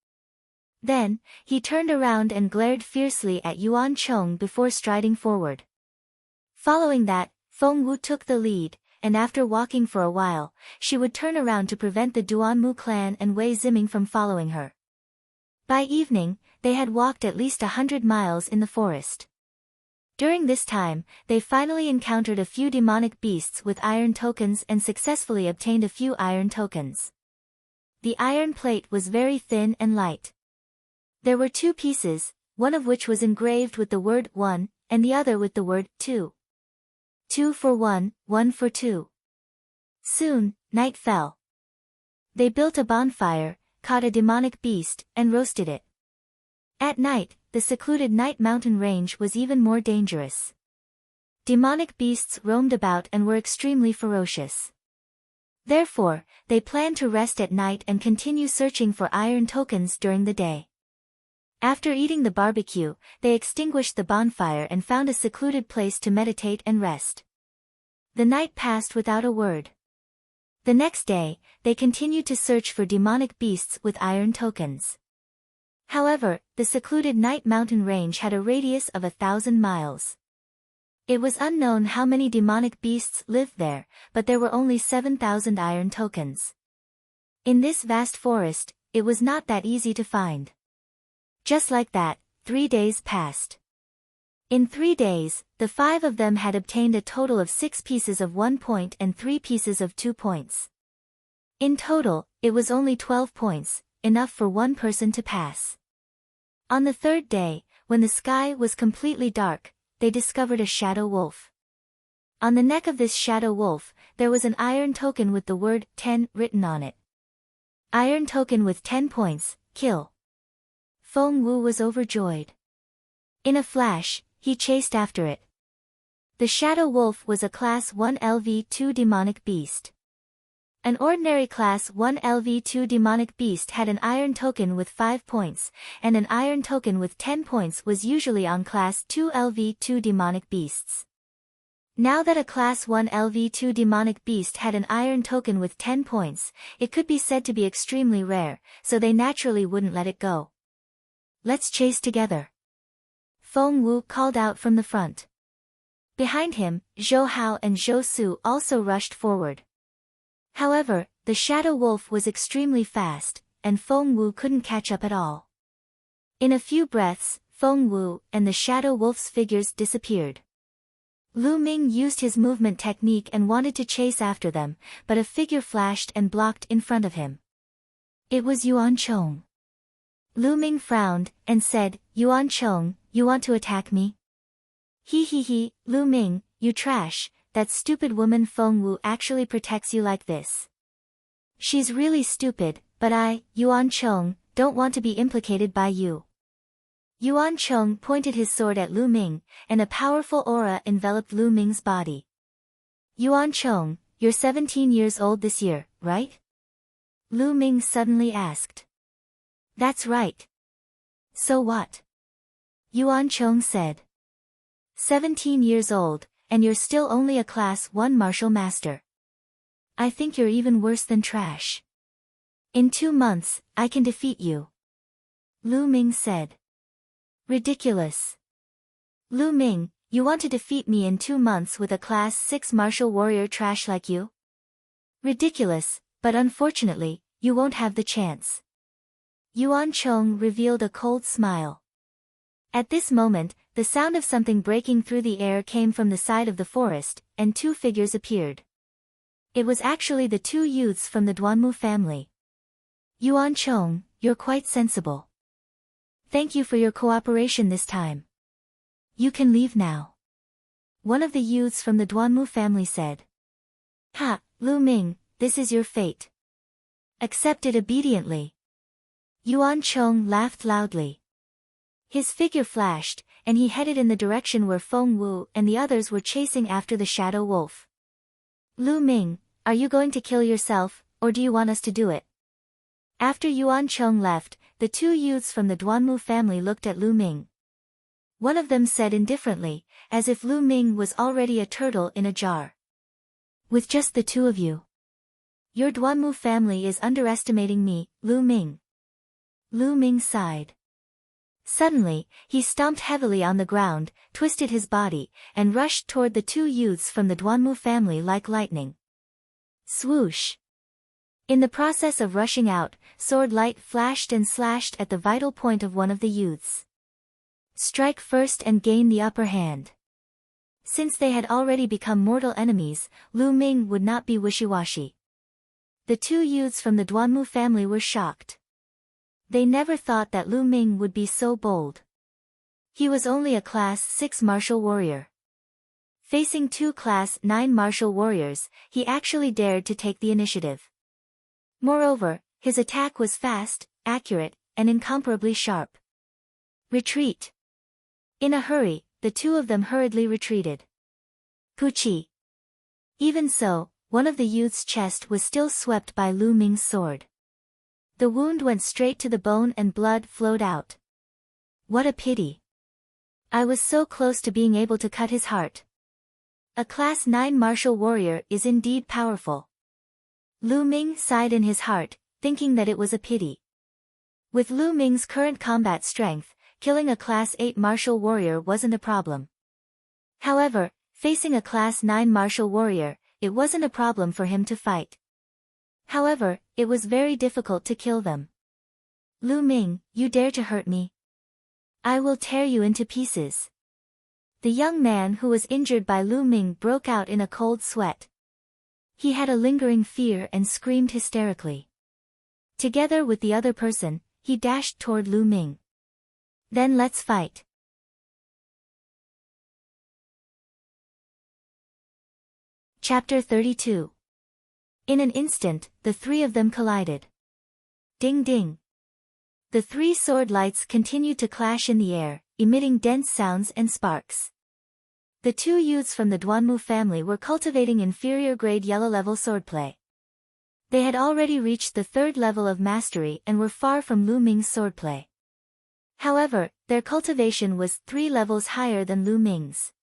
Then, he turned around and glared fiercely at Yuan Chong before striding forward. Following that, Feng Wu took the lead, and after walking for a while, she would turn around to prevent the Duanmu clan and Wei Ziming from following her. By evening, they had walked at least 100 miles in the forest. During this time, they finally encountered a few demonic beasts with iron tokens and successfully obtained a few iron tokens. The iron plate was very thin and light. There were 2 pieces, one of which was engraved with the word 1, and the other with the word 2. 2 for 1, 1 for 2. Soon, night fell. They built a bonfire, caught a demonic beast, and roasted it. At night, the secluded Night Mountain Range was even more dangerous. Demonic beasts roamed about and were extremely ferocious. Therefore, they planned to rest at night and continue searching for iron tokens during the day. After eating the barbecue, they extinguished the bonfire and found a secluded place to meditate and rest. The night passed without a word. The next day, they continued to search for demonic beasts with iron tokens. However, the secluded Night Mountain Range had a radius of 1,000 miles. It was unknown how many demonic beasts lived there, but there were only 7,000 iron tokens. In this vast forest, it was not that easy to find. Just like that, 3 days passed. In 3 days, the 5 of them had obtained a total of 6 pieces of 1 point and 3 pieces of 2 points. In total, it was only 12 points, enough for one person to pass. On the 3rd day, when the sky was completely dark, they discovered a shadow wolf. On the neck of this shadow wolf, there was an iron token with the word 10 written on it. Iron token with 10 points, kill. Feng Wu was overjoyed. In a flash, he chased after it. The shadow wolf was a Class 1 LV2 demonic beast. An ordinary Class 1 LV2 demonic beast had an iron token with 5 points, and an iron token with 10 points was usually on Class 2 LV2 demonic beasts. Now that a Class 1 LV2 demonic beast had an iron token with 10 points, it could be said to be extremely rare, so they naturally wouldn't let it go. Let's chase together. Feng Wu called out from the front. Behind him, Zhou Hao and Zhou Su also rushed forward. However, the Shadow Wolf was extremely fast, and Feng Wu couldn't catch up at all. In a few breaths, Feng Wu and the Shadow Wolf's figures disappeared. Lu Ming used his movement technique and wanted to chase after them, but a figure flashed and blocked in front of him. It was Yuan Chong. Lu Ming frowned, and said, "Yuan Chong, you want to attack me?" He, Lu Ming, you trash, that stupid woman Feng Wu actually protects you like this. She's really stupid, but I, Yuan Chong, don't want to be implicated by you. Yuan Chong pointed his sword at Lu Ming, and a powerful aura enveloped Lu Ming's body. Yuan Chong, you're 17 years old this year, right? Lu Ming suddenly asked. That's right. So what? Yuan Chong said. 17 years old, and you're still only a Class 1 martial master. I think you're even worse than trash. In 2 months, I can defeat you. Lu Ming said. Ridiculous. Lu Ming, you want to defeat me in 2 months with a Class 6 martial warrior trash like you? Ridiculous, but unfortunately, you won't have the chance. Yuan Chong revealed a cold smile. At this moment, the sound of something breaking through the air came from the side of the forest, and 2 figures appeared. It was actually the 2 youths from the Duanmu family. Yuan Chong, you're quite sensible. Thank you for your cooperation this time. You can leave now. One of the youths from the Duanmu family said. Ha, Lu Ming, this is your fate. Accept it obediently. Yuan Chong laughed loudly. His figure flashed, and he headed in the direction where Feng Wu and the others were chasing after the Shadow Wolf. Lu Ming, are you going to kill yourself, or do you want us to do it? After Yuan Chong left, the 2 youths from the Duanmu family looked at Lu Ming. One of them said indifferently, as if Lu Ming was already a turtle in a jar. With just the 2 of you. Your Duanmu family is underestimating me, Lu Ming. Lu Ming sighed. Suddenly, he stomped heavily on the ground, twisted his body, and rushed toward the 2 youths from the Duanmu family like lightning. Swoosh! In the process of rushing out, sword light flashed and slashed at the vital point of one of the youths. Strike first and gain the upper hand. Since they had already become mortal enemies, Lu Ming would not be wishy-washy. The 2 youths from the Duanmu family were shocked. They never thought that Lu Ming would be so bold. He was only a Class 6 martial warrior. Facing 2 Class 9 martial warriors, he actually dared to take the initiative. Moreover, his attack was fast, accurate, and incomparably sharp. Retreat! In a hurry, the 2 of them hurriedly retreated. Puchi! Even so, one of the youth's chest was still swept by Lu Ming's sword. The wound went straight to the bone and blood flowed out. What a pity! I was so close to being able to cut his heart. A Class 9 martial warrior is indeed powerful. Lu Ming sighed in his heart, thinking that it was a pity. With Lu Ming's current combat strength, killing a Class 8 martial warrior wasn't a problem. However, facing a Class 9 martial warrior, it wasn't a problem for him to fight. However, it was very difficult to kill them. Lu Ming, you dare to hurt me? I will tear you into pieces. The young man who was injured by Lu Ming broke out in a cold sweat. He had a lingering fear and screamed hysterically. Together with the other person, he dashed toward Lu Ming. Then let's fight. Chapter 32. In an instant, the 3 of them collided. Ding ding. The 3 sword lights continued to clash in the air, emitting dense sounds and sparks. The 2 youths from the Duanmu family were cultivating inferior-grade yellow-level swordplay. They had already reached the 3rd level of mastery and were far from Lu Ming's swordplay. However, their cultivation was 3 levels higher than Lu Ming's.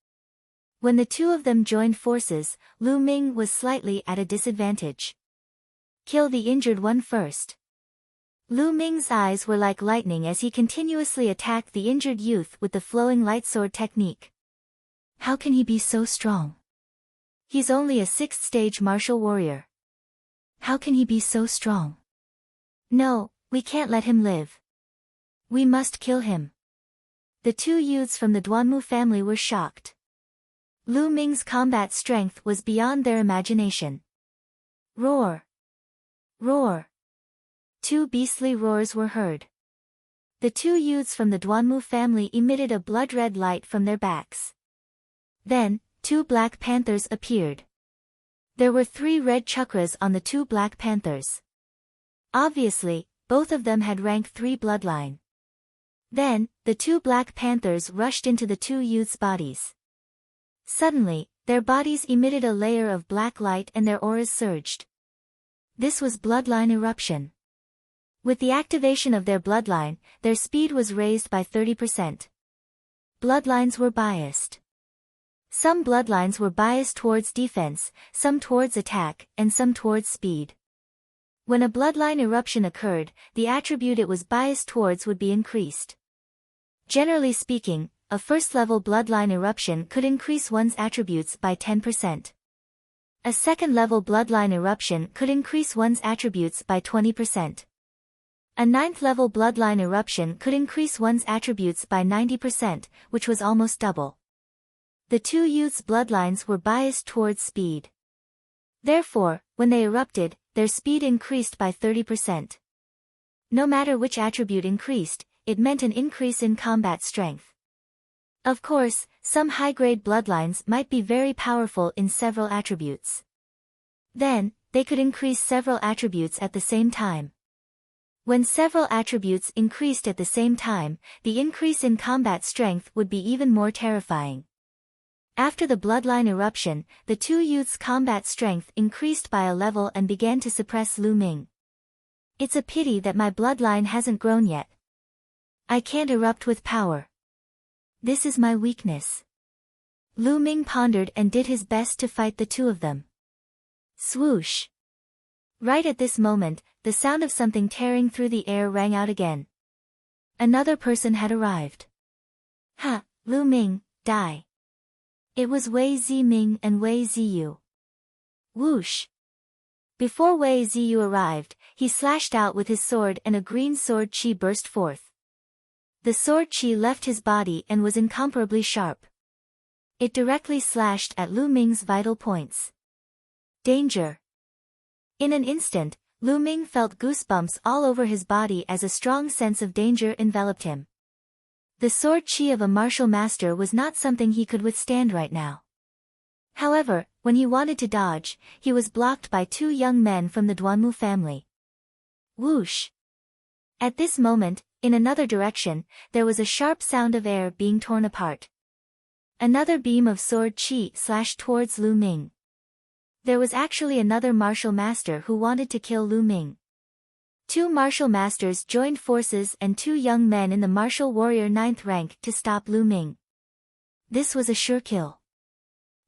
When the two of them joined forces, Lu Ming was slightly at a disadvantage. Kill the injured one first. Lu Ming's eyes were like lightning as he continuously attacked the injured youth with the flowing light sword technique. How can he be so strong? He's only a 6th stage martial warrior. How can he be so strong? No, we can't let him live. We must kill him. The two youths from the Duanmu family were shocked. Lu Ming's combat strength was beyond their imagination. Roar! Roar! Two beastly roars were heard. The two youths from the Duanmu family emitted a blood-red light from their backs. Then, two black panthers appeared. There were 3 red chakras on the 2 black panthers. Obviously, both of them had rank 3 bloodline. Then, the 2 black panthers rushed into the two youths' bodies. Suddenly, their bodies emitted a layer of black light and their auras surged. This was bloodline eruption. With the activation of their bloodline, their speed was raised by 30%. Bloodlines were biased. Some bloodlines were biased towards defense, some towards attack, and some towards speed. When a bloodline eruption occurred, the attribute it was biased towards would be increased. Generally speaking, a first-level bloodline eruption could increase one's attributes by 10%. A second-level bloodline eruption could increase one's attributes by 20%. A 9th-level bloodline eruption could increase one's attributes by 90%, which was almost double. The two youths' bloodlines were biased towards speed. Therefore, when they erupted, their speed increased by 30%. No matter which attribute increased, it meant an increase in combat strength. Of course, some high-grade bloodlines might be very powerful in several attributes. Then, they could increase several attributes at the same time. When several attributes increased at the same time, the increase in combat strength would be even more terrifying. After the bloodline eruption, the two youths' combat strength increased by a level and began to suppress Lu Ming. It's a pity that my bloodline hasn't grown yet. I can't erupt with power. This is my weakness. Lu Ming pondered and did his best to fight the two of them. Swoosh! Right at this moment, the sound of something tearing through the air rang out again. Another person had arrived. Ha! Lu Ming, die! It was Wei Ziming and Wei Ziyu. Whoosh! Before Wei Ziyu arrived, he slashed out with his sword and a green sword chi burst forth. The sword chi left his body and was incomparably sharp. It directly slashed at Lu Ming's vital points. Danger! In an instant, Lu Ming felt goosebumps all over his body as a strong sense of danger enveloped him. The sword chi of a martial master was not something he could withstand right now. However, when he wanted to dodge, he was blocked by two young men from the Duanmu family. Whoosh! At this moment, in another direction, there was a sharp sound of air being torn apart. Another beam of sword chi slashed towards Lu Ming. There was actually another martial master who wanted to kill Lu Ming. Two martial masters joined forces and two young men in the martial warrior 9th rank to stop Lu Ming. This was a sure kill.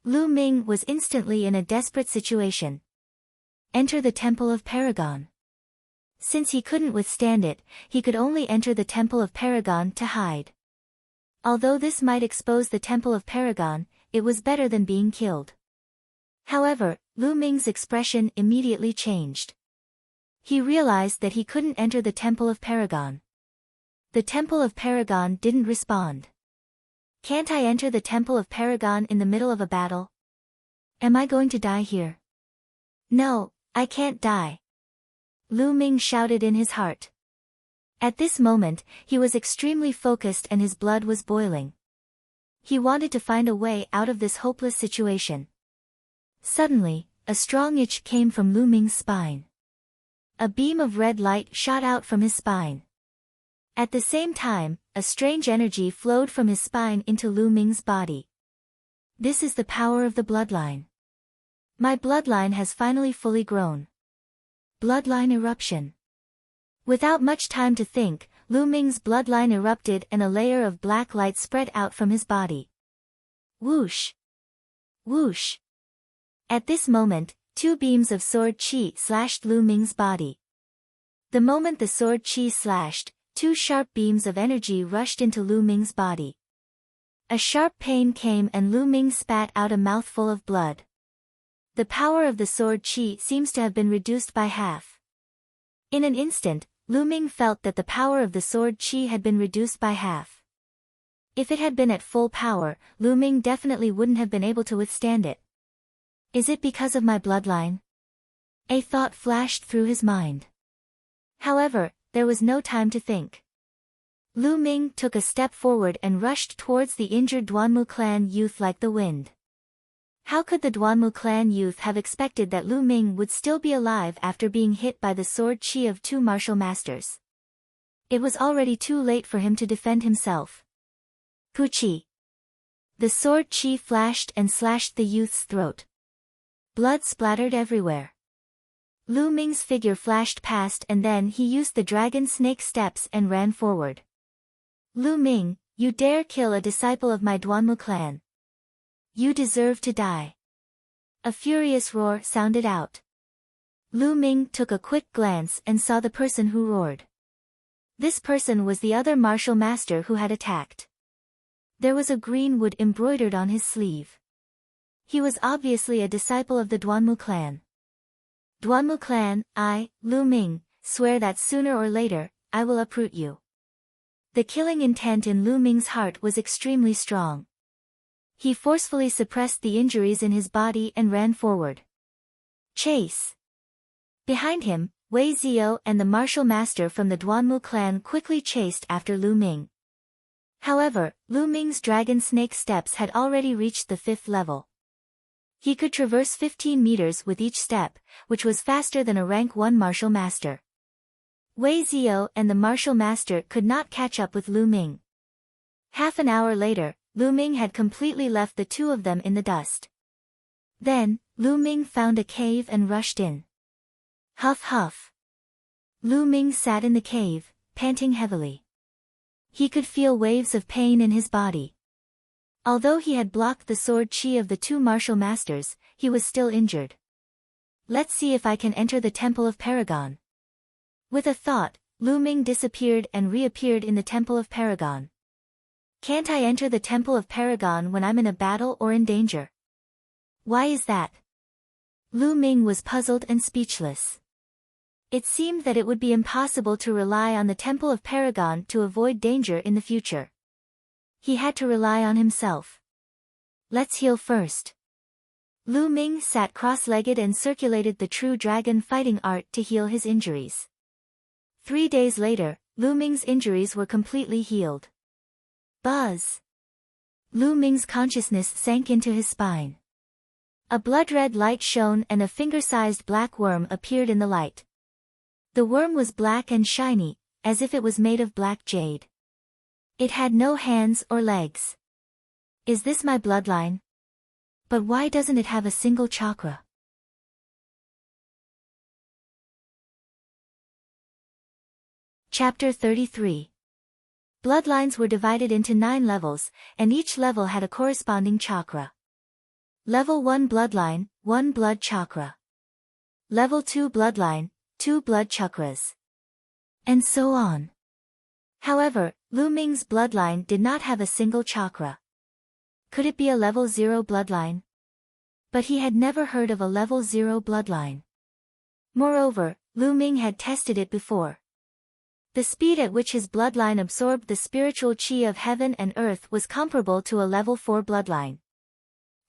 Lu Ming was instantly in a desperate situation. Enter the Temple of Paragon. Since he couldn't withstand it, he could only enter the Temple of Paragon to hide. Although this might expose the Temple of Paragon, it was better than being killed. However, Lu Ming's expression immediately changed. He realized that he couldn't enter the Temple of Paragon. The Temple of Paragon didn't respond. Can't I enter the Temple of Paragon in the middle of a battle? Am I going to die here? No, I can't die. Lu Ming shouted in his heart. At this moment, he was extremely focused and his blood was boiling. He wanted to find a way out of this hopeless situation. Suddenly, a strong itch came from Lu Ming's spine. A beam of red light shot out from his spine. At the same time, a strange energy flowed from his spine into Lu Ming's body. This is the power of the bloodline. My bloodline has finally fully grown. Bloodline eruption. Without much time to think, Lu Ming's bloodline erupted and a layer of black light spread out from his body. Whoosh! Whoosh! At this moment, two beams of sword qi slashed Lu Ming's body. The moment the sword qi slashed, two sharp beams of energy rushed into Lu Ming's body. A sharp pain came and Lu Ming spat out a mouthful of blood. The power of the sword qi seems to have been reduced by half. In an instant, Lu Ming felt that the power of the sword qi had been reduced by half. If it had been at full power, Lu Ming definitely wouldn't have been able to withstand it. Is it because of my bloodline? A thought flashed through his mind. However, there was no time to think. Lu Ming took a step forward and rushed towards the injured Duanmu clan youth like the wind. How could the Duanmu clan youth have expected that Lu Ming would still be alive after being hit by the sword qi of two martial masters? It was already too late for him to defend himself. Puchi! The sword qi flashed and slashed the youth's throat. Blood splattered everywhere. Lu Ming's figure flashed past and then he used the dragon snake steps and ran forward. Lu Ming, you dare kill a disciple of my Duanmu clan. You deserve to die. A furious roar sounded out. Lu Ming took a quick glance and saw the person who roared. This person was the other martial master who had attacked. There was a green wood embroidered on his sleeve. He was obviously a disciple of the Duanmu clan. Duanmu clan, I, Lu Ming, swear that sooner or later, I will uproot you. The killing intent in Lu Ming's heart was extremely strong. He forcefully suppressed the injuries in his body and ran forward. Chase! Behind him, Wei Zio and the martial master from the Duanmu clan quickly chased after Lu Ming. However, Lu Ming's dragon snake steps had already reached the 5th level. He could traverse 15 meters with each step, which was faster than a rank 1 martial master. Wei Zio and the martial master could not catch up with Lu Ming. Half an hour later, Lu Ming had completely left the two of them in the dust. Then, Lu Ming found a cave and rushed in. Huff huff. Lu Ming sat in the cave, panting heavily. He could feel waves of pain in his body. Although he had blocked the sword qi of the two martial masters, he was still injured. Let's see if I can enter the Temple of Paragon. With a thought, Lu Ming disappeared and reappeared in the Temple of Paragon. Can't I enter the Temple of Paragon when I'm in a battle or in danger? Why is that? Lu Ming was puzzled and speechless. It seemed that it would be impossible to rely on the Temple of Paragon to avoid danger in the future. He had to rely on himself. Let's heal first. Lu Ming sat cross-legged and circulated the true dragon fighting art to heal his injuries. 3 days later, Lu Ming's injuries were completely healed. Buzz! Lu Ming's consciousness sank into his spine. A blood-red light shone and a finger-sized black worm appeared in the light. The worm was black and shiny, as if it was made of black jade. It had no hands or legs. Is this my bloodline? But why doesn't it have a single chakra? Chapter 33. Bloodlines were divided into 9 levels, and each level had a corresponding chakra. Level 1 bloodline, 1 blood chakra. Level 2 bloodline, 2 blood chakras. And so on. However, Lu Ming's bloodline did not have a single chakra. Could it be a level 0 bloodline? But he had never heard of a level 0 bloodline. Moreover, Lu Ming had tested it before. The speed at which his bloodline absorbed the spiritual qi of heaven and earth was comparable to a level 4 bloodline.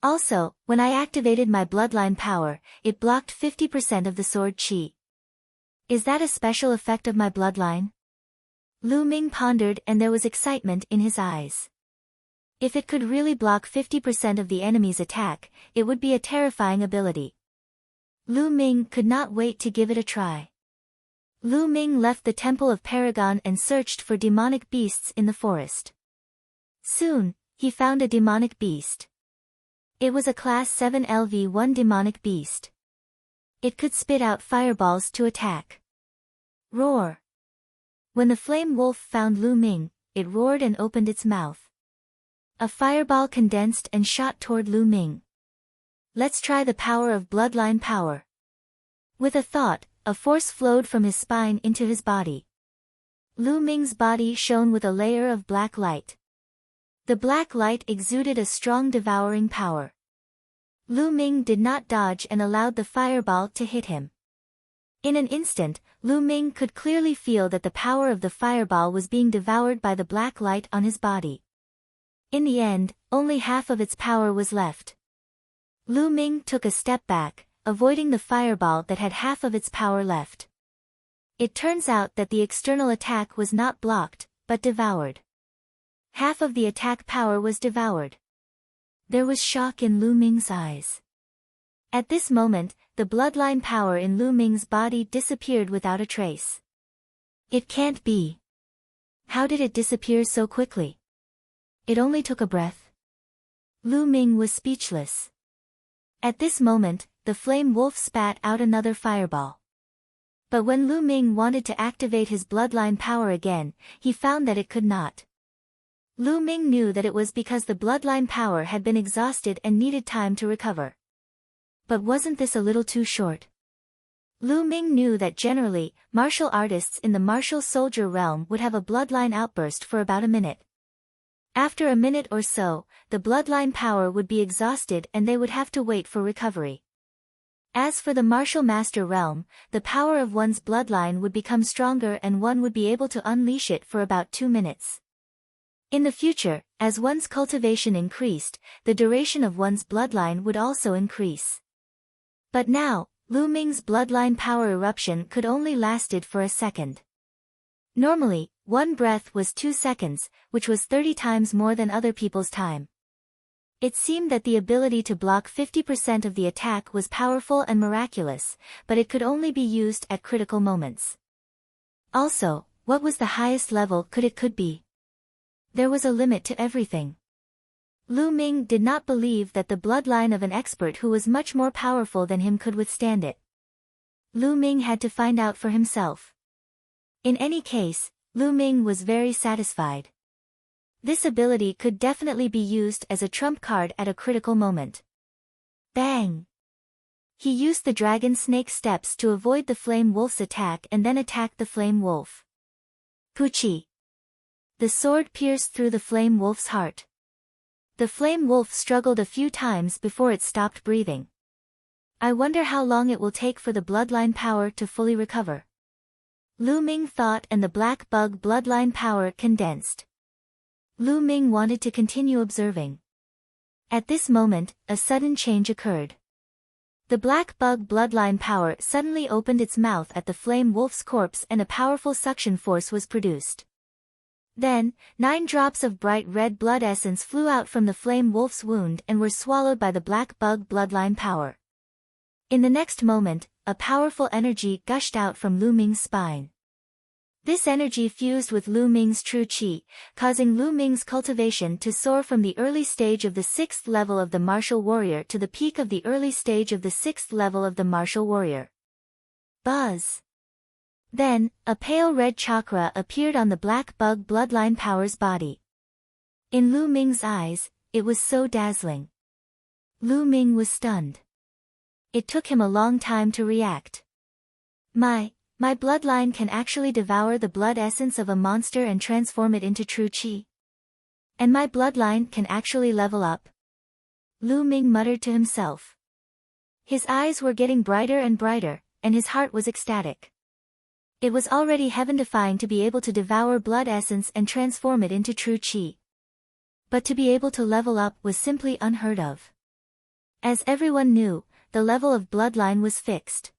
Also, when I activated my bloodline power, it blocked 50% of the sword qi. Is that a special effect of my bloodline? Lu Ming pondered and there was excitement in his eyes. If it could really block 50% of the enemy's attack, it would be a terrifying ability. Lu Ming could not wait to give it a try. Lu Ming left the Temple of Paragon and searched for demonic beasts in the forest. Soon, he found a demonic beast. It was a Class 7 LV-1 demonic beast. It could spit out fireballs to attack. Roar! When the flame wolf found Lu Ming, it roared and opened its mouth. A fireball condensed and shot toward Lu Ming. Let's try the power of bloodline power. With a thought, a force flowed from his spine into his body. Lu Ming's body shone with a layer of black light. The black light exuded a strong devouring power. Lu Ming did not dodge and allowed the fireball to hit him. In an instant, Lu Ming could clearly feel that the power of the fireball was being devoured by the black light on his body. In the end, only half of its power was left. Lu Ming took a step back, avoiding the fireball that had half of its power left. It turns out that the external attack was not blocked, but devoured. Half of the attack power was devoured. There was shock in Lu Ming's eyes. At this moment, the bloodline power in Lu Ming's body disappeared without a trace. It can't be. How did it disappear so quickly? It only took a breath. Lu Ming was speechless. At this moment, the flame wolf spat out another fireball. But when Lu Ming wanted to activate his bloodline power again, he found that it could not. Lu Ming knew that it was because the bloodline power had been exhausted and needed time to recover. But wasn't this a little too short? Lu Ming knew that generally, martial artists in the martial soldier realm would have a bloodline outburst for about a minute. After a minute or so, the bloodline power would be exhausted and they would have to wait for recovery. As for the martial master realm, the power of one's bloodline would become stronger and one would be able to unleash it for about 2 minutes. In the future, as one's cultivation increased, the duration of one's bloodline would also increase. But now, Lu Ming's bloodline power eruption could only lasted for a second. Normally, one breath was 2 seconds, which was 30 times more than other people's time. It seemed that the ability to block 50% of the attack was powerful and miraculous, but it could only be used at critical moments. Also, what was the highest level could be? There was a limit to everything. Lu Ming did not believe that the bloodline of an expert who was much more powerful than him could withstand it. Lu Ming had to find out for himself. In any case, Lu Ming was very satisfied. This ability could definitely be used as a trump card at a critical moment. Bang! He used the dragon snake steps to avoid the flame wolf's attack and then attacked the flame wolf. Puchi! The sword pierced through the flame wolf's heart. The flame wolf struggled a few times before it stopped breathing. I wonder how long it will take for the bloodline power to fully recover. Lu Ming thought, and the black bug bloodline power condensed. Lu Ming wanted to continue observing. At this moment, a sudden change occurred. The black bug bloodline power suddenly opened its mouth at the flame wolf's corpse and a powerful suction force was produced. Then, 9 drops of bright red blood essence flew out from the flame wolf's wound and were swallowed by the black bug bloodline power. In the next moment, a powerful energy gushed out from Lu Ming's spine. This energy fused with Lu Ming's true qi, causing Lu Ming's cultivation to soar from the early stage of the 6th level of the martial warrior to the peak of the early stage of the 6th level of the martial warrior. Buzz! Then, a pale red chakra appeared on the black bug bloodline power's body. In Lu Ming's eyes, it was so dazzling. Lu Ming was stunned. It took him a long time to react. My bloodline can actually devour the blood essence of a monster and transform it into true qi. And my bloodline can actually level up. Lu Ming muttered to himself. His eyes were getting brighter and brighter, and his heart was ecstatic. It was already heaven-defying to be able to devour blood essence and transform it into true qi. But to be able to level up was simply unheard of. As everyone knew, the level of bloodline was fixed.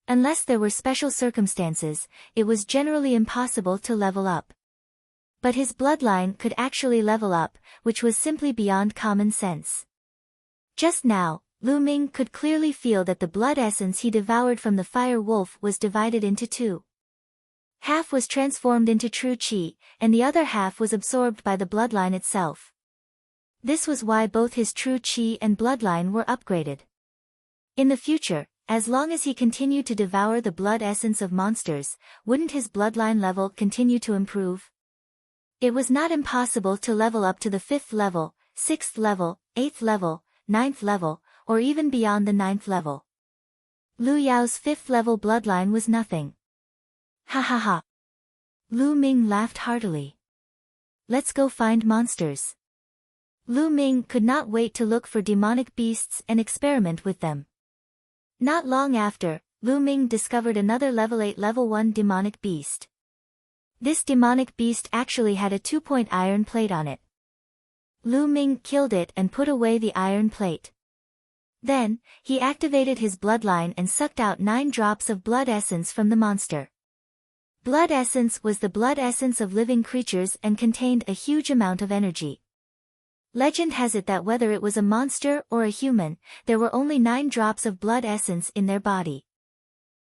Unless there were special circumstances, it was generally impossible to level up. But his bloodline could actually level up, which was simply beyond common sense. Just now, Lu Ming could clearly feel that the blood essence he devoured from the fire wolf was divided into 2. Half was transformed into true qi, and the other half was absorbed by the bloodline itself. This was why both his true qi and bloodline were upgraded. In the future, as long as he continued to devour the blood essence of monsters, wouldn't his bloodline level continue to improve? It was not impossible to level up to the 5th level, 6th level, 8th level, 9th level, or even beyond the 9th level. Lu Yao's 5th level bloodline was nothing. Ha ha ha. Lu Ming laughed heartily. Let's go find monsters. Lu Ming could not wait to look for demonic beasts and experiment with them. Not long after, Lu Ming discovered another level 8 level 1 demonic beast. This demonic beast actually had a 2-point iron plate on it. Lu Ming killed it and put away the iron plate. Then, he activated his bloodline and sucked out 9 drops of blood essence from the monster. Blood essence was the blood essence of living creatures and contained a huge amount of energy. Legend has it that whether it was a monster or a human, there were only 9 drops of blood essence in their body.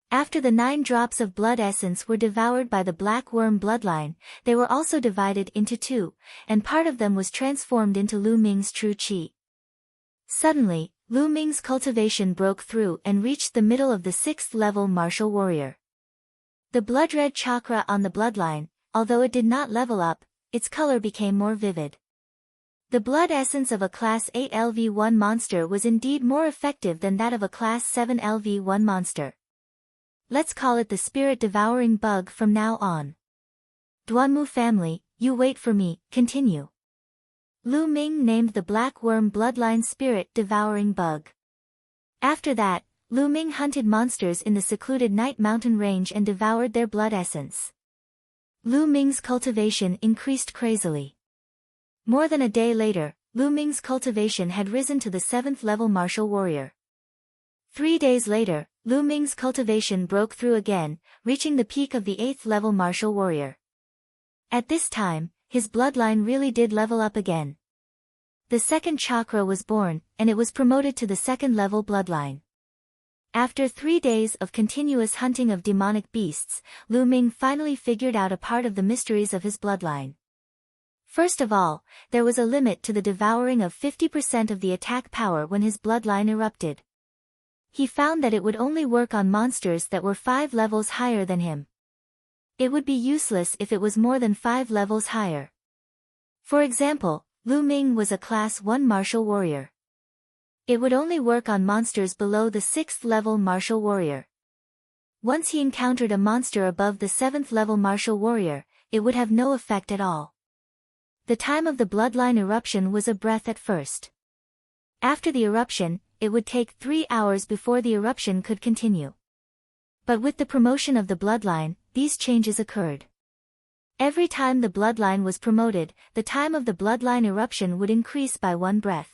After the 9 drops of blood essence were devoured by the black worm bloodline, they were also divided into 2, and part of them was transformed into Lu Ming's true qi. Suddenly, Lu Ming's cultivation broke through and reached the middle of the 6th level martial warrior. The blood-red chakra on the bloodline, although it did not level up, its color became more vivid. The blood essence of a Class 8 LV1 monster was indeed more effective than that of a Class 7 LV1 monster. Let's call it the spirit-devouring bug from now on. Duanmu family, you wait for me, continue. Lu Ming named the black worm bloodline spirit-devouring bug. After that, Lu Ming hunted monsters in the secluded Night Mountain range and devoured their blood essence. Lu Ming's cultivation increased crazily. More than a day later, Lu Ming's cultivation had risen to the 7th level martial warrior. 3 days later, Lu Ming's cultivation broke through again, reaching the peak of the 8th level martial warrior. At this time, his bloodline really did level up again. The 2nd chakra was born, and it was promoted to the 2nd level bloodline. After 3 days of continuous hunting of demonic beasts, Lu Ming finally figured out a part of the mysteries of his bloodline. First of all, there was a limit to the devouring of 50% of the attack power when his bloodline erupted. He found that it would only work on monsters that were 5 levels higher than him. It would be useless if it was more than 5 levels higher. For example, Lu Ming was a Class 1 martial warrior. It would only work on monsters below the 6th level martial warrior. Once he encountered a monster above the 7th level martial warrior, it would have no effect at all. The time of the bloodline eruption was a breath at first. After the eruption, it would take 3 hours before the eruption could continue. But with the promotion of the bloodline, these changes occurred. Every time the bloodline was promoted, the time of the bloodline eruption would increase by 1 breath.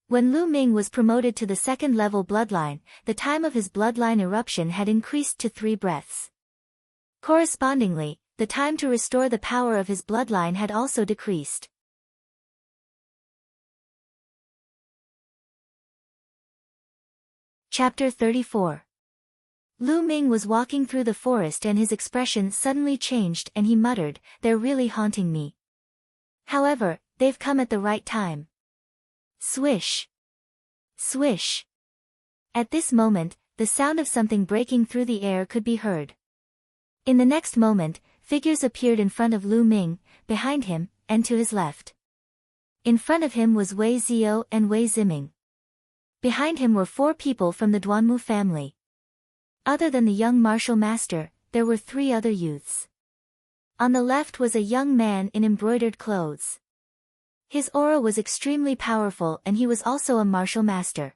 When Lu Ming was promoted to the 2nd level bloodline, the time of his bloodline eruption had increased to 3 breaths. Correspondingly, the time to restore the power of his bloodline had also decreased. Chapter 34. Lu Ming was walking through the forest and his expression suddenly changed and he muttered, "They're really haunting me. However, they've come at the right time." Swish! Swish! At this moment, the sound of something breaking through the air could be heard. In the next moment, figures appeared in front of Lu Ming, behind him, and to his left. In front of him was Wei Zio and Wei Ziming. Behind him were 4 people from the Duanmu family. Other than the young martial master, there were 3 other youths. On the left was a young man in embroidered clothes. His aura was extremely powerful and he was also a martial master.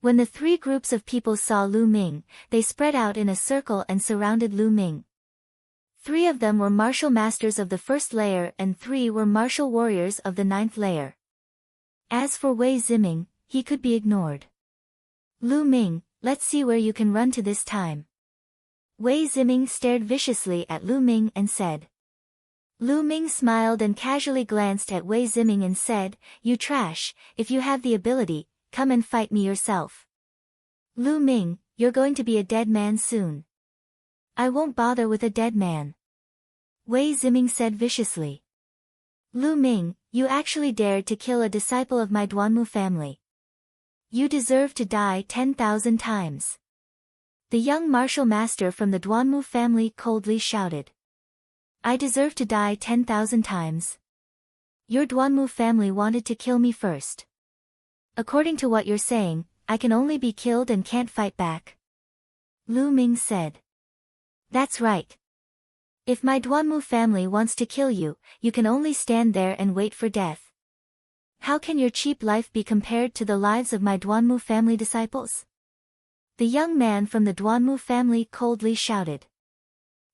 When the 3 groups of people saw Lu Ming, they spread out in a circle and surrounded Lu Ming. 3 of them were martial masters of the 1st layer and 3 were martial warriors of the 9th layer. As for Wei Ziming, he could be ignored. "Lu Ming, let's see where you can run to this time." Wei Ziming stared viciously at Lu Ming and said. Lu Ming smiled and casually glanced at Wei Ziming and said, "You trash, if you have the ability, come and fight me yourself." "Lu Ming, you're going to be a dead man soon." "I won't bother with a dead man," Wei Ziming said viciously. "Lu Ming, you actually dared to kill a disciple of my Duanmu family. You deserve to die 10,000 times." The young martial master from the Duanmu family coldly shouted. "I deserve to die 10,000 times? Your Duanmu family wanted to kill me first." According to what you're saying, I can only be killed and can't fight back. Lu Ming said. That's right. If my Duanmu family wants to kill you, you can only stand there and wait for death. How can your cheap life be compared to the lives of my Duanmu family disciples? The young man from the Duanmu family coldly shouted.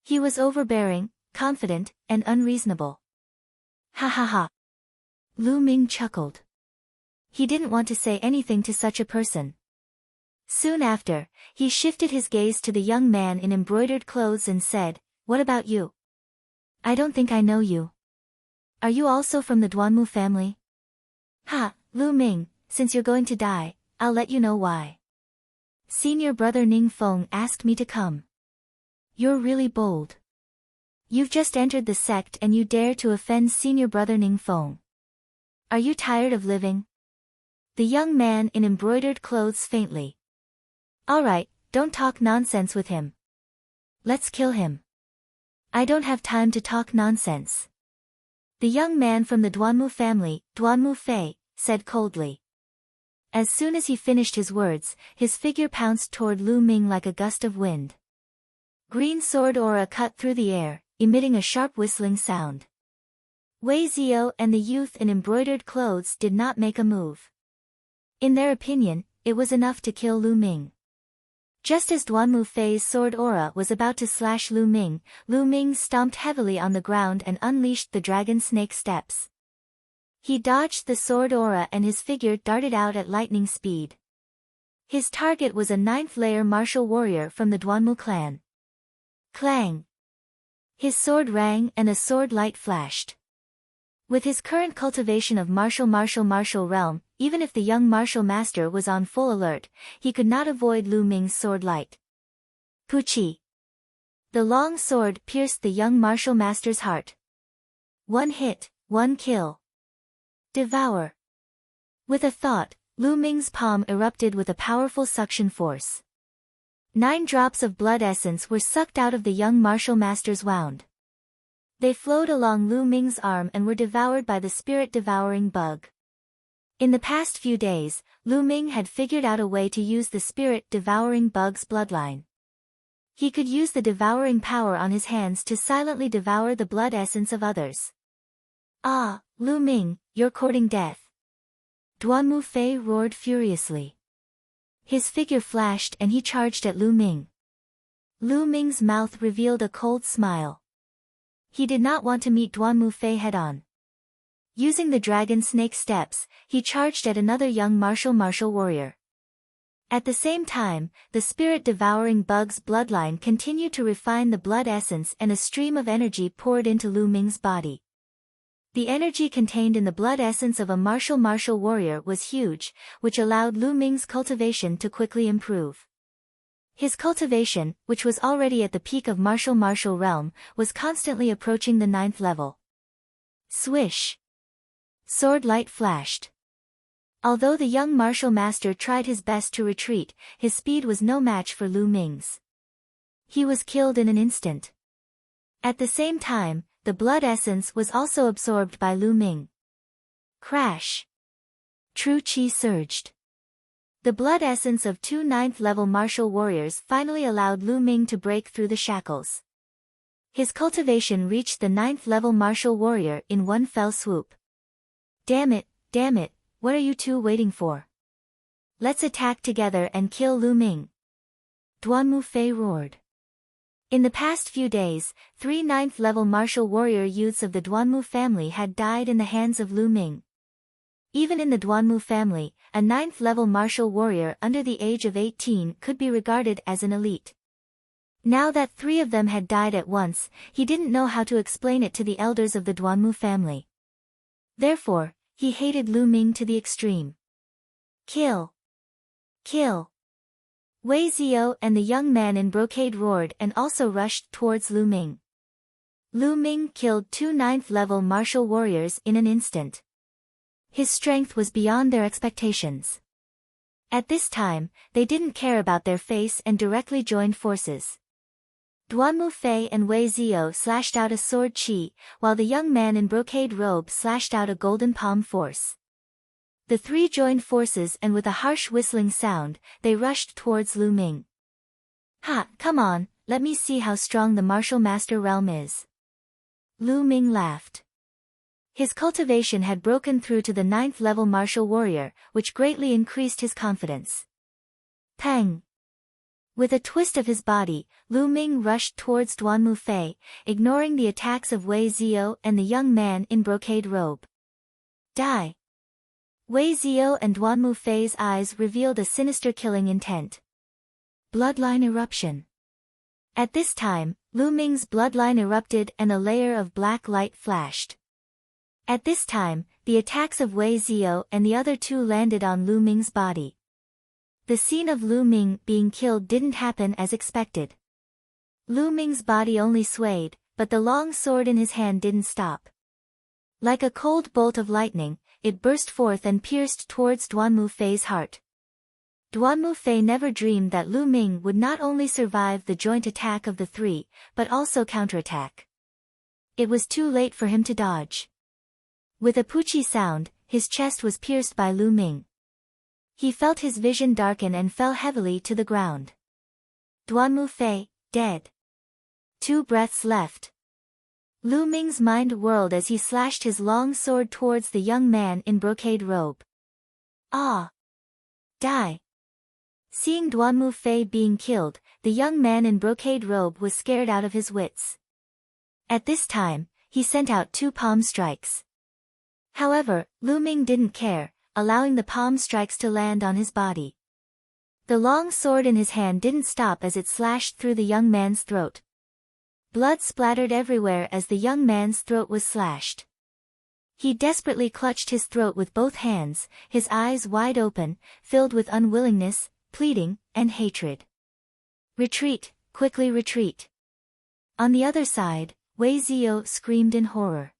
He was overbearing, confident, and unreasonable. Ha ha ha. Lu Ming chuckled. He didn't want to say anything to such a person. Soon after, he shifted his gaze to the young man in embroidered clothes and said, What about you? I don't think I know you. Are you also from the Duanmu family? Ha, Lu Ming, since you're going to die, I'll let you know why. Senior brother Ning Feng asked me to come. You're really bold. You've just entered the sect and you dare to offend senior brother Ning Feng. Are you tired of living? The young man in embroidered clothes faintly. Alright, don't talk nonsense with him. Let's kill him. I don't have time to talk nonsense. The young man from the Duanmu family, Duanmu Fei, said coldly. As soon as he finished his words, his figure pounced toward Lu Ming like a gust of wind. Green sword aura cut through the air, emitting a sharp whistling sound. Wei Zio and the youth in embroidered clothes did not make a move. In their opinion, it was enough to kill Lu Ming. Just as Duanmu Fei's sword aura was about to slash Lu Ming stomped heavily on the ground and unleashed the dragon snake steps. He dodged the sword aura and his figure darted out at lightning speed. His target was a 9th-layer martial warrior from the Duanmu clan. Clang! His sword rang and a sword light flashed. With his current cultivation of martial realm, even if the young martial master was on full alert, he could not avoid Lu Ming's sword light. Puchi! The long sword pierced the young martial master's heart. One hit, one kill. Devour! With a thought, Lu Ming's palm erupted with a powerful suction force. 9 drops of blood essence were sucked out of the young martial master's wound. They flowed along Lu Ming's arm and were devoured by the spirit-devouring bug. In the past few days, Lu Ming had figured out a way to use the spirit-devouring bug's bloodline. He could use the devouring power on his hands to silently devour the blood essence of others. Ah, Lu Ming, you're courting death. Duanmu Fei roared furiously. His figure flashed and he charged at Lu Ming. Lu Ming's mouth revealed a cold smile. He did not want to meet Duanmu Fei head-on. Using the dragon snake steps, he charged at another young martial warrior. At the same time, the spirit-devouring bug's bloodline continued to refine the blood essence and a stream of energy poured into Lu Ming's body. The energy contained in the blood essence of a martial warrior was huge, which allowed Lu Ming's cultivation to quickly improve. His cultivation, which was already at the peak of martial realm, was constantly approaching the 9th level. Swish! Sword light flashed. Although the young martial master tried his best to retreat, his speed was no match for Lu Ming's. He was killed in an instant. At the same time, the blood essence was also absorbed by Lu Ming. Crash! True Qi surged. The blood essence of 2 9th-level martial warriors finally allowed Lu Ming to break through the shackles. His cultivation reached the 9th-level martial warrior in one fell swoop. Damn it, what are you two waiting for? Let's attack together and kill Lu Ming. Duanmu Fei roared. In the past few days, 3 9th-level martial warrior youths of the Duanmu family had died in the hands of Lu Ming. Even in the Duanmu family, a 9th-level martial warrior under the age of 18 could be regarded as an elite. Now that 3 of them had died at once, he didn't know how to explain it to the elders of the Duanmu family. Therefore, he hated Lu Ming to the extreme. Kill! Kill! Wei Zio and the young man in brocade roared and also rushed towards Lu Ming. Lu Ming killed 2 9th-level martial warriors in an instant. His strength was beyond their expectations. At this time, they didn't care about their face and directly joined forces. Duanmu Fei and Wei Zio slashed out a sword chi, while the young man in brocade robe slashed out a golden palm force. The three joined forces and with a harsh whistling sound, they rushed towards Lu Ming. Ha, come on, let me see how strong the martial master realm is. Lu Ming laughed. His cultivation had broken through to the 9th level martial warrior, which greatly increased his confidence. Pang! With a twist of his body, Lu Ming rushed towards Duan Mufei, ignoring the attacks of Wei Zio and the young man in brocade robe. Die! Wei Zio and Duan Mufei's eyes revealed a sinister killing intent. Bloodline eruption. At this time, Lu Ming's bloodline erupted and a layer of black light flashed. At this time, the attacks of Wei Zio and the other two landed on Lu Ming's body. The scene of Lu Ming being killed didn't happen as expected. Lu Ming's body only swayed, but the long sword in his hand didn't stop. Like a cold bolt of lightning, it burst forth and pierced towards Duan Mufei's heart. Duan Mufei never dreamed that Lu Ming would not only survive the joint attack of the three, but also counterattack. It was too late for him to dodge. With a poochie sound, his chest was pierced by Lu Ming. He felt his vision darken and fell heavily to the ground. Duan Mufei, dead. 2 breaths left. Lu Ming's mind whirled as he slashed his long sword towards the young man in brocade robe. Ah! Die! Seeing Duan Mufei being killed, the young man in brocade robe was scared out of his wits. At this time, he sent out 2 palm strikes. However, Lu Ming didn't care, allowing the palm strikes to land on his body. The long sword in his hand didn't stop as it slashed through the young man's throat. Blood splattered everywhere as the young man's throat was slashed. He desperately clutched his throat with both hands, his eyes wide open, filled with unwillingness, pleading, and hatred. Retreat, quickly retreat. On the other side, Wei Zio screamed in horror.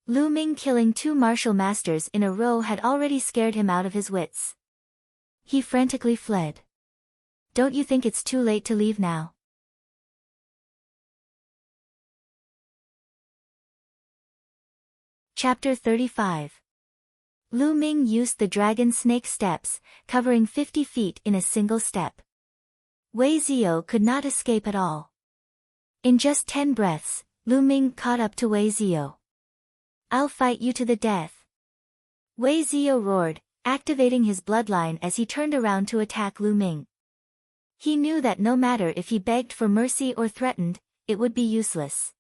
Lu Ming killing 2 martial masters in a row had already scared him out of his wits. He frantically fled. Don't you think it's too late to leave now? Chapter 35. Lu Ming used the dragon snake steps, covering 50 feet in a single step. Wei Zio could not escape at all. In just 10 breaths, Lu Ming caught up to Wei Zio. I'll fight you to the death. Wei Zio roared, activating his bloodline as he turned around to attack Lu Ming. He knew that no matter if he begged for mercy or threatened, it would be useless.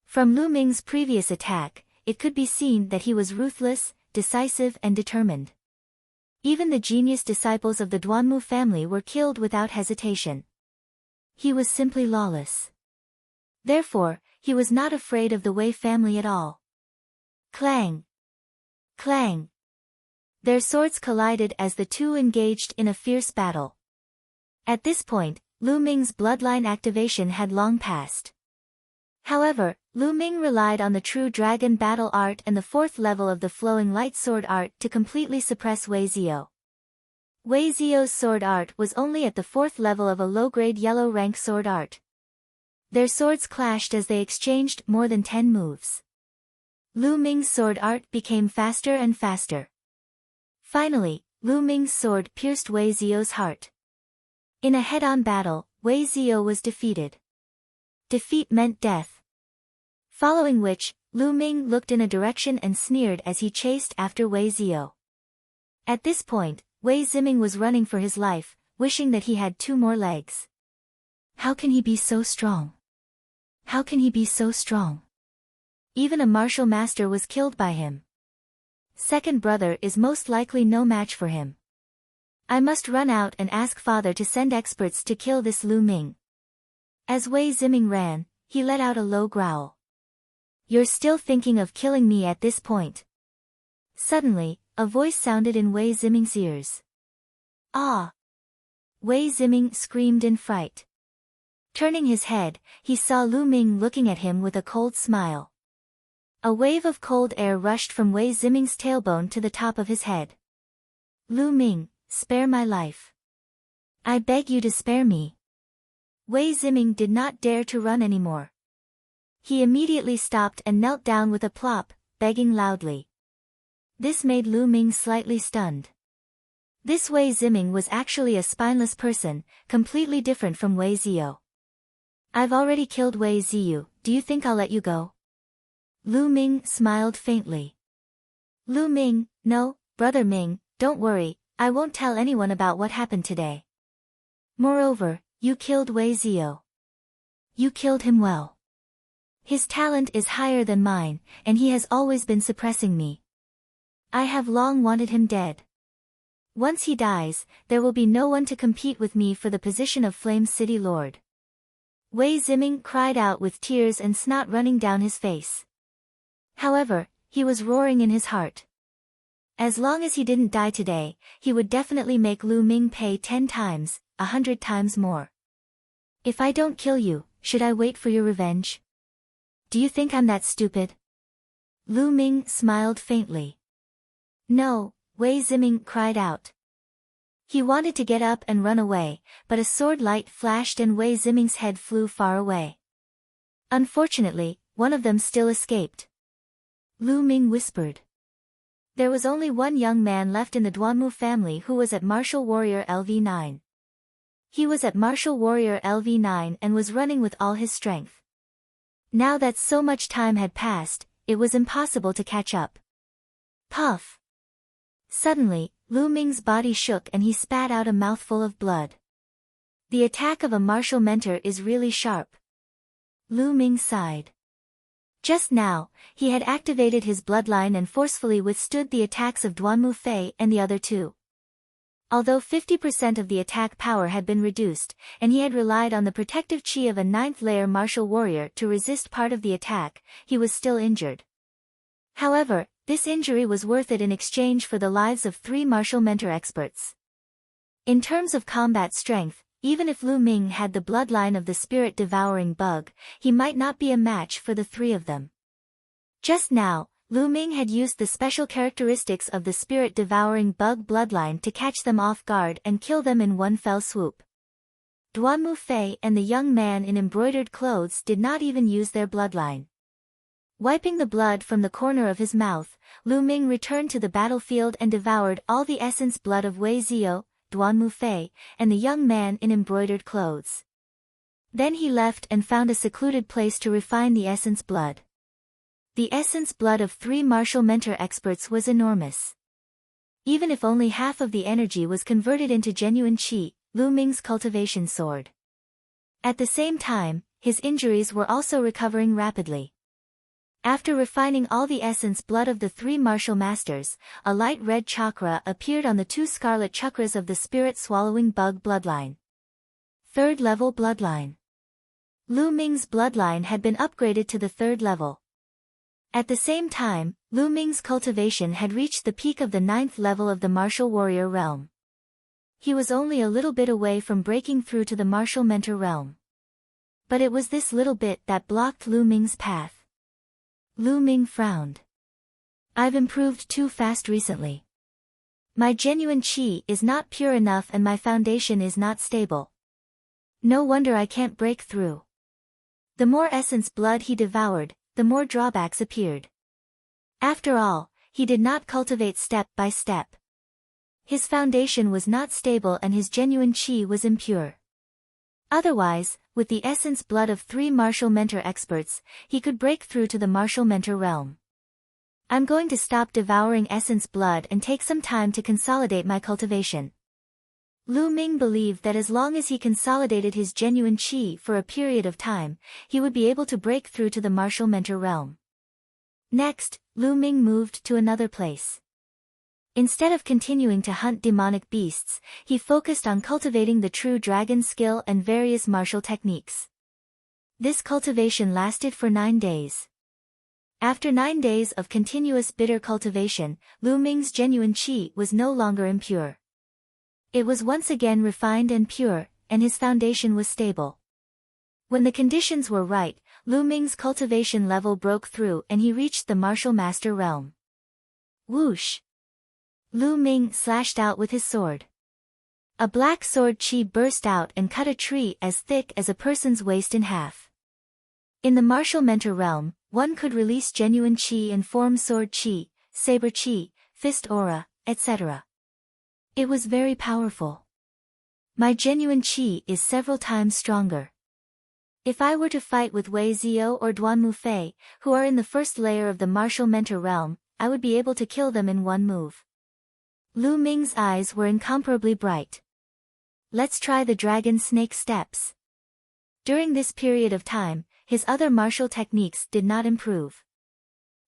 From Lu Ming's previous attack, it could be seen that he was ruthless, decisive and determined. Even the genius disciples of the Duanmu family were killed without hesitation. He was simply lawless. Therefore, he was not afraid of the Wei family at all. Clang! Clang! Their swords collided as the two engaged in a fierce battle. At this point, Lu Ming's bloodline activation had long passed. However, Lu Ming relied on the true dragon battle art and the 4th level of the flowing light sword art to completely suppress Wei Zio. Wei Zio's sword art was only at the 4th level of a low-grade yellow rank sword art. Their swords clashed as they exchanged more than 10 moves. Lu Ming's sword art became faster and faster. Finally, Lu Ming's sword pierced Wei Zio's heart. In a head-on battle, Wei Zio was defeated. Defeat meant death. Following which, Lu Ming looked in a direction and sneered as he chased after Wei Zio. At this point, Wei Ziming was running for his life, wishing that he had 2 more legs. How can he be so strong? How can he be so strong? Even a martial master was killed by him. Second brother is most likely no match for him. I must run out and ask father to send experts to kill this Lu Ming. As Wei Ziming ran, he let out a low growl. You're still thinking of killing me at this point. Suddenly, a voice sounded in Wei Ziming's ears. Ah! Wei Ziming screamed in fright. Turning his head, he saw Lu Ming looking at him with a cold smile. A wave of cold air rushed from Wei Ziming's tailbone to the top of his head. Lu Ming, spare my life. I beg you to spare me. Wei Ziming did not dare to run anymore. He immediately stopped and knelt down with a plop, begging loudly. This made Lu Ming slightly stunned. This Wei Ziming was actually a spineless person, completely different from Wei Ziyu. I've already killed Wei Ziyu, do you think I'll let you go? Lu Ming smiled faintly. Lu Ming, no, brother Ming, don't worry, I won't tell anyone about what happened today. Moreover, you killed Wei Ziyu. You killed him well. His talent is higher than mine, and he has always been suppressing me. I have long wanted him dead. Once he dies, there will be no one to compete with me for the position of Flame City Lord. Wei Ziming cried out with tears and snot running down his face. However, he was roaring in his heart. As long as he didn't die today, he would definitely make Lu Ming pay 10 times, 100 times more. If I don't kill you, should I wait for your revenge? Do you think I'm that stupid? Lu Ming smiled faintly. No, Wei Ziming cried out. He wanted to get up and run away, but a sword light flashed and Wei Ziming's head flew far away. Unfortunately, one of them still escaped. Lu Ming whispered. There was only one young man left in the Duanmu family who was at Martial Warrior LV9. He was at Martial Warrior LV9 and was running with all his strength. Now that so much time had passed, it was impossible to catch up. Puff! Suddenly, Lu Ming's body shook and he spat out a mouthful of blood. The attack of a martial mentor is really sharp. Lu Ming sighed. Just now, he had activated his bloodline and forcefully withstood the attacks of Duanmu Fei and the other two. Although 50% of the attack power had been reduced, and he had relied on the protective chi of a 9th layer martial warrior to resist part of the attack, he was still injured. However, this injury was worth it in exchange for the lives of 3 martial mentor experts. In terms of combat strength, even if Lu Ming had the bloodline of the spirit-devouring bug, he might not be a match for the 3 of them. Just now, Lu Ming had used the special characteristics of the spirit-devouring bug bloodline to catch them off guard and kill them in one fell swoop. Duanmu Fei and the young man in embroidered clothes did not even use their bloodline. Wiping the blood from the corner of his mouth, Lu Ming returned to the battlefield and devoured all the essence blood of Wei Ziyu, Duanmu Fei, and the young man in embroidered clothes. Then he left and found a secluded place to refine the essence blood. The essence blood of 3 martial mentor experts was enormous. Even if only half of the energy was converted into genuine qi, Lu Ming's cultivation soared. At the same time, his injuries were also recovering rapidly. After refining all the essence blood of the 3 martial masters, a light red chakra appeared on the 2 scarlet chakras of the spirit-swallowing bug bloodline. 3rd level bloodline. Lu Ming's bloodline had been upgraded to the 3rd level. At the same time, Lu Ming's cultivation had reached the peak of the 9th level of the martial warrior realm. He was only a little bit away from breaking through to the martial mentor realm. But it was this little bit that blocked Lu Ming's path. Lu Ming frowned. I've improved too fast recently. My genuine qi is not pure enough and my foundation is not stable. No wonder I can't break through. The more essence blood he devoured, the more drawbacks appeared. After all, he did not cultivate step by step. His foundation was not stable and his genuine qi was impure. Otherwise, with the essence blood of 3 martial mentor experts, he could break through to the martial mentor realm. I'm going to stop devouring essence blood and take some time to consolidate my cultivation. Lu Ming believed that as long as he consolidated his genuine qi for a period of time, he would be able to break through to the martial mentor realm. Next, Lu Ming moved to another place. Instead of continuing to hunt demonic beasts, he focused on cultivating the true dragon skill and various martial techniques. This cultivation lasted for 9 days. After 9 days of continuous bitter cultivation, Lu Ming's genuine qi was no longer impure. It was once again refined and pure, and his foundation was stable. When the conditions were right, Lu Ming's cultivation level broke through and he reached the martial master realm. Whoosh! Lu Ming slashed out with his sword. A black sword chi burst out and cut a tree as thick as a person's waist in half. In the martial mentor realm, one could release genuine chi and form sword chi, saber chi, fist aura, etc. It was very powerful. My genuine qi is several times stronger. If I were to fight with Wei Zio or Duan Mufei, who are in the first layer of the martial mentor realm, I would be able to kill them in one move. Lu Ming's eyes were incomparably bright. Let's try the dragon snake steps. During this period of time, his other martial techniques did not improve.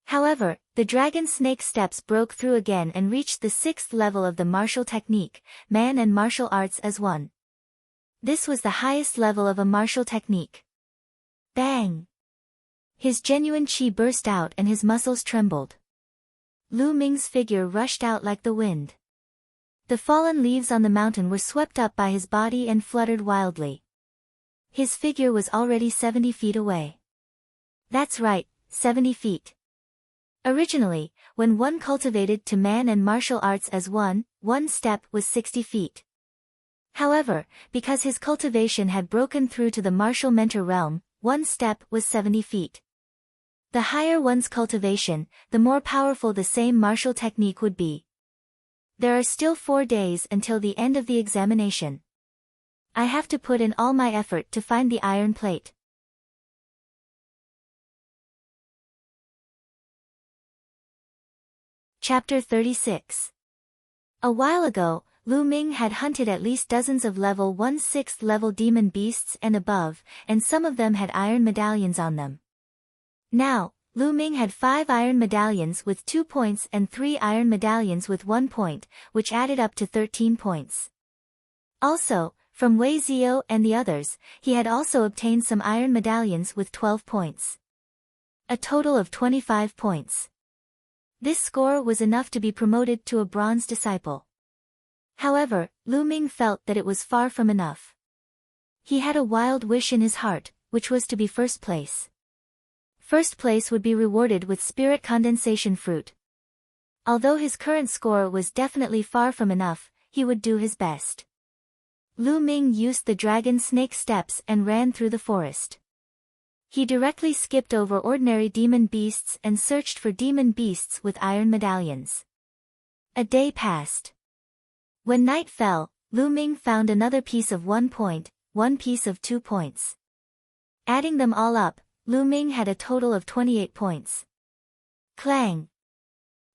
However, the dragon snake steps broke through again and reached the 6th level of the martial technique, man and martial arts as one. This was the highest level of a martial technique. Bang! His genuine qi burst out and his muscles trembled. Lu Ming's figure rushed out like the wind. The fallen leaves on the mountain were swept up by his body and fluttered wildly. His figure was already 70 feet away. That's right, 70 feet. Originally, when one cultivated to man and martial arts as one step was 60 feet. However, because his cultivation had broken through to the martial mentor realm, one step was 70 feet. The higher one's cultivation, the more powerful the same martial technique would be. There are still 4 days until the end of the examination. I have to put in all my effort to find the iron plate. Chapter 36. A while ago, Lu Ming had hunted at least dozens of level 1/6 level demon beasts and above, and some of them had iron medallions on them. Now, Lu Ming had 5 iron medallions with 2 points and 3 iron medallions with 1 point, which added up to 13 points. Also, from Wei Zio and the others, he had also obtained some iron medallions with 12 points. A total of 25 points. This score was enough to be promoted to a bronze disciple. However, Lu Ming felt that it was far from enough. He had a wild wish in his heart, which was to be first place. First place would be rewarded with spirit condensation fruit. Although his current score was definitely far from enough, he would do his best. Lu Ming used the dragon snake steps and ran through the forest. He directly skipped over ordinary demon beasts and searched for demon beasts with iron medallions. A day passed. When night fell, Lu Ming found another piece of 1 point, one piece of 2 points. Adding them all up, Lu Ming had a total of 28 points. Clang!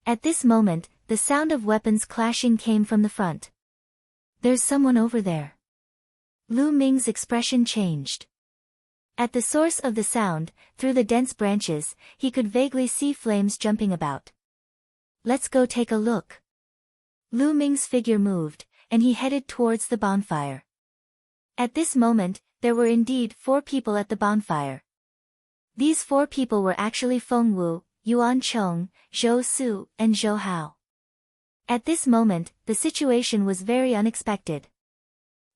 At this moment, the sound of weapons clashing came from the front. There's someone over there. Lu Ming's expression changed. At the source of the sound, through the dense branches, he could vaguely see flames jumping about. Let's go take a look. Lu Ming's figure moved, and he headed towards the bonfire. At this moment, there were indeed 4 people at the bonfire. These 4 people were actually Feng Wu, Yuan Chong, Zhou Su, and Zhou Hao. At this moment, the situation was very unexpected.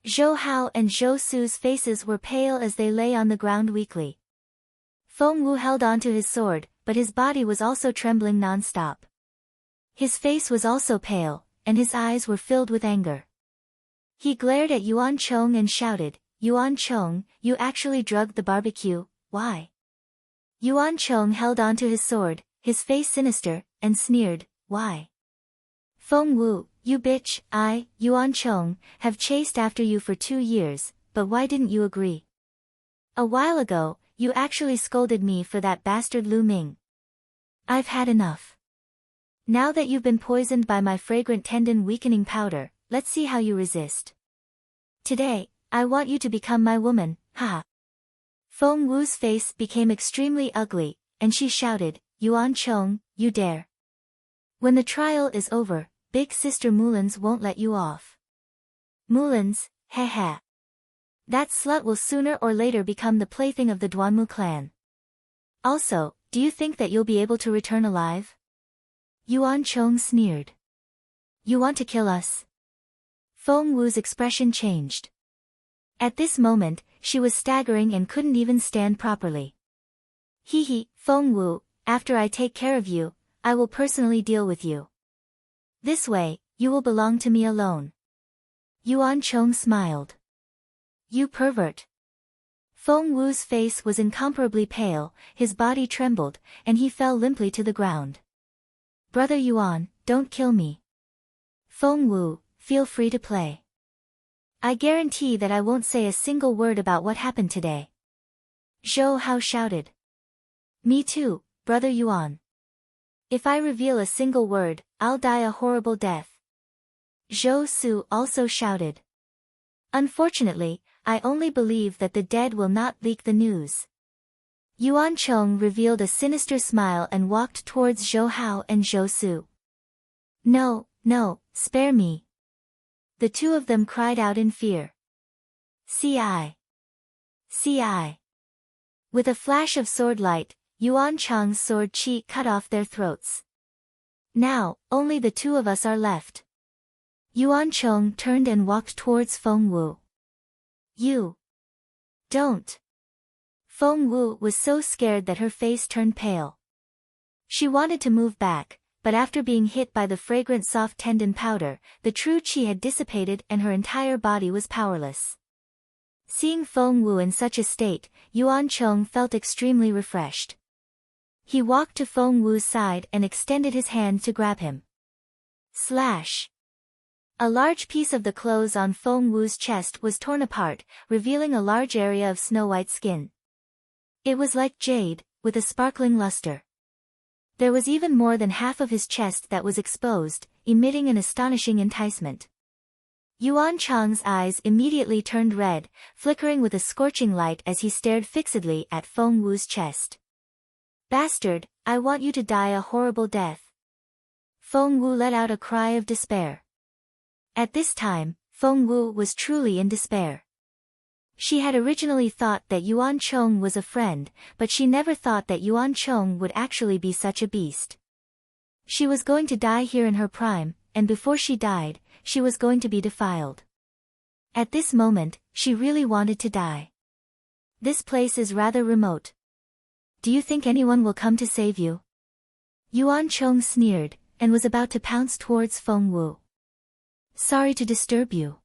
Zhou Hao and Zhou Su's faces were pale as they lay on the ground weakly. Feng Wu held onto his sword, but his body was also trembling non-stop. His face was also pale, and his eyes were filled with anger. He glared at Yuan Chong and shouted, "Yuan Chong, you actually drugged the barbecue, why?" Yuan Chong held onto his sword, his face sinister, and sneered, "Why? Feng Wu, you bitch, Yuan Chong, have chased after you for 2 years, but why didn't you agree? A while ago, you actually scolded me for that bastard Lu Ming. I've had enough. Now that you've been poisoned by my fragrant tendon weakening powder, let's see how you resist. Today, I want you to become my woman, haha." Feng Wu's face became extremely ugly, and she shouted, "Yuan Chong, you dare. When the trial is over, Big Sister Mulan's won't let you off." Mulan's, heh. That slut will sooner or later become the plaything of the Duanmu clan. Also, do you think that you'll be able to return alive? Yuan Chong sneered. You want to kill us? Feng Wu's expression changed. At this moment, she was staggering and couldn't even stand properly. Hehe, Feng Wu, after I take care of you, I will personally deal with you. This way, you will belong to me alone. Yuan Chong smiled. You pervert. Feng Wu's face was incomparably pale, his body trembled, and he fell limply to the ground. Brother Yuan, don't kill me. Feng Wu, feel free to play. I guarantee that I won't say a single word about what happened today. Zhou Hao shouted. Me too, Brother Yuan. If I reveal a single word, I'll die a horrible death. Zhou Su also shouted. Unfortunately, I only believe that the dead will not leak the news. Yuan Cheng revealed a sinister smile and walked towards Zhou Hao and Zhou Su. No, no, spare me. The two of them cried out in fear. CI. CI. With a flash of sword light, Yuan Cheng's sword chi cut off their throats. Now, only the two of us are left. Yuan Cheng turned and walked towards Feng Wu. You. Don't. Feng Wu was so scared that her face turned pale. She wanted to move back, but after being hit by the fragrant soft tendon powder, the true qi had dissipated and her entire body was powerless. Seeing Feng Wu in such a state, Yuan Cheng felt extremely refreshed. He walked to Feng Wu's side and extended his hand to grab him. Slash! A large piece of the clothes on Feng Wu's chest was torn apart, revealing a large area of snow-white skin. It was like jade, with a sparkling luster. There was even more than half of his chest that was exposed, emitting an astonishing enticement. Yuan Cheng's eyes immediately turned red, flickering with a scorching light as he stared fixedly at Feng Wu's chest. Bastard, I want you to die a horrible death. Feng Wu let out a cry of despair. At this time, Feng Wu was truly in despair. She had originally thought that Yuan Cheng was a friend, but she never thought that Yuan Cheng would actually be such a beast. She was going to die here in her prime, and before she died, she was going to be defiled. At this moment, she really wanted to die. This place is rather remote. Do you think anyone will come to save you? Yuan Cheng sneered, and was about to pounce towards Feng Wu. Sorry to disturb you.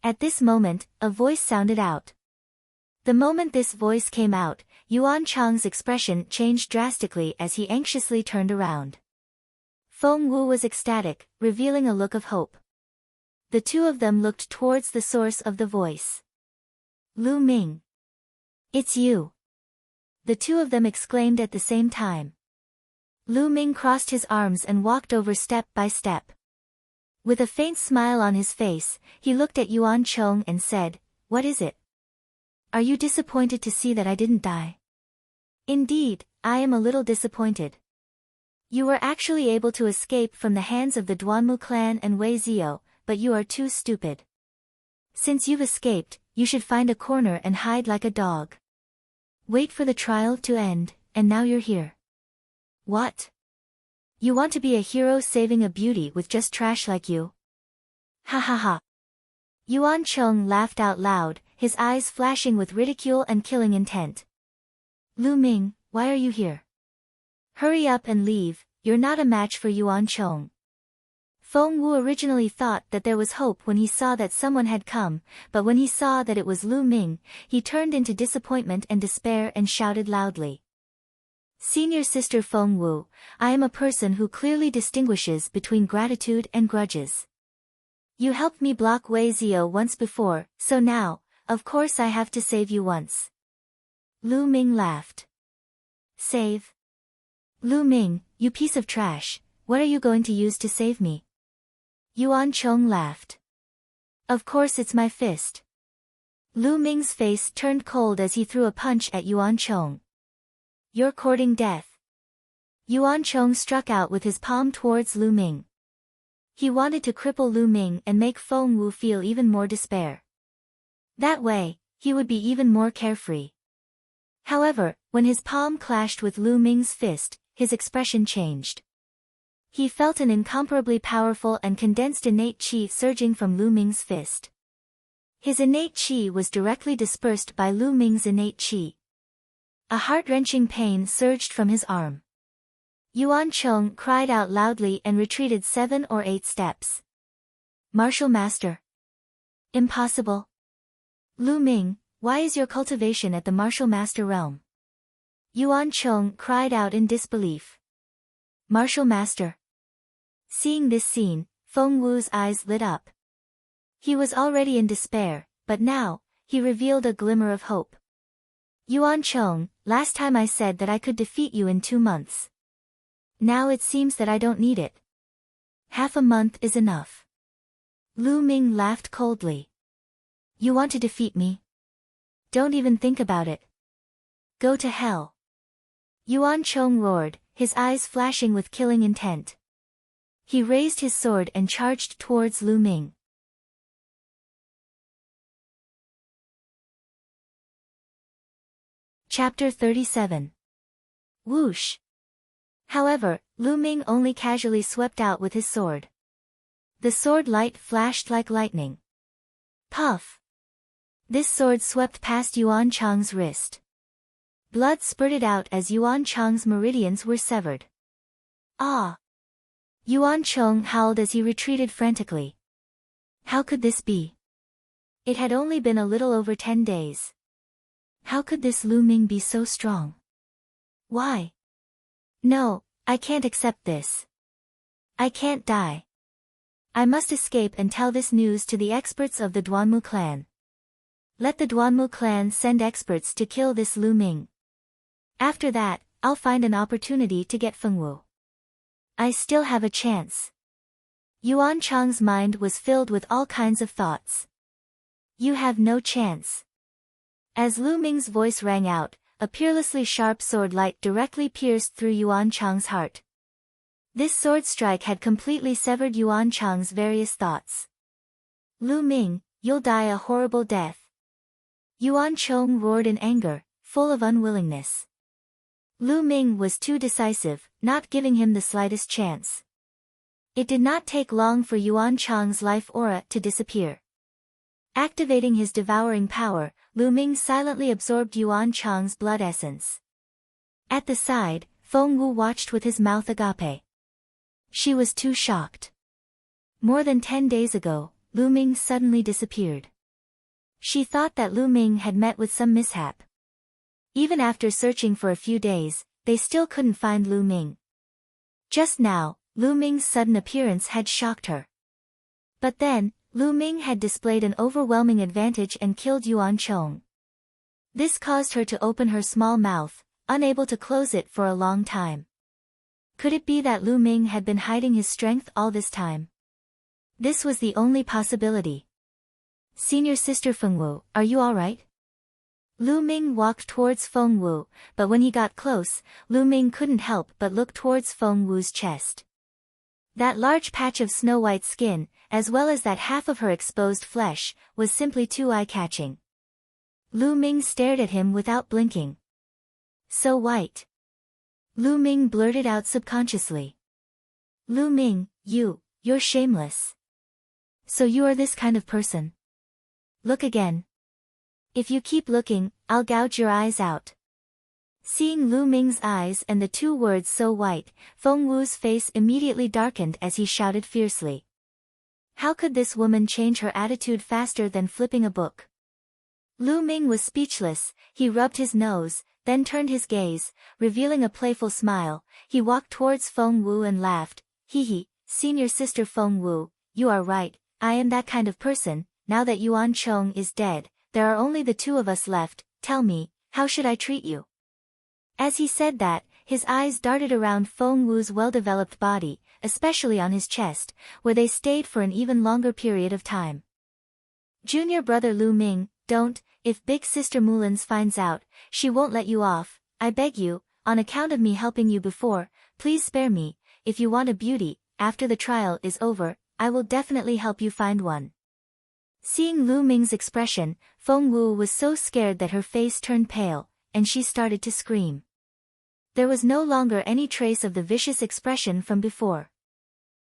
At this moment, a voice sounded out. The moment this voice came out, Yuan Cheng's expression changed drastically as he anxiously turned around. Feng Wu was ecstatic, revealing a look of hope. The two of them looked towards the source of the voice. Lu Ming. It's you. The two of them exclaimed at the same time. Lu Ming crossed his arms and walked over step by step. With a faint smile on his face, he looked at Yuan Cheng and said, What is it? Are you disappointed to see that I didn't die? Indeed, I am a little disappointed. You were actually able to escape from the hands of the Duanmu clan and Wei Zio, but you are too stupid. Since you've escaped, you should find a corner and hide like a dog. Wait for the trial to end, and now you're here. What? You want to be a hero saving a beauty with just trash like you? Ha ha ha. Yuan Cheng laughed out loud, his eyes flashing with ridicule and killing intent. Lu Ming, why are you here? Hurry up and leave, you're not a match for Yuan Cheng. Feng Wu originally thought that there was hope when he saw that someone had come, but when he saw that it was Lu Ming, he turned into disappointment and despair and shouted loudly. Senior Sister Feng Wu, I am a person who clearly distinguishes between gratitude and grudges. You helped me block Wei Zio once before, so now, of course I have to save you once. Lu Ming laughed. Save? Lu Ming, you piece of trash, what are you going to use to save me? Yuan Cheng laughed. Of course it's my fist. Lu Ming's face turned cold as he threw a punch at Yuan Cheng. You're courting death. Yuan Cheng struck out with his palm towards Lu Ming. He wanted to cripple Lu Ming and make Feng Wu feel even more despair. That way, he would be even more carefree. However, when his palm clashed with Lu Ming's fist, his expression changed. He felt an incomparably powerful and condensed innate qi surging from Lu Ming's fist. His innate qi was directly dispersed by Lu Ming's innate qi. A heart-wrenching pain surged from his arm. Yuan Cheng cried out loudly and retreated 7 or 8 steps. Martial Master. Impossible. Lu Ming, why is your cultivation at the Martial Master realm? Yuan Cheng cried out in disbelief. Martial Master. Seeing this scene, Feng Wu's eyes lit up. He was already in despair, but now, he revealed a glimmer of hope. Yuan Chong, last time I said that I could defeat you in 2 months. Now it seems that I don't need it. Half a month is enough. Lu Ming laughed coldly. You want to defeat me? Don't even think about it. Go to hell. Yuan Chong roared, his eyes flashing with killing intent. He raised his sword and charged towards Lu Ming. Chapter 37. Whoosh. However, Lu Ming only casually swept out with his sword. The sword light flashed like lightning. Puff. This sword swept past Yuan Chang's wrist. Blood spurted out as Yuan Chang's meridians were severed. Ah! Yuan Chong howled as he retreated frantically. How could this be? It had only been a little over 10 days. How could this Lu Ming be so strong? Why? No, I can't accept this. I can't die. I must escape and tell this news to the experts of the Duanmu clan. Let the Duanmu clan send experts to kill this Lu Ming. After that, I'll find an opportunity to get Feng Wu. I still have a chance. Yuan Chang's mind was filled with all kinds of thoughts. You have no chance. As Lu Ming's voice rang out, a peerlessly sharp sword light directly pierced through Yuan Chang's heart. This sword strike had completely severed Yuan Chang's various thoughts. Lu Ming, you'll die a horrible death. Yuan Chong roared in anger, full of unwillingness. Lu Ming was too decisive, not giving him the slightest chance. It did not take long for Yuan Chang's life aura to disappear. Activating his devouring power, Lu Ming silently absorbed Yuan Chang's blood essence. At the side, Feng Wu watched with his mouth agape. She was too shocked. More than 10 days ago, Lu Ming suddenly disappeared. She thought that Lu Ming had met with some mishap. Even after searching for a few days, they still couldn't find Lu Ming. Just now, Lu Ming's sudden appearance had shocked her. But then, Lu Ming had displayed an overwhelming advantage and killed Yuan Chong. This caused her to open her small mouth, unable to close it for a long time. Could it be that Lu Ming had been hiding his strength all this time? This was the only possibility. Senior Sister Feng Wu, are you alright? Lu Ming walked towards Feng Wu, but when he got close, Lu Ming couldn't help but look towards Feng Wu's chest. That large patch of snow-white skin, as well as that half of her exposed flesh, was simply too eye-catching. Lu Ming stared at him without blinking. So white. Lu Ming blurted out subconsciously. Lu Ming, you're shameless. So you are this kind of person. Look again. If you keep looking, I'll gouge your eyes out. Seeing Lu Ming's eyes and the 2 words so white, Feng Wu's face immediately darkened as he shouted fiercely. How could this woman change her attitude faster than flipping a book? Lu Ming was speechless. He rubbed his nose, then turned his gaze, revealing a playful smile. He walked towards Feng Wu and laughed. Hee, Senior Sister Feng Wu, you are right, I am that kind of person. Now that Yuan Chong is dead, there are only the 2 of us left. Tell me, how should I treat you? As he said that, his eyes darted around Feng Wu's well-developed body, especially on his chest, where they stayed for an even longer period of time. Junior brother Lu Ming, don't, if Big Sister Mullins finds out, she won't let you off. I beg you, on account of me helping you before, please spare me. If you want a beauty, after the trial is over, I will definitely help you find one. Seeing Lu Ming's expression, Feng Wu was so scared that her face turned pale, and she started to scream. There was no longer any trace of the vicious expression from before.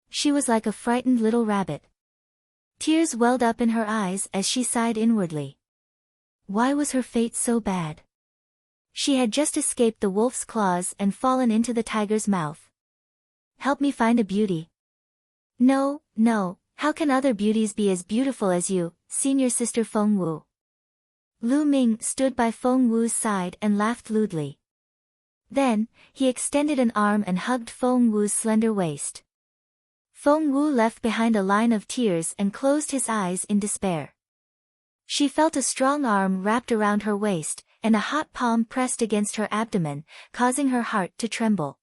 She was like a frightened little rabbit. Tears welled up in her eyes as she sighed inwardly. Why was her fate so bad? She had just escaped the wolf's claws and fallen into the tiger's mouth. Help me find a beauty. No, how can other beauties be as beautiful as you, Senior Sister Feng Wu? Lu Ming stood by Feng Wu's side and laughed lewdly. Then, he extended an arm and hugged Feng Wu's slender waist. Feng Wu left behind a line of tears and closed his eyes in despair. She felt a strong arm wrapped around her waist, and a hot palm pressed against her abdomen, causing her heart to tremble.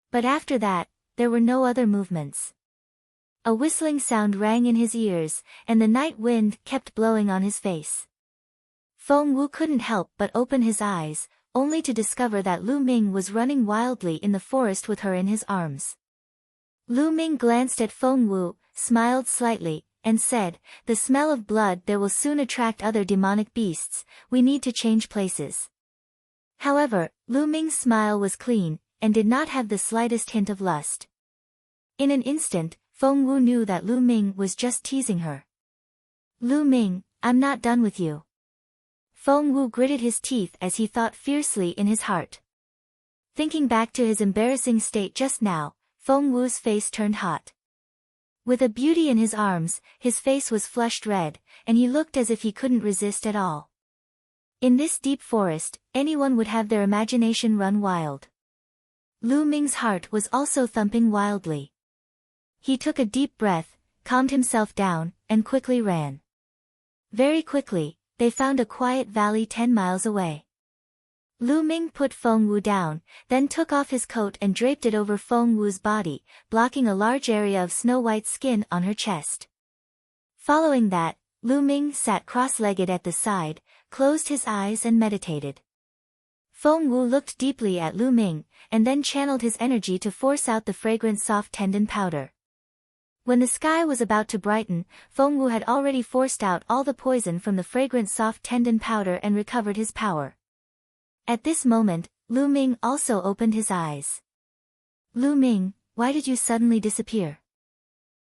But after that, there were no other movements. A whistling sound rang in his ears, and the night wind kept blowing on his face. Feng Wu couldn't help but open his eyes, only to discover that Lu Ming was running wildly in the forest with her in his arms. Lu Ming glanced at Feng Wu, smiled slightly, and said, "The smell of blood there will soon attract other demonic beasts, we need to change places." However, Lu Ming's smile was clean, and did not have the slightest hint of lust. In an instant, Feng Wu knew that Lu Ming was just teasing her. "Lu Ming, I'm not done with you." Feng Wu gritted his teeth as he thought fiercely in his heart. Thinking back to his embarrassing state just now, Feng Wu's face turned hot. With a beauty in his arms, his face was flushed red, and he looked as if he couldn't resist at all. In this deep forest, anyone would have their imagination run wild. Lu Ming's heart was also thumping wildly. He took a deep breath, calmed himself down, and quickly ran. Very quickly, they found a quiet valley 10 miles away. Lu Ming put Feng Wu down, then took off his coat and draped it over Feng Wu's body, blocking a large area of snow-white skin on her chest. Following that, Lu Ming sat cross-legged at the side, closed his eyes and meditated. Feng Wu looked deeply at Lu Ming, and then channeled his energy to force out the fragrant soft tendon powder. When the sky was about to brighten, Feng Wu had already forced out all the poison from the fragrant soft tendon powder and recovered his power. At this moment, Lu Ming also opened his eyes. "Lu Ming, why did you suddenly disappear?"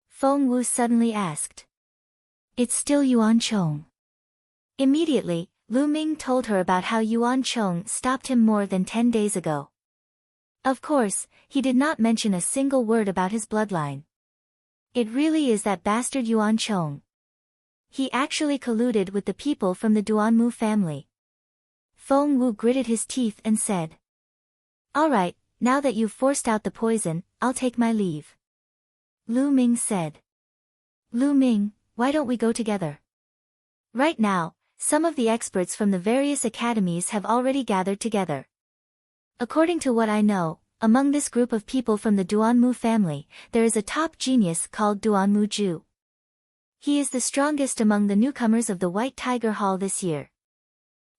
Feng Wu suddenly asked. "It's still Yuan Chong." Immediately, Lu Ming told her about how Yuan Chong stopped him more than 10 days ago. Of course, he did not mention a single word about his bloodline. It really is that bastard Yuan Chong. He actually colluded with the people from the Duanmu family. Feng Wu gritted his teeth and said, "All right, now that you've forced out the poison, I'll take my leave." Lu Ming said. "Lu Ming, why don't we go together? Right now, some of the experts from the various academies have already gathered together. According to what I know, among this group of people from the Duanmu family, there is a top genius called Duanmu Ju. He is the strongest among the newcomers of the White Tiger Hall this year.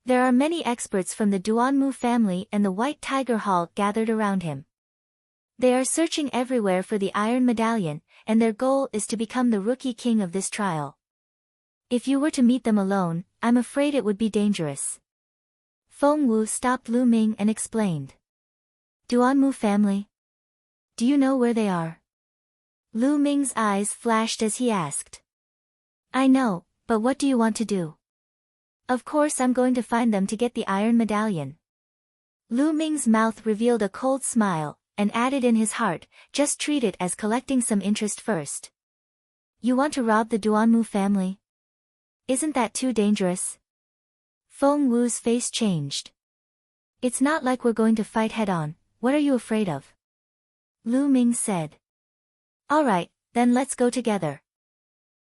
There are many experts from the Duanmu family and the White Tiger Hall gathered around him. They are searching everywhere for the Iron Medallion, and their goal is to become the rookie king of this trial. If you were to meet them alone, I'm afraid it would be dangerous." Feng Wu stopped Lu Ming and explained. "Duanmu family? Do you know where they are?" Lu Ming's eyes flashed as he asked. "I know, but what do you want to do?" "Of course I'm going to find them to get the Iron Medallion." Lu Ming's mouth revealed a cold smile, and added in his heart, "Just treat it as collecting some interest first." "You want to rob the Duanmu family? Isn't that too dangerous?" Feng Wu's face changed. "It's not like we're going to fight head-on, what are you afraid of?" Lu Ming said. "All right, then let's go together."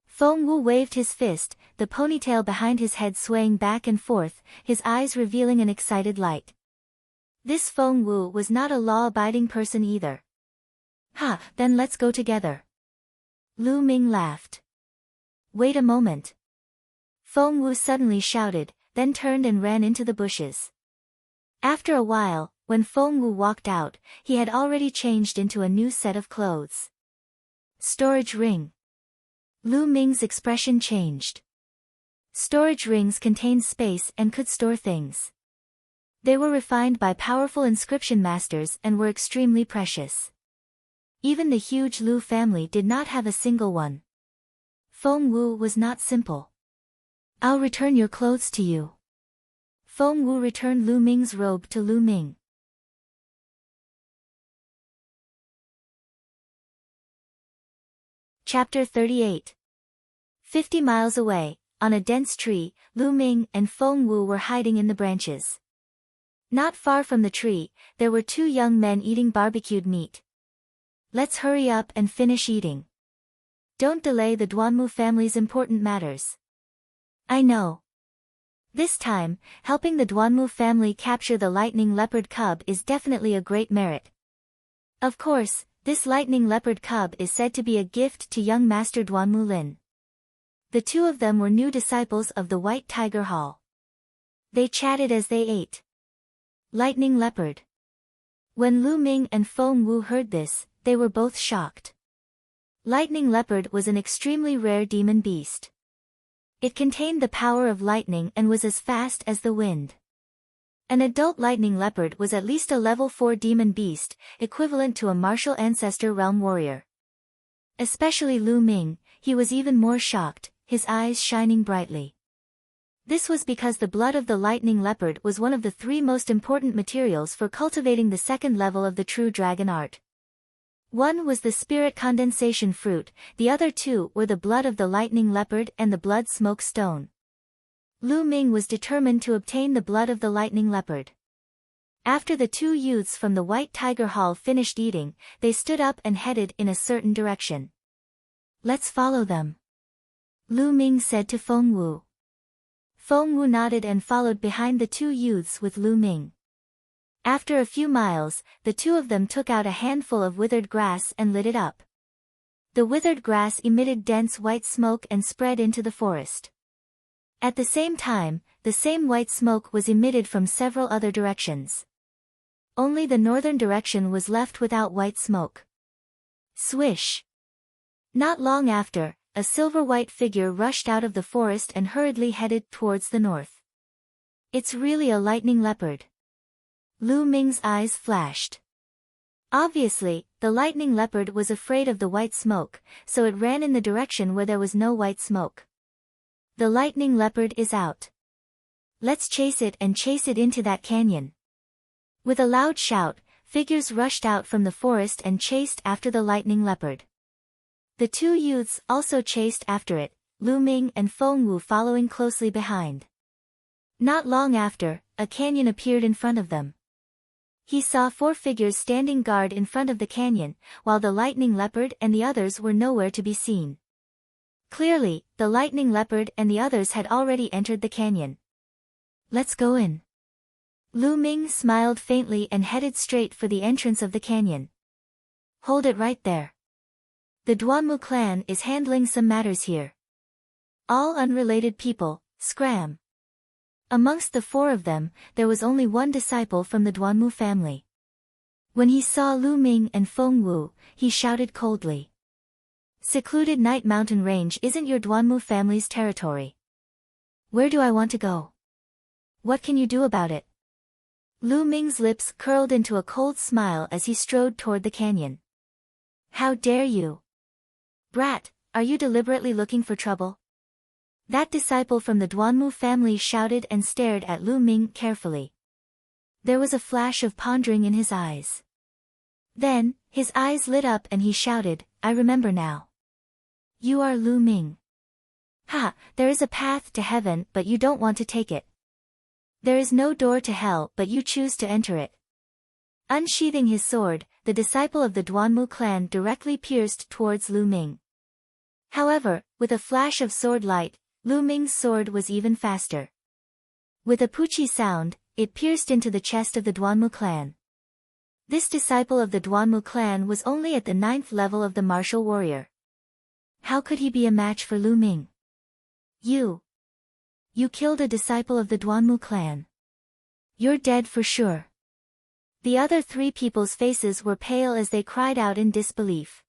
Feng Wu waved his fist, the ponytail behind his head swaying back and forth, his eyes revealing an excited light. This Feng Wu was not a law-abiding person either. "Ha, then let's go together." Lu Ming laughed. "Wait a moment." Feng Wu suddenly shouted, then turned and ran into the bushes. After a while, when Feng Wu walked out, he had already changed into a new set of clothes. Storage ring. Lu Ming's expression changed. Storage rings contained space and could store things. They were refined by powerful inscription masters and were extremely precious. Even the huge Lu family did not have a single one. Feng Wu was not simple. "I'll return your clothes to you." Feng Wu returned Lu Ming's robe to Lu Ming. Chapter 38. 50 miles away, on a dense tree, Lu Ming and Feng Wu were hiding in the branches. Not far from the tree, there were two young men eating barbecued meat. Let's hurry up and finish eating. Don't delay the Duanmu family's important matters. I know. This time, helping the Duanmu family capture the lightning leopard cub is definitely a great merit. Of course, this lightning leopard cub is said to be a gift to young Master Duanmu Lin. The two of them were new disciples of the White Tiger Hall. They chatted as they ate. Lightning leopard. When Lu Ming and Feng Wu heard this, they were both shocked. Lightning leopard was an extremely rare demon beast. It contained the power of lightning and was as fast as the wind. An adult lightning leopard was at least a level 4 demon beast, equivalent to a martial ancestor realm warrior. Especially Lu Ming, he was even more shocked, his eyes shining brightly. This was because the blood of the lightning leopard was one of the 3 most important materials for cultivating the second level of the true dragon art. One was the spirit condensation fruit, the other 2 were the blood of the lightning leopard and the blood smoke stone. Lu Ming was determined to obtain the blood of the lightning leopard. After the 2 youths from the White Tiger Hall finished eating, they stood up and headed in a certain direction. Let's follow them, Lu Ming said to Feng Wu. Feng Wu nodded and followed behind the 2 youths with Lu Ming. After a few miles, the 2 of them took out a handful of withered grass and lit it up. The withered grass emitted dense white smoke and spread into the forest. At the same time, the same white smoke was emitted from several other directions. Only the northern direction was left without white smoke. Swish! Not long after, a silver-white figure rushed out of the forest and hurriedly headed towards the north. It's really a lightning leopard. Lu Ming's eyes flashed. Obviously, the lightning leopard was afraid of the white smoke, so it ran in the direction where there was no white smoke. The lightning leopard is out. Let's chase it and chase it into that canyon. With a loud shout, figures rushed out from the forest and chased after the lightning leopard. The 2 youths also chased after it, Lu Ming and Feng Wu following closely behind. Not long after, a canyon appeared in front of them. He saw 4 figures standing guard in front of the canyon, while the lightning leopard and the others were nowhere to be seen. Clearly, the lightning leopard and the others had already entered the canyon. Let's go in. Lu Ming smiled faintly and headed straight for the entrance of the canyon. Hold it right there. The Duanmu clan is handling some matters here. All unrelated people, scram. Amongst the 4 of them, there was only one disciple from the Duanmu family. When he saw Lu Ming and Feng Wu, he shouted coldly. Secluded Night Mountain Range isn't your Duanmu family's territory. Where do I want to go? What can you do about it? Lu Ming's lips curled into a cold smile as he strode toward the canyon. How dare you? Brat, are you deliberately looking for trouble? That disciple from the Duanmu family shouted and stared at Lu Ming carefully. There was a flash of pondering in his eyes. Then, his eyes lit up and he shouted, I remember now. You are Lu Ming. Ha, there is a path to heaven but you don't want to take it. There is no door to hell but you choose to enter it. Unsheathing his sword, the disciple of the Duanmu clan directly pierced towards Lu Ming. However, with a flash of sword light, Lu Ming's sword was even faster. With a poochie sound, it pierced into the chest of the Duanmu clan. This disciple of the Duanmu clan was only at the 9th level of the martial warrior. How could he be a match for Lu Ming? You killed a disciple of the Duanmu clan. You're dead for sure. The other 3 people's faces were pale as they cried out in disbelief.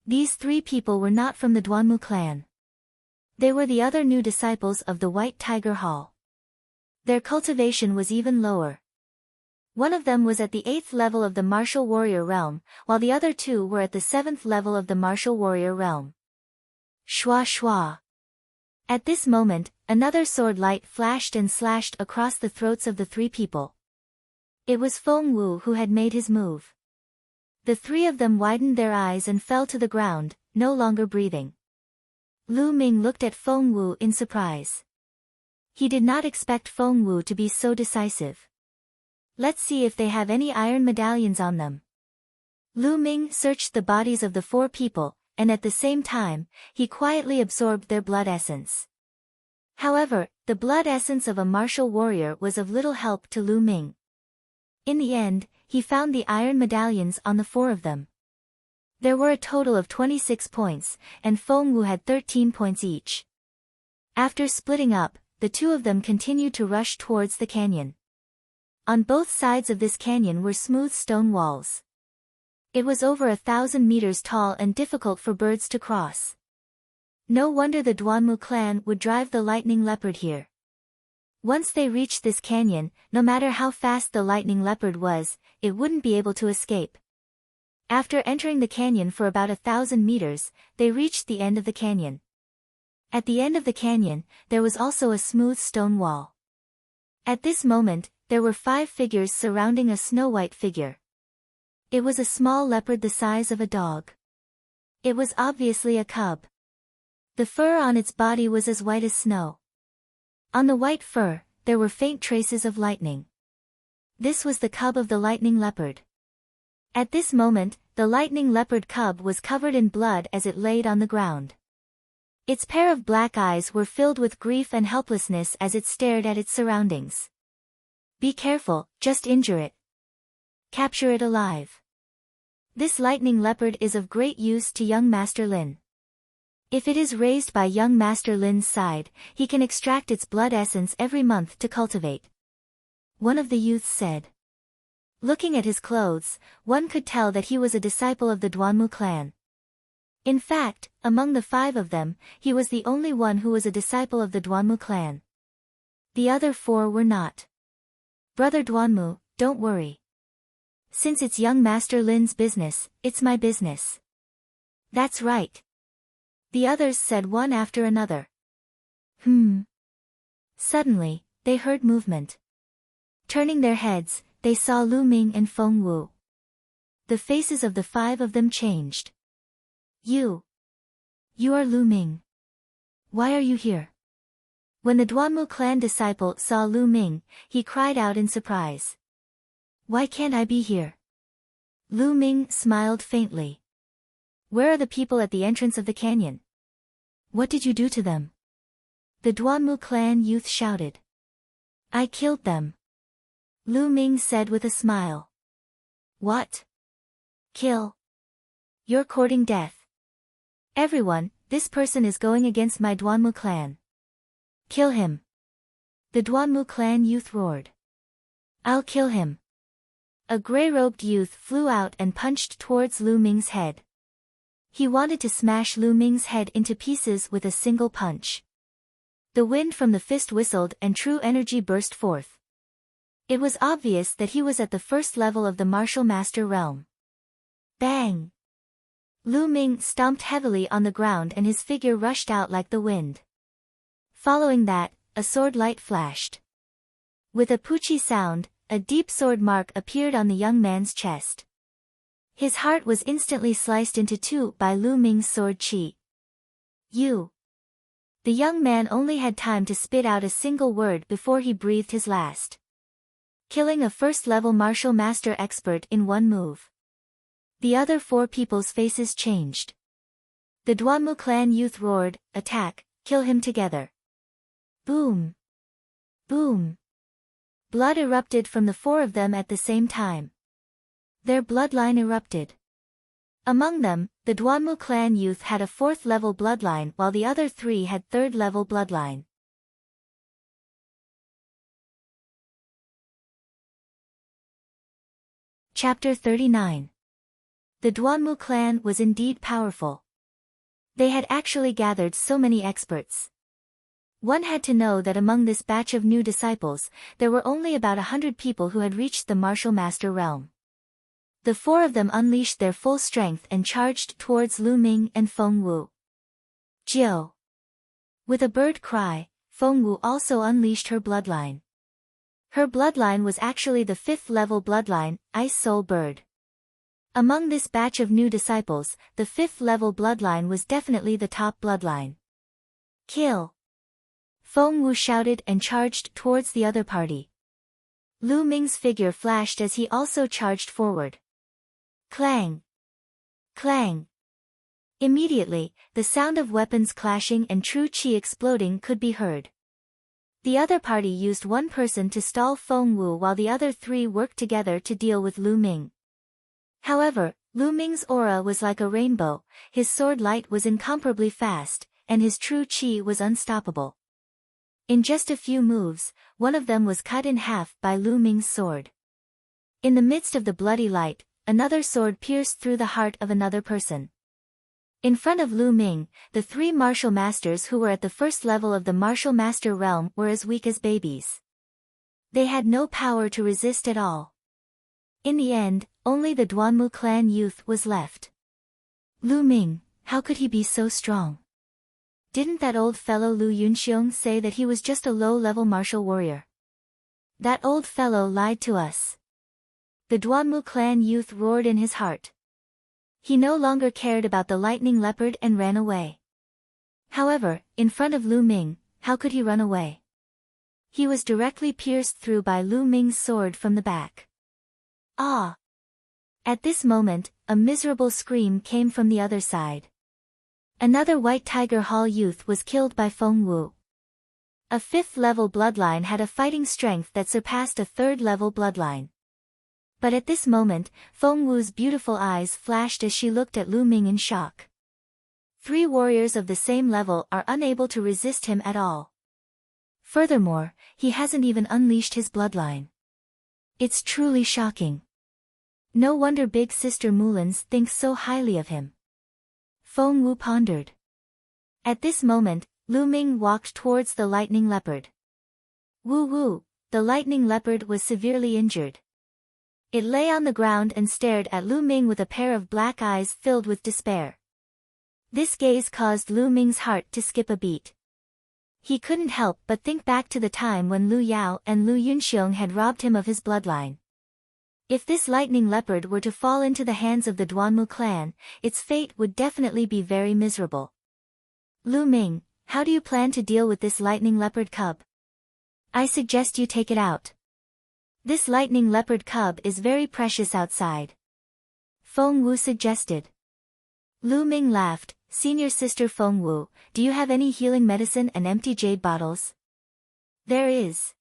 These 3 people were not from the Duanmu clan. They were the other new disciples of the White Tiger Hall. Their cultivation was even lower. One of them was at the 8th level of the martial warrior realm, while the other 2 were at the 7th level of the martial warrior realm. Shwa shwa. At this moment, another sword light flashed and slashed across the throats of the 3 people. It was Feng Wu who had made his move. The 3 of them widened their eyes and fell to the ground, no longer breathing. Lu Ming looked at Feng Wu in surprise. He did not expect Feng Wu to be so decisive. Let's see if they have any iron medallions on them. Lu Ming searched the bodies of the 4 people, and at the same time, he quietly absorbed their blood essence. However, the blood essence of a martial warrior was of little help to Lu Ming. In the end, he found the iron medallions on the 4 of them. There were a total of 26 points, and Feng Wu had 13 points each. After splitting up, the 2 of them continued to rush towards the canyon. On both sides of this canyon were smooth stone walls. It was over 1,000 meters tall and difficult for birds to cross. No wonder the Duanmu clan would drive the lightning leopard here. Once they reached this canyon, no matter how fast the lightning leopard was, it wouldn't be able to escape. After entering the canyon for about 1,000 meters, they reached the end of the canyon. At the end of the canyon, there was also a smooth stone wall. At this moment, there were 5 figures surrounding a snow-white figure. It was a small leopard the size of a dog. It was obviously a cub. The fur on its body was as white as snow. On the white fur, there were faint traces of lightning. This was the cub of the lightning leopard. At this moment, the lightning leopard cub was covered in blood as it laid on the ground. Its pair of black eyes were filled with grief and helplessness as it stared at its surroundings. Be careful, just injure it. Capture it alive. This lightning leopard is of great use to young Master Lin. If it is raised by young Master Lin's side, he can extract its blood essence every month to cultivate. One of the youths said. Looking at his clothes, one could tell that he was a disciple of the Duanmu clan. In fact, among the 5 of them, he was the only one who was a disciple of the Duanmu clan. The other 4 were not. Brother Duanmu, don't worry. Since it's young Master Lin's business, it's my business. That's right. The others said one after another. Suddenly, they heard movement. Turning their heads, they saw Lu Ming and Feng Wu. The faces of the 5 of them changed. You are Lu Ming. Why are you here? When the Duanmu clan disciple saw Lu Ming, he cried out in surprise. Why can't I be here? Lu Ming smiled faintly. Where are the people at the entrance of the canyon? What did you do to them? The Duanmu clan youth shouted. I killed them. Lu Ming said with a smile. What? Kill? You're courting death. Everyone, this person is going against my Duanmu clan. Kill him. The Duanmu clan youth roared. I'll kill him. A gray-robed youth flew out and punched towards Lu Ming's head. He wanted to smash Lu Ming's head into pieces with a single punch. The wind from the fist whistled and true energy burst forth. It was obvious that he was at the first level of the martial master realm. Bang! Lu Ming stomped heavily on the ground and his figure rushed out like the wind. Following that, a sword light flashed. With a poochie sound, a deep sword mark appeared on the young man's chest. His heart was instantly sliced into 2 by Lu Ming's sword chi. You. The young man only had time to spit out a single word before he breathed his last. Killing a first-level martial master expert in one move. The other 4 people's faces changed. The Duanmu clan youth roared, attack, kill him together. Boom! Boom! Blood erupted from the 4 of them at the same time. Their bloodline erupted. Among them, the Duanmu clan youth had a 4th-level bloodline while the other 3 had 3rd-level bloodline. Chapter 39. The Duanmu clan was indeed powerful. They had actually gathered so many experts. One had to know that among this batch of new disciples, there were only about 100 people who had reached the martial master realm. The 4 of them unleashed their full strength and charged towards Lu Ming and Feng Wu. Jiu! With a bird cry, Feng Wu also unleashed her bloodline. Her bloodline was actually the 5th-level bloodline, Ice Soul Bird. Among this batch of new disciples, the 5th-level bloodline was definitely the top bloodline. Kill! Feng Wu shouted and charged towards the other party. Lu Ming's figure flashed as he also charged forward. Clang! Clang! Immediately, the sound of weapons clashing and true chi exploding could be heard. The other party used one person to stall Feng Wu while the other three worked together to deal with Lu Ming. However, Lu Ming's aura was like a rainbow, his sword light was incomparably fast, and his true chi was unstoppable. In just a few moves, one of them was cut in half by Lu Ming's sword. In the midst of the bloody light, another sword pierced through the heart of another person. In front of Lu Ming, the three martial masters who were at the first level of the martial master realm were as weak as babies. They had no power to resist at all. In the end, only the Duanmu clan youth was left. Lu Ming, how could he be so strong? Didn't that old fellow Lu Yunxiong say that he was just a low-level martial warrior? That old fellow lied to us. The Duanmu clan youth roared in his heart. He no longer cared about the lightning leopard and ran away. However, in front of Lu Ming, how could he run away? He was directly pierced through by Lu Ming's sword from the back. Ah! At this moment, a miserable scream came from the other side. Another White Tiger Hall youth was killed by Feng Wu. A fifth-level bloodline had a fighting strength that surpassed a third-level bloodline. But at this moment, Feng Wu's beautiful eyes flashed as she looked at Lu Ming in shock. Three warriors of the same level are unable to resist him at all. Furthermore, he hasn't even unleashed his bloodline. It's truly shocking. No wonder big sister Mulan's thinks so highly of him. Feng Wu pondered. At this moment, Lu Ming walked towards the lightning leopard. Woo! The lightning leopard was severely injured. It lay on the ground and stared at Lu Ming with a pair of black eyes filled with despair. This gaze caused Lu Ming's heart to skip a beat. He couldn't help but think back to the time when Lu Yao and Lu Yunxiong had robbed him of his bloodline. If this lightning leopard were to fall into the hands of the Duanmu clan, its fate would definitely be very miserable. Lu Ming, how do you plan to deal with this lightning leopard cub? I suggest you take it out. This lightning leopard cub is very precious outside. Feng Wu suggested. Lu Ming laughed. Senior sister Feng Wu, do you have any healing medicine and empty jade bottles? There is.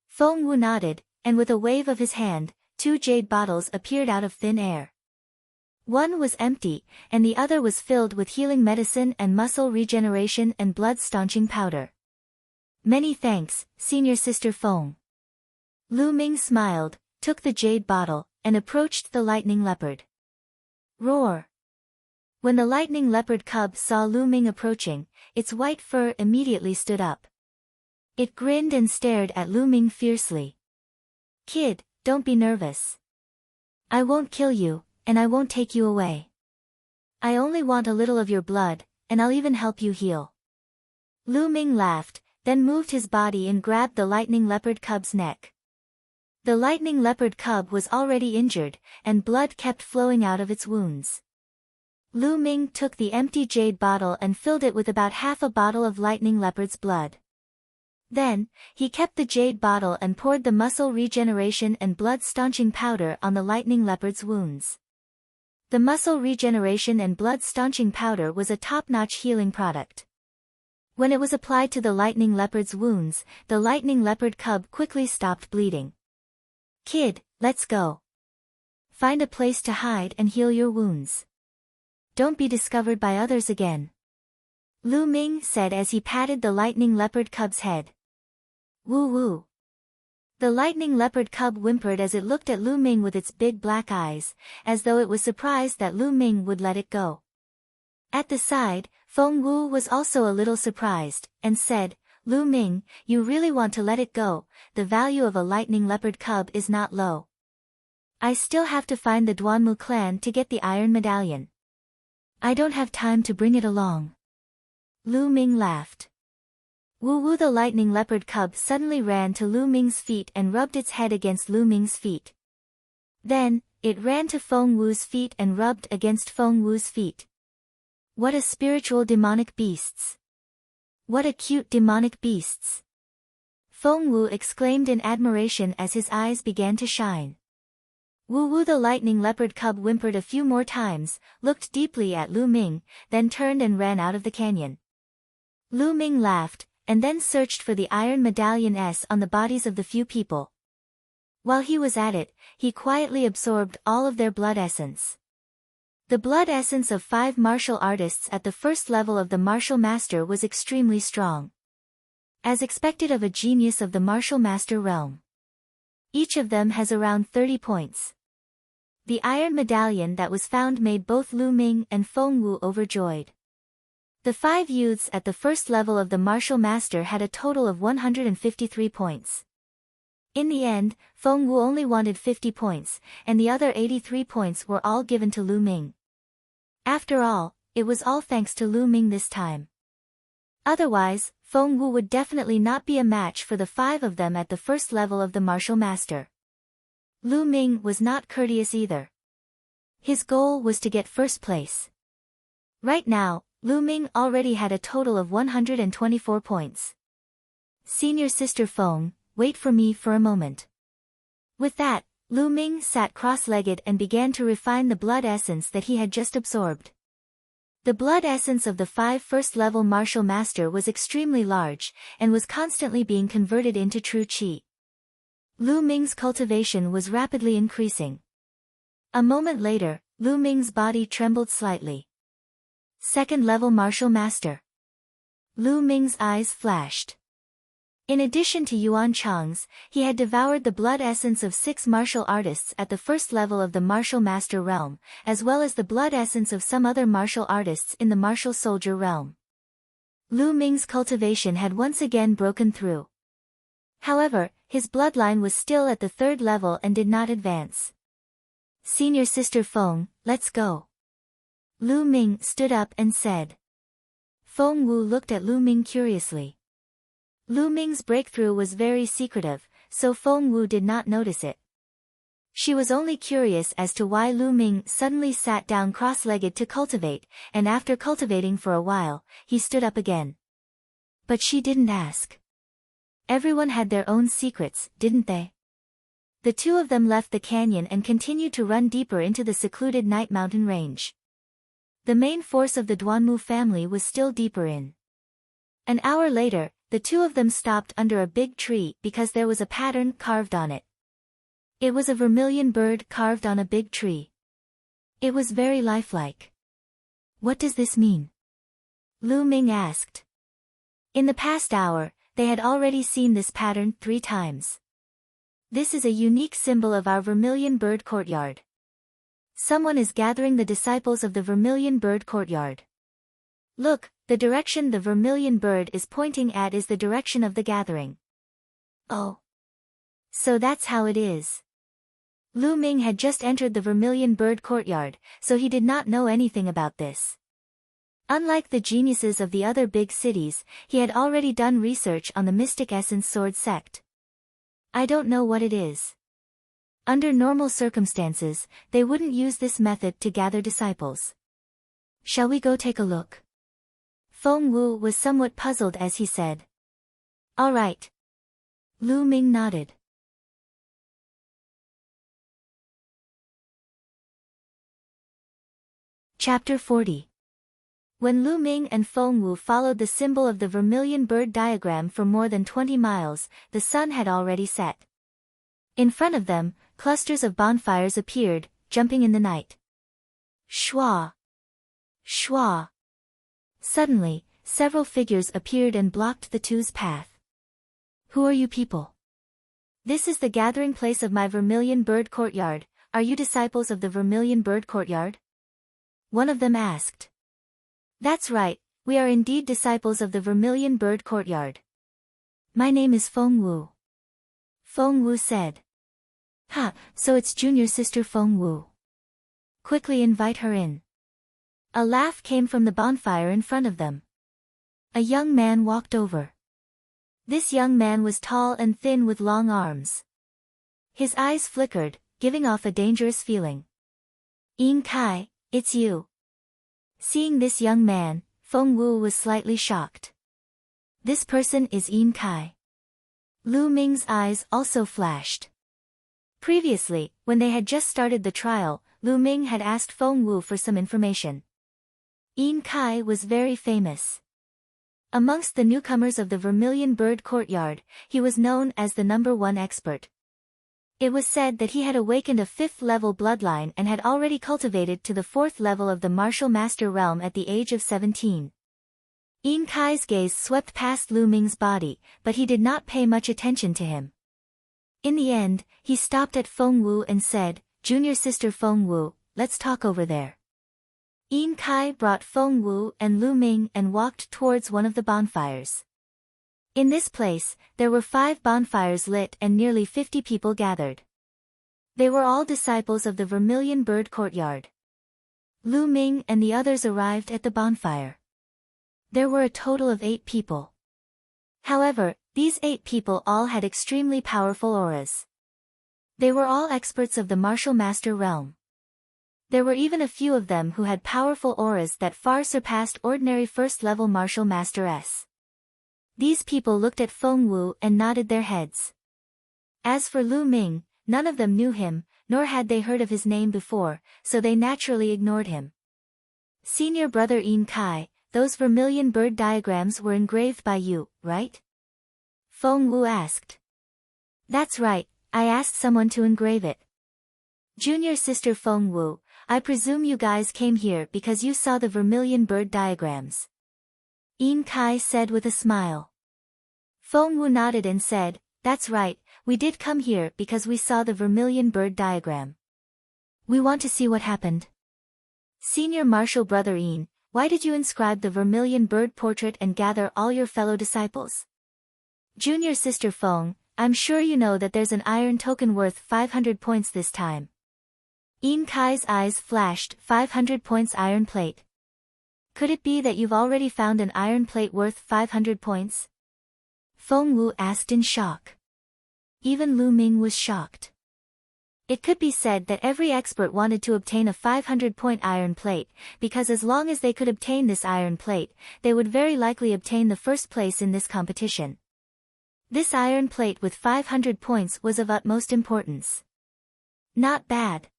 Feng Wu nodded, and with a wave of his hand, 2 jade bottles appeared out of thin air. One was empty, and the other was filled with healing medicine and muscle regeneration and blood staunching powder. Many thanks, senior sister Feng. Lu Ming smiled, took the jade bottle, and approached the lightning leopard. Roar! When the lightning leopard cub saw Lu Ming approaching, its white fur immediately stood up. It grinned and stared at Lu Ming fiercely. Kid, don't be nervous. I won't kill you, and I won't take you away. I only want a little of your blood, and I'll even help you heal. Lu Ming laughed, then moved his body and grabbed the lightning leopard cub's neck. The lightning leopard cub was already injured, and blood kept flowing out of its wounds. Lu Ming took the empty jade bottle and filled it with about half a bottle of lightning leopard's blood. Then, he kept the jade bottle and poured the muscle regeneration and blood staunching powder on the lightning leopard's wounds. The muscle regeneration and blood staunching powder was a top-notch healing product. When it was applied to the lightning leopard's wounds, the lightning leopard cub quickly stopped bleeding. Kid, let's go. Find a place to hide and heal your wounds. Don't be discovered by others again. Lu Ming said as he patted the lightning leopard cub's head. Woo! The lightning leopard cub whimpered as it looked at Lu Ming with its big black eyes, as though it was surprised that Lu Ming would let it go. At the side, Feng Wu was also a little surprised, and said, Lu Ming, you really want to let it go, the value of a lightning leopard cub is not low. I still have to find the Duanmu clan to get the iron medallion. I don't have time to bring it along. Lu Ming laughed. Woo! The lightning leopard cub suddenly ran to Lu Ming's feet and rubbed its head against Lu Ming's feet. Then, it ran to Feng Wu's feet and rubbed against Feng Wu's feet. What a spiritual demonic beasts! What a cute demonic beasts! Feng Wu exclaimed in admiration as his eyes began to shine. Wu Wu the lightning leopard cub whimpered a few more times, looked deeply at Lu Ming, then turned and ran out of the canyon. Lu Ming laughed, and then searched for the iron medallion S on the bodies of the few people. While he was at it, he quietly absorbed all of their blood essence. The blood essence of 5 martial artists at the first level of the martial master was extremely strong. As expected of a genius of the martial master realm. Each of them has around 30 points. The iron medallion that was found made both Lu Ming and Feng Wu overjoyed. The 5 youths at the first level of the martial master had a total of 153 points. In the end, Feng Wu only wanted 50 points, and the other 83 points were all given to Lu Ming. After all, it was all thanks to Lu Ming this time. Otherwise, Feng Wu would definitely not be a match for the 5 of them at the first level of the martial master. Lu Ming was not courteous either. His goal was to get first place. Right now, Lu Ming already had a total of 124 points. Senior sister Feng, wait for me for a moment. With that, Lu Ming sat cross-legged and began to refine the blood essence that he had just absorbed. The blood essence of the 5 first-level martial master was extremely large, and was constantly being converted into true qi. Lu Ming's cultivation was rapidly increasing. A moment later, Lu Ming's body trembled slightly. Second-level martial master. Lu Ming's eyes flashed. In addition to Yuan Chang's, he had devoured the blood essence of 6 martial artists at the first level of the martial master realm, as well as the blood essence of some other martial artists in the martial soldier realm. Lu Ming's cultivation had once again broken through. However, his bloodline was still at the 3rd level and did not advance. Senior sister Feng, let's go. Lu Ming stood up and said. Feng Wu looked at Lu Ming curiously. Lu Ming's breakthrough was very secretive, so Feng Wu did not notice it. She was only curious as to why Lu Ming suddenly sat down cross-legged to cultivate, and after cultivating for a while, he stood up again. But she didn't ask. Everyone had their own secrets, didn't they? The 2 of them left the canyon and continued to run deeper into the secluded night mountain range. The main force of the Duanmu family was still deeper in. An hour later, the 2 of them stopped under a big tree because there was a pattern carved on it. It was a vermilion bird carved on a big tree. It was very lifelike. What does this mean? Lu Ming asked. In the past hour, they had already seen this pattern 3 times. This is a unique symbol of our vermilion bird courtyard. Someone is gathering the disciples of the vermilion bird courtyard. Look, the direction the vermilion bird is pointing at is the direction of the gathering. Oh. So that's how it is. Lu Ming had just entered the vermilion bird courtyard, so he did not know anything about this. Unlike the geniuses of the other big cities, he had already done research on the Mystic Essence Sword sect. I don't know what it is. Under normal circumstances, they wouldn't use this method to gather disciples. Shall we go take a look? Feng Wu was somewhat puzzled as he said. All right. Lu Ming nodded. Chapter 40. When Lu Ming and Feng Wu followed the symbol of the vermilion bird diagram for more than 20 miles, the sun had already set. In front of them, clusters of bonfires appeared, jumping in the night. Shwa! Shwa! Suddenly, several figures appeared and blocked the 2's path. Who are you people? This is the gathering place of my vermilion bird courtyard. Are you disciples of the vermilion bird courtyard? One of them asked. That's right, we are indeed disciples of the vermilion bird courtyard. My name is Feng Wu. Feng Wu said. Ha, so it's junior sister Feng Wu. Quickly invite her in. A laugh came from the bonfire in front of them. A young man walked over. This young man was tall and thin with long arms. His eyes flickered, giving off a dangerous feeling. Yin Kai, it's you. Seeing this young man, Feng Wu was slightly shocked. This person is Yin Kai. Lu Ming's eyes also flashed. Previously, when they had just started the trial, Lu Ming had asked Feng Wu for some information. Yin Kai was very famous. Amongst the newcomers of the Vermilion Bird Courtyard, he was known as the #1 expert. It was said that he had awakened a 5th-level bloodline and had already cultivated to the 4th level of the Martial Master realm at the age of 17. Yin Kai's gaze swept past Lu Ming's body, but he did not pay much attention to him. In the end, he stopped at Feng Wu and said, "Junior sister Feng Wu, let's talk over there." Yin Kai brought Feng Wu and Lu Ming and walked towards one of the bonfires. In this place, there were 5 bonfires lit and nearly 50 people gathered. They were all disciples of the Vermilion Bird Courtyard. Lu Ming and the others arrived at the bonfire. There were a total of 8 people. However, these 8 people all had extremely powerful auras. They were all experts of the Martial Master realm. There were even a few of them who had powerful auras that far surpassed ordinary 1st-level Martial Masters. These people looked at Feng Wu and nodded their heads. As for Lu Ming, none of them knew him, nor had they heard of his name before, so they naturally ignored him. "Senior brother Yin Kai, those Vermilion Bird diagrams were engraved by you, right?" Feng Wu asked. "That's right, I asked someone to engrave it." "Junior sister Feng Wu, I presume you guys came here because you saw the Vermilion Bird diagrams?" Yin Kai said with a smile. Feng Wu nodded and said, "That's right, we did come here because we saw the Vermilion Bird diagram. We want to see what happened." "Senior martial brother Yin, why did you inscribe the Vermilion Bird portrait and gather all your fellow disciples?" "Junior sister Feng, I'm sure you know that there's an iron token worth 500 points this time." Yin Kai's eyes flashed. 500 points iron plate. "Could it be that you've already found an iron plate worth 500 points? Feng Wu asked in shock. Even Lu Ming was shocked. It could be said that every expert wanted to obtain a 500-point iron plate, because as long as they could obtain this iron plate, they would very likely obtain the first place in this competition. This iron plate with 500 points was of utmost importance. Not bad.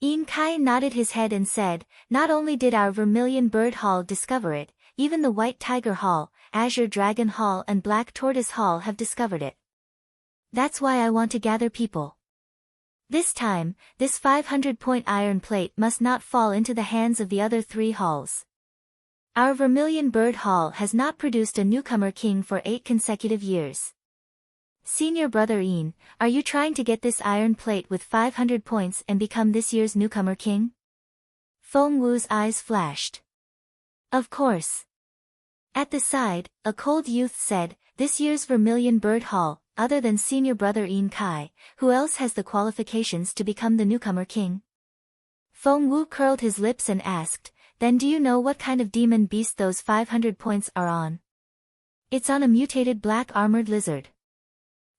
Yin Kai nodded his head and said, "Not only did our Vermilion Bird Hall discover it, even the White Tiger Hall, Azure Dragon Hall and Black Tortoise Hall have discovered it. That's why I want to gather people. This time, this 500-point iron plate must not fall into the hands of the other 3 halls. Our Vermilion Bird Hall has not produced a newcomer king for 8 consecutive years. Senior brother Yin, are you trying to get this iron plate with 500 points and become this year's newcomer king?" Feng Wu's eyes flashed. "Of course." At the side, a cold youth said, "This year's Vermilion Bird Hall, other than senior brother Yin Kai, who else has the qualifications to become the newcomer king?" Feng Wu curled his lips and asked, "Then do you know what kind of demon beast those 500 points are on?" "It's on a mutated black armored lizard.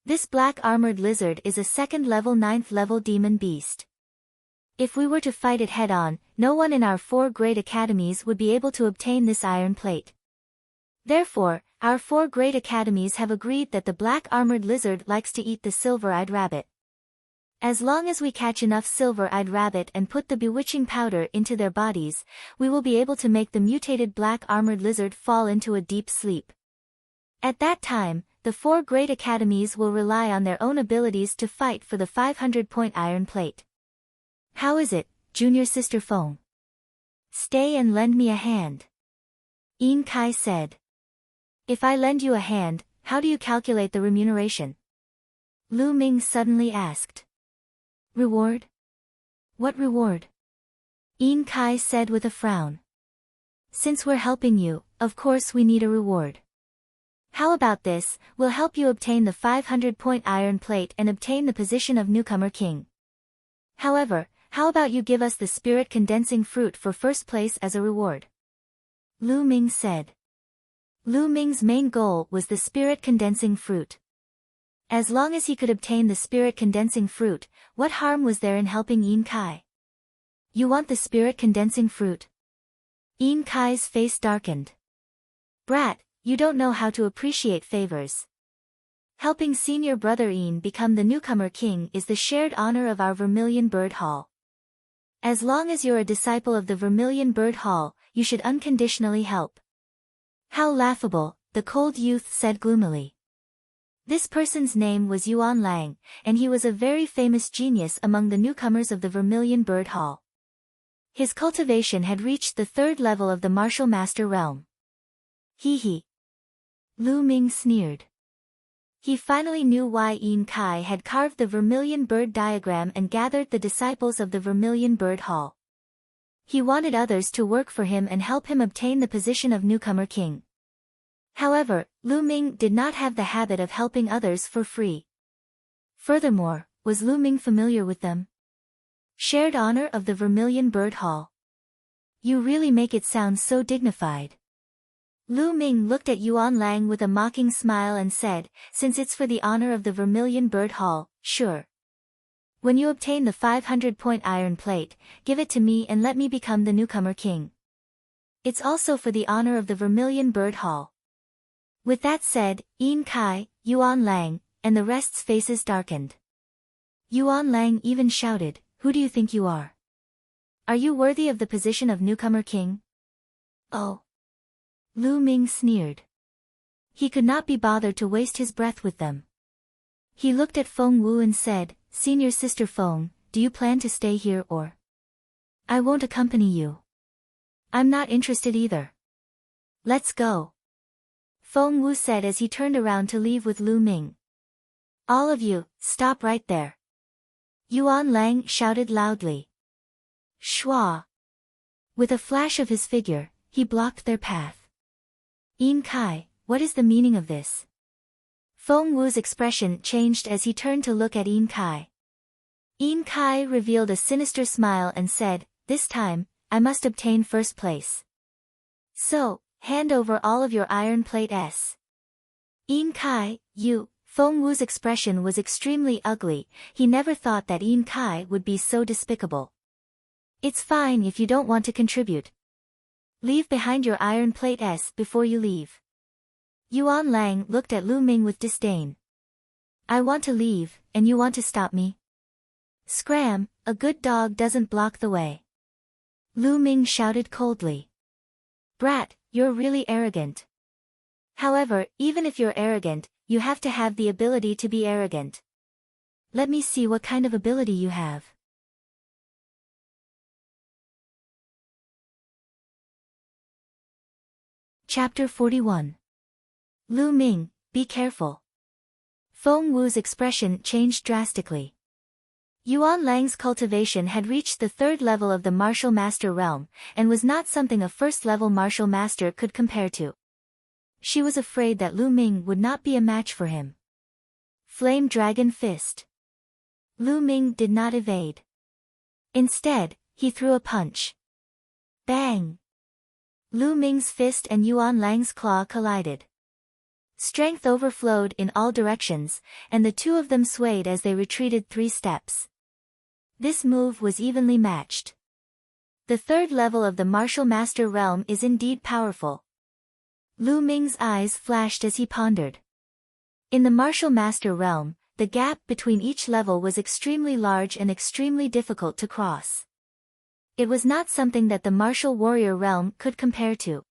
This black armored lizard is a 2nd-level 9th-level demon beast. If we were to fight it head-on, no one in our 4 great academies would be able to obtain this iron plate. Therefore, our 4 great academies have agreed that the black armored lizard likes to eat the silver-eyed rabbit. As long as we catch enough silver-eyed rabbit and put the bewitching powder into their bodies, we will be able to make the mutated black armored lizard fall into a deep sleep. At that time, the 4 great academies will rely on their own abilities to fight for the 500-point iron plate. How is it, junior sister Feng? Stay and lend me a hand." Yin Kai said. "If I lend you a hand, how do you calculate the remuneration?" Lu Ming suddenly asked. "Reward? What reward?" Yin Kai said with a frown. "Since we're helping you, of course we need a reward. How about this, we'll help you obtain the 500-point iron plate and obtain the position of newcomer king. However, how about you give us the spirit condensing fruit for first place as a reward?" Lu Ming said. Lu Ming's main goal was the spirit condensing fruit. As long as he could obtain the spirit condensing fruit, what harm was there in helping Yin Kai? "You want the spirit condensing fruit?" Yin Kai's face darkened. "Brat, you don't know how to appreciate favors. Helping senior brother Ian become the newcomer king is the shared honor of our Vermilion Bird Hall. As long as you're a disciple of the Vermilion Bird Hall, you should unconditionally help. How laughable, the cold youth said gloomily. This person's name was Yuan Lang, and he was a very famous genius among the newcomers of the Vermilion Bird Hall. His cultivation had reached the 3rd level of the Martial Master realm. Hee hee. Lu Ming sneered. He finally knew why Yin Kai had carved the Vermilion Bird diagram and gathered the disciples of the Vermilion Bird Hall. He wanted others to work for him and help him obtain the position of newcomer king. However, Lu Ming did not have the habit of helping others for free. Furthermore, was Lu Ming familiar with them? Shared honor of the Vermilion Bird Hall. You really make it sound so dignified. Lu Ming looked at Yuan Lang with a mocking smile and said, since it's for the honor of the Vermilion Bird Hall, sure. When you obtain the 500-point iron plate, give it to me and let me become the newcomer king. It's also for the honor of the Vermilion Bird Hall. With that said, Yin Kai, Yuan Lang, and the rest's faces darkened. Yuan Lang even shouted, who do you think you are? Are you worthy of the position of newcomer king? Oh. Lu Ming sneered. He could not be bothered to waste his breath with them. He looked at Feng Wu and said, Senior Sister Feng, do you plan to stay here or? I won't accompany you. I'm not interested either. Let's go. Feng Wu said as he turned around to leave with Lu Ming. All of you, stop right there. Yuan Lang shouted loudly. Shua. With a flash of his figure, he blocked their path. Yin Kai, what is the meaning of this? Feng Wu's expression changed as he turned to look at Yin Kai. Yin Kai revealed a sinister smile and said, this time, I must obtain first place. So, hand over all of your iron plate s. Yin Kai, you. Feng Wu's expression was extremely ugly. He never thought that Yin Kai would be so despicable. It's fine if you don't want to contribute. Leave behind your iron plate s before you leave. Yuan Lang looked at Lu Ming with disdain. I want to leave, and you want to stop me? Scram, a good dog doesn't block the way. Lu Ming shouted coldly. Brat, you're really arrogant. However, even if you're arrogant, you have to have the ability to be arrogant. Let me see what kind of ability you have. Chapter 41. Lu Ming, be careful. Feng Wu's expression changed drastically. Yuan Lang's cultivation had reached the 3rd level of the Martial Master realm, and was not something a 1st-level Martial Master could compare to. She was afraid that Lu Ming would not be a match for him. Flame Dragon Fist. Lu Ming did not evade. Instead, he threw a punch. Bang! Lu Ming's fist and Yuan Lang's claw collided. Strength overflowed in all directions, and the two of them swayed as they retreated 3 steps. This move was evenly matched. The 3rd level of the Martial Master realm is indeed powerful. Lu Ming's eyes flashed as he pondered. In the Martial Master realm, the gap between each level was extremely large and extremely difficult to cross. It was not something that the Martial Warrior realm could compare to.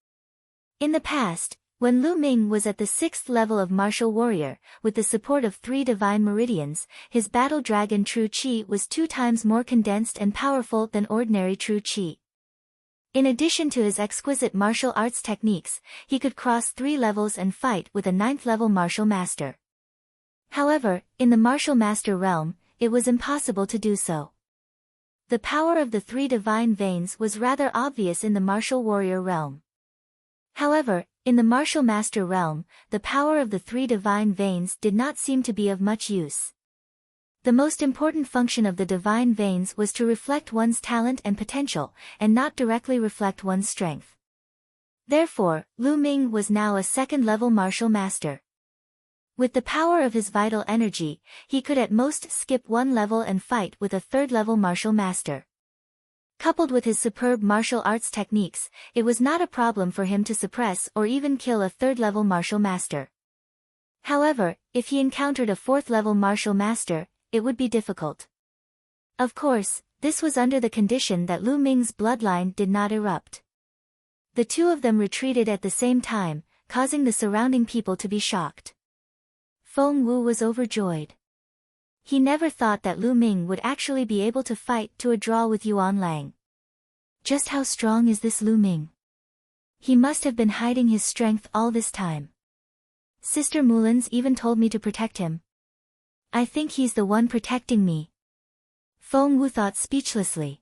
In the past, when Lu Ming was at the 6th level of Martial Warrior, with the support of 3 Divine Meridians, his Battle Dragon True Qi was 2 times more condensed and powerful than ordinary True Qi. In addition to his exquisite martial arts techniques, he could cross 3 levels and fight with a 9th level Martial Master. However, in the Martial Master realm, it was impossible to do so. The power of the 3 divine veins was rather obvious in the Martial Warrior realm. However, in the Martial Master realm, the power of the 3 divine veins did not seem to be of much use. The most important function of the divine veins was to reflect one's talent and potential, and not directly reflect one's strength. Therefore, Lu Ming was now a 2nd-level Martial Master. With the power of his vital energy, he could at most skip 1 level and fight with a 3rd-level Martial Master. Coupled with his superb martial arts techniques, it was not a problem for him to suppress or even kill a 3rd-level Martial Master. However, if he encountered a 4th-level martial master, it would be difficult. Of course, this was under the condition that Lu Ming's bloodline did not erupt. The two of them retreated at the same time, causing the surrounding people to be shocked. Feng Wu was overjoyed. He never thought that Lu Ming would actually be able to fight to a draw with Yuan Lang. Just how strong is this Lu Ming? He must have been hiding his strength all this time. Sister Mulan's even told me to protect him. I think he's the one protecting me. Feng Wu thought speechlessly.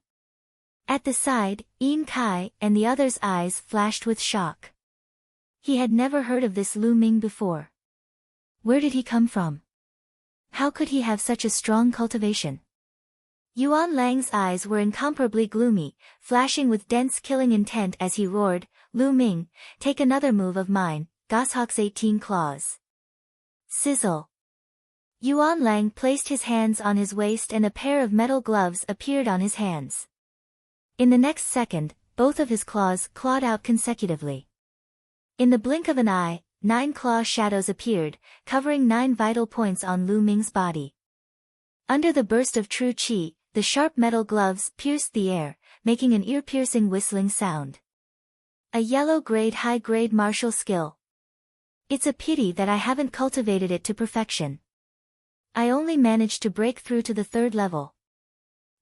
At the side, Yin Kai and the other's eyes flashed with shock. He had never heard of this Lu Ming before. Where did he come from? How could he have such a strong cultivation? Yuan Lang's eyes were incomparably gloomy, flashing with dense killing intent as he roared, "Lu Ming, take another move of mine, Goshawk's 18 claws." Sizzle. Yuan Lang placed his hands on his waist and a pair of metal gloves appeared on his hands. In the next second, both of his claws clawed out consecutively. In the blink of an eye, 9 claw shadows appeared, covering 9 vital points on Lu Ming's body. Under the burst of true qi, the sharp metal gloves pierced the air, making an ear-piercing whistling sound. A yellow-grade high-grade martial skill. It's a pity that I haven't cultivated it to perfection. I only managed to break through to the 3rd level.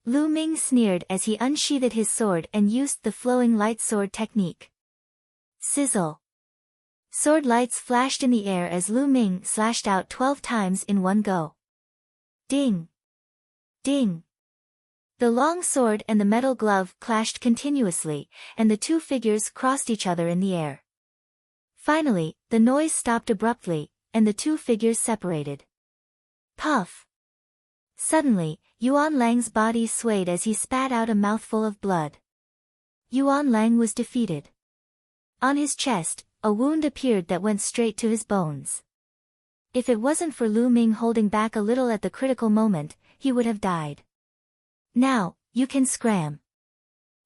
Lu Ming sneered as he unsheathed his sword and used the flowing light sword technique. Sizzle. Sword lights flashed in the air as Lu Ming slashed out 12 times in one go. Ding! Ding! The long sword and the metal glove clashed continuously, and the two figures crossed each other in the air. Finally, the noise stopped abruptly, and the two figures separated. Puff! Suddenly, Yuan Lang's body swayed as he spat out a mouthful of blood. Yuan Lang was defeated. On his chest, a wound appeared that went straight to his bones. If it wasn't for Lu Ming holding back a little at the critical moment, he would have died. Now, you can scram.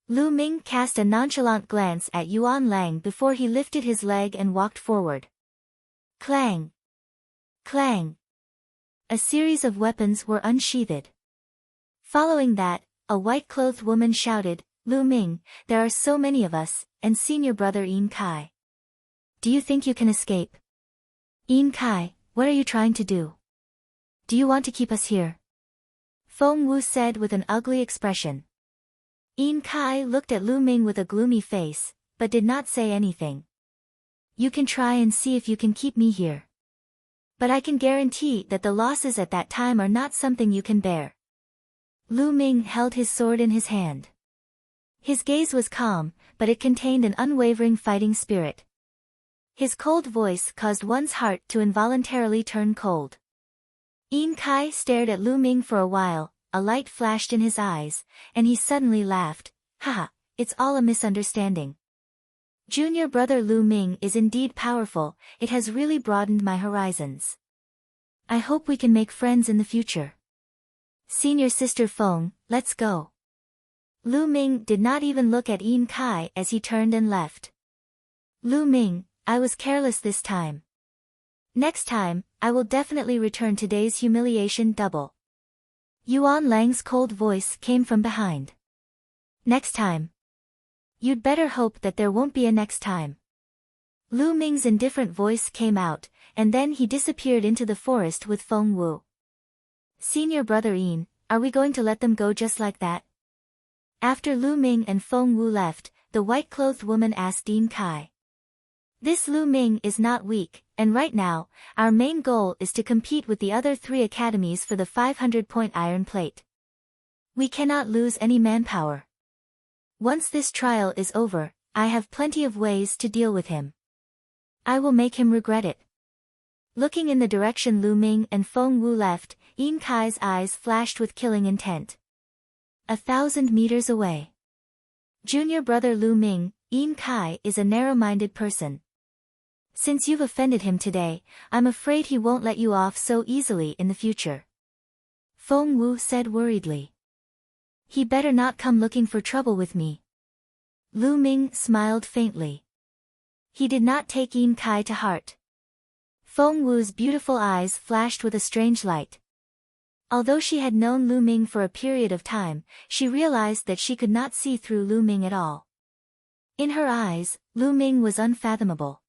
Lu Ming cast a nonchalant glance at Yuan Lang before he lifted his leg and walked forward. Clang! Clang! A series of weapons were unsheathed. Following that, a white-clothed woman shouted, "Lu Ming, there are so many of us, and senior brother Yin Kai. Do you think you can escape? Yin Kai, what are you trying to do? Do you want to keep us here?" Feng Wu said with an ugly expression. Yin Kai looked at Lu Ming with a gloomy face, but did not say anything. "You can try and see if you can keep me here. But I can guarantee that the losses at that time are not something you can bear." Lu Ming held his sword in his hand. His gaze was calm, but it contained an unwavering fighting spirit. His cold voice caused one's heart to involuntarily turn cold. Yin Kai stared at Lu Ming for a while, a light flashed in his eyes, and he suddenly laughed. "Haha, it's all a misunderstanding. Junior brother Lu Ming is indeed powerful, it has really broadened my horizons. I hope we can make friends in the future. Senior sister Feng, let's go." Lu Ming did not even look at Yin Kai as he turned and left. "Lu Ming, I was careless this time. Next time, I will definitely return today's humiliation double." Yuan Lang's cold voice came from behind. "Next time. You'd better hope that there won't be a next time." Lu Ming's indifferent voice came out, and then he disappeared into the forest with Feng Wu. "Senior brother Yin, are we going to let them go just like that?" After Lu Ming and Feng Wu left, the white-clothed woman asked Yin Kai. "This Lu Ming is not weak, and right now, our main goal is to compete with the other 3 academies for the 500-point iron plate. We cannot lose any manpower. Once this trial is over, I have plenty of ways to deal with him. I will make him regret it." Looking in the direction Lu Ming and Feng Wu left, Yin Kai's eyes flashed with killing intent. 1,000 meters away. Junior brother Lu Ming, Yin Kai is a narrow-minded person. Since you've offended him today, I'm afraid he won't let you off so easily in the future. Feng Wu said worriedly. "He better not come looking for trouble with me." Lu Ming smiled faintly. He did not take Yin Kai to heart. Feng Wu's beautiful eyes flashed with a strange light. Although she had known Lu Ming for a period of time, she realized that she could not see through Lu Ming at all. In her eyes, Lu Ming was unfathomable.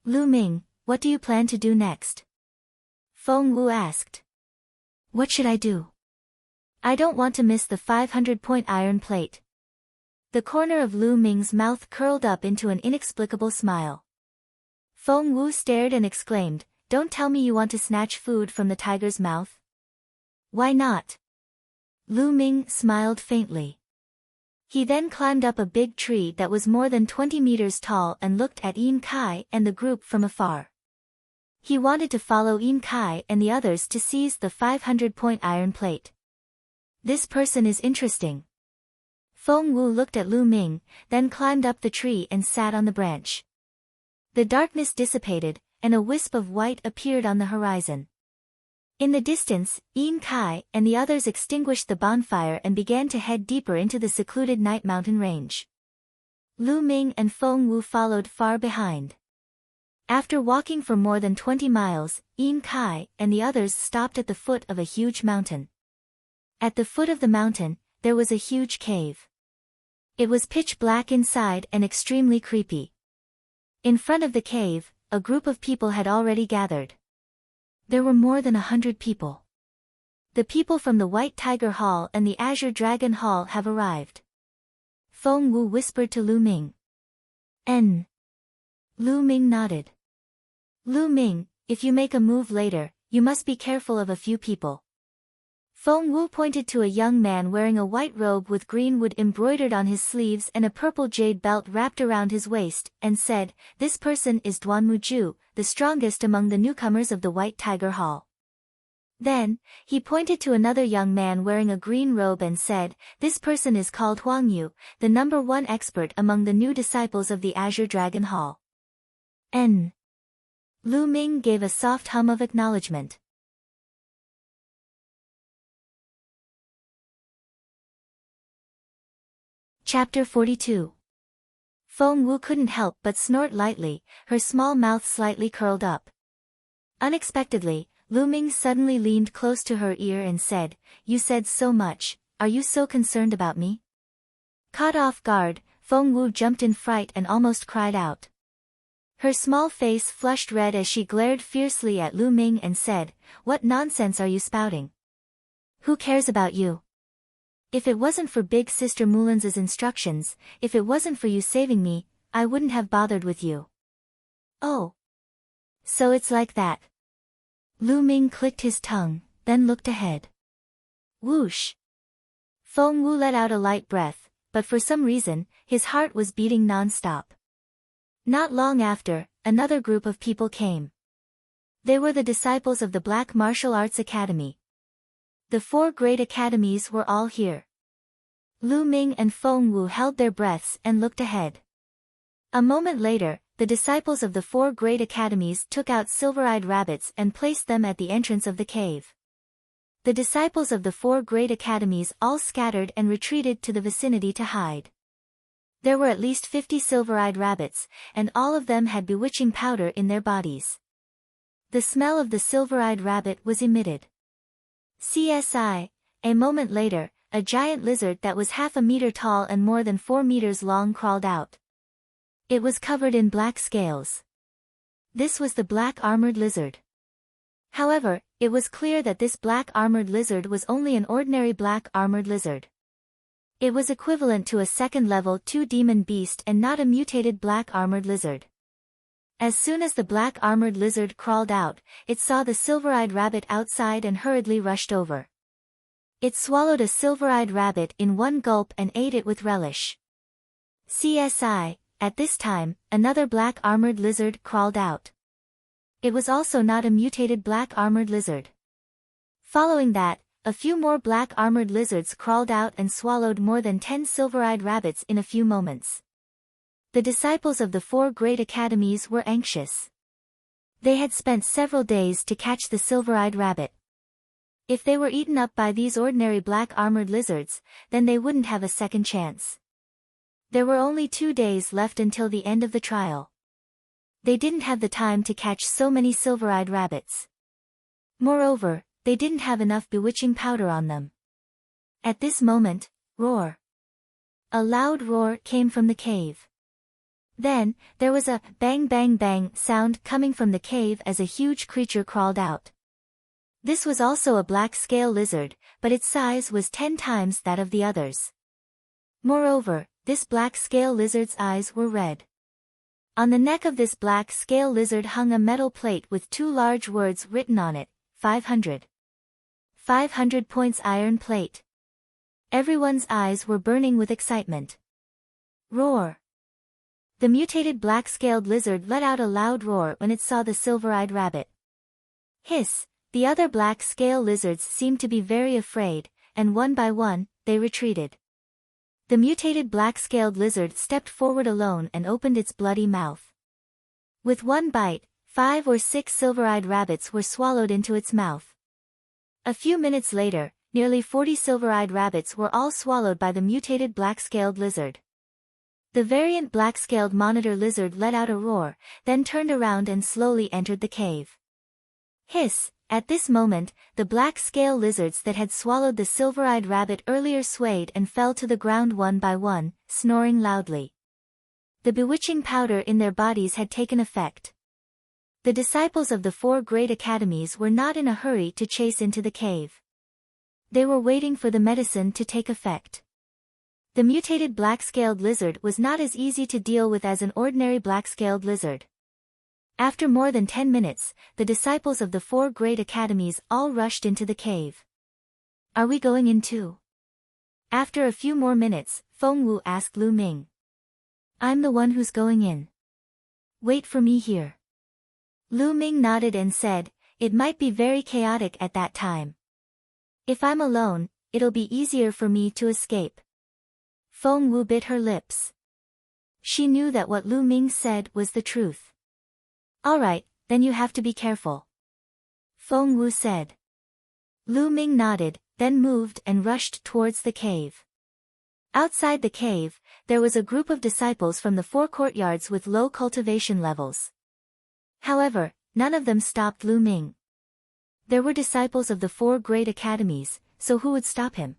Lu Ming, what do you plan to do next? Feng Wu asked. What should I do? I don't want to miss the 500-point iron plate. The corner of Lu Ming's mouth curled up into an inexplicable smile. Feng Wu stared and exclaimed, Don't tell me you want to snatch food from the tiger's mouth? Why not? Lu Ming smiled faintly. He then climbed up a big tree that was more than 20 meters tall and looked at Yin Kai and the group from afar. He wanted to follow Yin Kai and the others to seize the 500-point iron plate. This person is interesting. Feng Wu looked at Lu Ming, then climbed up the tree and sat on the branch. The darkness dissipated, and a wisp of white appeared on the horizon. In the distance, Yin Kai and the others extinguished the bonfire and began to head deeper into the secluded night mountain range. Lu Ming and Feng Wu followed far behind. After walking for more than 20 miles, Yin Kai and the others stopped at the foot of a huge mountain. At the foot of the mountain, there was a huge cave. It was pitch black inside and extremely creepy. In front of the cave, a group of people had already gathered. There were more than 100 people. The people from the White Tiger Hall and the Azure Dragon Hall have arrived. Feng Wu whispered to Lu Ming. N. Lu Ming nodded. Lu Ming, if you make a move later, you must be careful of a few people. Feng Wu pointed to a young man wearing a white robe with green wood embroidered on his sleeves and a purple jade belt wrapped around his waist, and said, This person is Duan Muju, the strongest among the newcomers of the White Tiger Hall. Then, he pointed to another young man wearing a green robe and said, This person is called Huang Yu, the #1 expert among the new disciples of the Azure Dragon Hall. N. Lu Ming gave a soft hum of acknowledgement. Chapter 42. Feng Wu couldn't help but snort lightly, her small mouth slightly curled up. Unexpectedly, Lu Ming suddenly leaned close to her ear and said, You said so much, are you so concerned about me? Caught off guard, Feng Wu jumped in fright and almost cried out. Her small face flushed red as she glared fiercely at Lu Ming and said, What nonsense are you spouting? Who cares about you? If it wasn't for Big Sister Mulin's instructions, if it wasn't for you saving me, I wouldn't have bothered with you. Oh. So it's like that. Lu Ming clicked his tongue, then looked ahead. Whoosh. Feng Wu let out a light breath, but for some reason, his heart was beating non-stop. Not long after, another group of people came. They were the disciples of the Black Martial Arts Academy. The 4 great academies were all here. Lu Ming and Feng Wu held their breaths and looked ahead. A moment later, the disciples of the 4 great academies took out silver-eyed rabbits and placed them at the entrance of the cave. The disciples of the 4 great academies all scattered and retreated to the vicinity to hide. There were at least 50 silver-eyed rabbits, and all of them had bewitching powder in their bodies. The smell of the silver-eyed rabbit was emitted. CSI. A moment later, a giant lizard that was half a meter tall and more than 4 meters long crawled out. It was covered in black scales. This was the black armored lizard. However, it was clear that this black armored lizard was only an ordinary black armored lizard. It was equivalent to a second level 2 demon beast and not a mutated black armored lizard. As soon as the black armored lizard crawled out, it saw the silver-eyed rabbit outside and hurriedly rushed over. It swallowed a silver-eyed rabbit in one gulp and ate it with relish. CSI. At this time, another black armored lizard crawled out. It was also not a mutated black armored lizard. Following that, a few more black armored lizards crawled out and swallowed more than 10 silver-eyed rabbits in a few moments. The disciples of the 4 great academies were anxious. They had spent several days to catch the silver-eyed rabbit. If they were eaten up by these ordinary black armored lizards, then they wouldn't have a second chance. There were only 2 days left until the end of the trial. They didn't have the time to catch so many silver-eyed rabbits. Moreover, they didn't have enough bewitching powder on them. At this moment, roar. A loud roar came from the cave. Then, there was a bang bang bang sound coming from the cave as a huge creature crawled out. This was also a black scale lizard, but its size was 10 times that of the others. Moreover, this black scale lizard's eyes were red. On the neck of this black scale lizard hung a metal plate with 2 large words written on it, 500. 500 points iron plate. Everyone's eyes were burning with excitement. Roar. The mutated black-scaled lizard let out a loud roar when it saw the silver-eyed rabbit. Hiss, the other black-scale lizards seemed to be very afraid, and one by one, they retreated. The mutated black-scaled lizard stepped forward alone and opened its bloody mouth. With one bite, 5 or 6 silver-eyed rabbits were swallowed into its mouth. A few minutes later, nearly 40 silver-eyed rabbits were all swallowed by the mutated black-scaled lizard. The variant black-scaled monitor lizard let out a roar, then turned around and slowly entered the cave. Hiss! At this moment, the black-scale lizards that had swallowed the silver-eyed rabbit earlier swayed and fell to the ground one by one, snoring loudly. The bewitching powder in their bodies had taken effect. The disciples of the 4 great academies were not in a hurry to chase into the cave. They were waiting for the medicine to take effect. The mutated black-scaled lizard was not as easy to deal with as an ordinary black-scaled lizard. After more than 10 minutes, the disciples of the 4 great academies all rushed into the cave. Are we going in too? After a few more minutes, Feng Wu asked Lu Ming. I'm the one who's going in. Wait for me here. Lu Ming nodded and said, it might be very chaotic at that time. If I'm alone, it'll be easier for me to escape. Feng Wu bit her lips. She knew that what Lu Ming said was the truth. All right, then you have to be careful. Feng Wu said. Lu Ming nodded, then moved and rushed towards the cave. Outside the cave, there was a group of disciples from the 4 courtyards with low cultivation levels. However, none of them stopped Lu Ming. There were disciples of the 4 great academies, so who would stop him?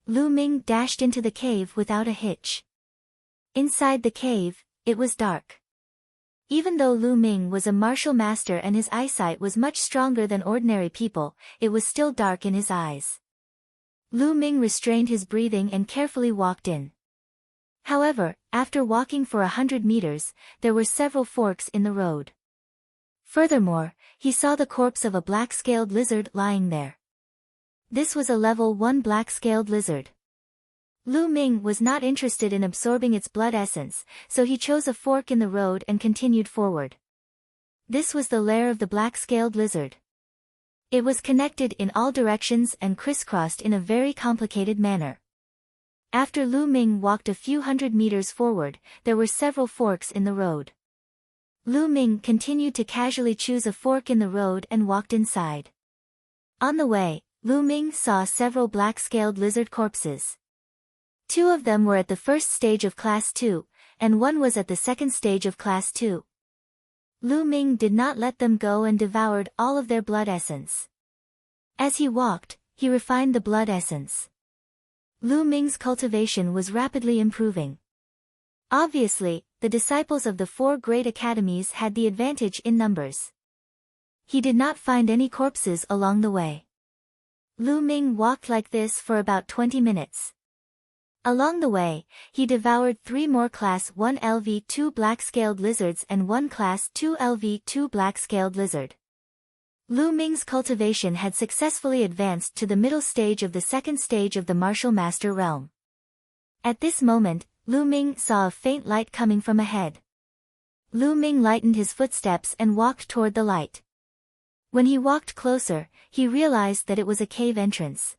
Lu Ming dashed into the cave without a hitch. Inside the cave, it was dark. Even though Lu Ming was a martial master and his eyesight was much stronger than ordinary people, it was still dark in his eyes. Lu Ming restrained his breathing and carefully walked in. However, after walking for 100 meters, there were several forks in the road. Furthermore, he saw the corpse of a black-scaled lizard lying there. This was a level 1 black-scaled lizard. Lu Ming was not interested in absorbing its blood essence, so he chose a fork in the road and continued forward. This was the lair of the black-scaled lizard. It was connected in all directions and crisscrossed in a very complicated manner. After Lu Ming walked a few hundred meters forward, there were several forks in the road. Lu Ming continued to casually choose a fork in the road and walked inside. On the way, Lu Ming saw several black-scaled lizard corpses. 2 of them were at the first stage of Class 2, and 1 was at the second stage of Class 2. Lu Ming did not let them go and devoured all of their blood essence. As he walked, he refined the blood essence. Lu Ming's cultivation was rapidly improving. Obviously, the disciples of the 4 great academies had the advantage in numbers. He did not find any corpses along the way. Lu Ming walked like this for about 20 minutes. Along the way, he devoured 3 more Class 1 LV2 black-scaled lizards and 1 Class 2 LV2 black-scaled lizard. Lu Ming's cultivation had successfully advanced to the middle stage of the second stage of the martial master realm. At this moment, Lu Ming saw a faint light coming from ahead. Lu Ming lightened his footsteps and walked toward the light. When he walked closer, he realized that it was a cave entrance.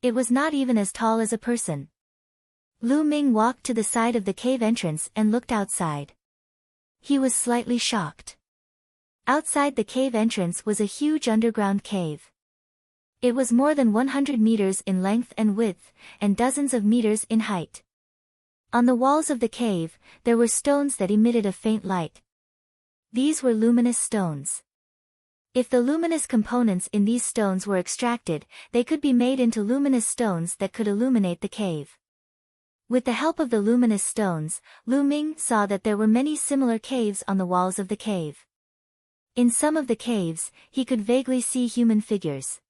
It was not even as tall as a person. Lu Ming walked to the side of the cave entrance and looked outside. He was slightly shocked. Outside the cave entrance was a huge underground cave. It was more than 100 meters in length and width, and dozens of meters in height. On the walls of the cave, there were stones that emitted a faint light. These were luminous stones. If the luminous components in these stones were extracted, they could be made into luminous stones that could illuminate the cave. With the help of the luminous stones, Lu Ming saw that there were many similar caves on the walls of the cave. In some of the caves, he could vaguely see human figures.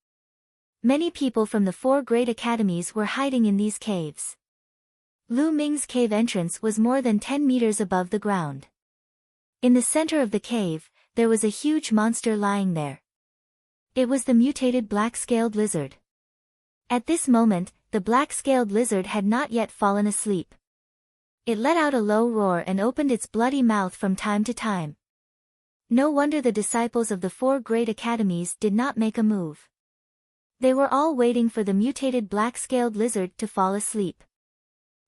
Many people from the 4 great academies were hiding in these caves. Lu Ming's cave entrance was more than 10 meters above the ground. In the center of the cave, there was a huge monster lying there. It was the mutated black-scaled lizard. At this moment, the black-scaled lizard had not yet fallen asleep. It let out a low roar and opened its bloody mouth from time to time. No wonder the disciples of the 4 great academies did not make a move. They were all waiting for the mutated black-scaled lizard to fall asleep.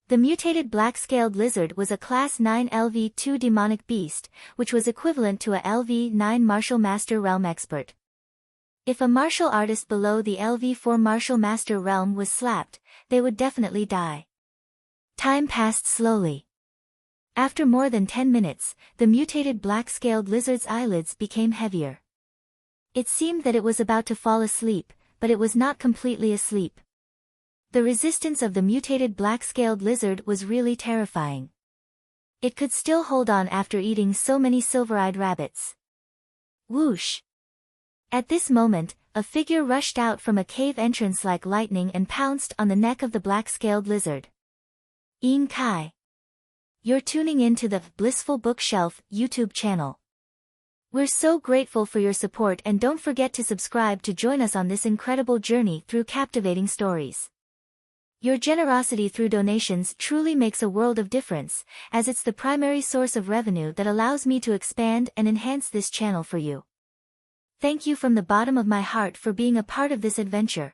The mutated black-scaled lizard was a Class 9 LV2 demonic beast, which was equivalent to a LV9 martial master realm expert. If a martial artist below the LV4 martial master realm was slapped, they would definitely die. Time passed slowly. After more than 10 minutes, the mutated black-scaled lizard's eyelids became heavier. It seemed that it was about to fall asleep, but it was not completely asleep. The resistance of the mutated black-scaled lizard was really terrifying. It could still hold on after eating so many silver-eyed rabbits. Whoosh! At this moment, a figure rushed out from a cave entrance like lightning and pounced on the neck of the black-scaled lizard. Yin Kai. You're tuning in to the Blissful Bookshelf YouTube channel. We're so grateful for your support, and don't forget to subscribe to join us on this incredible journey through captivating stories. Your generosity through donations truly makes a world of difference, as it's the primary source of revenue that allows me to expand and enhance this channel for you. Thank you from the bottom of my heart for being a part of this adventure.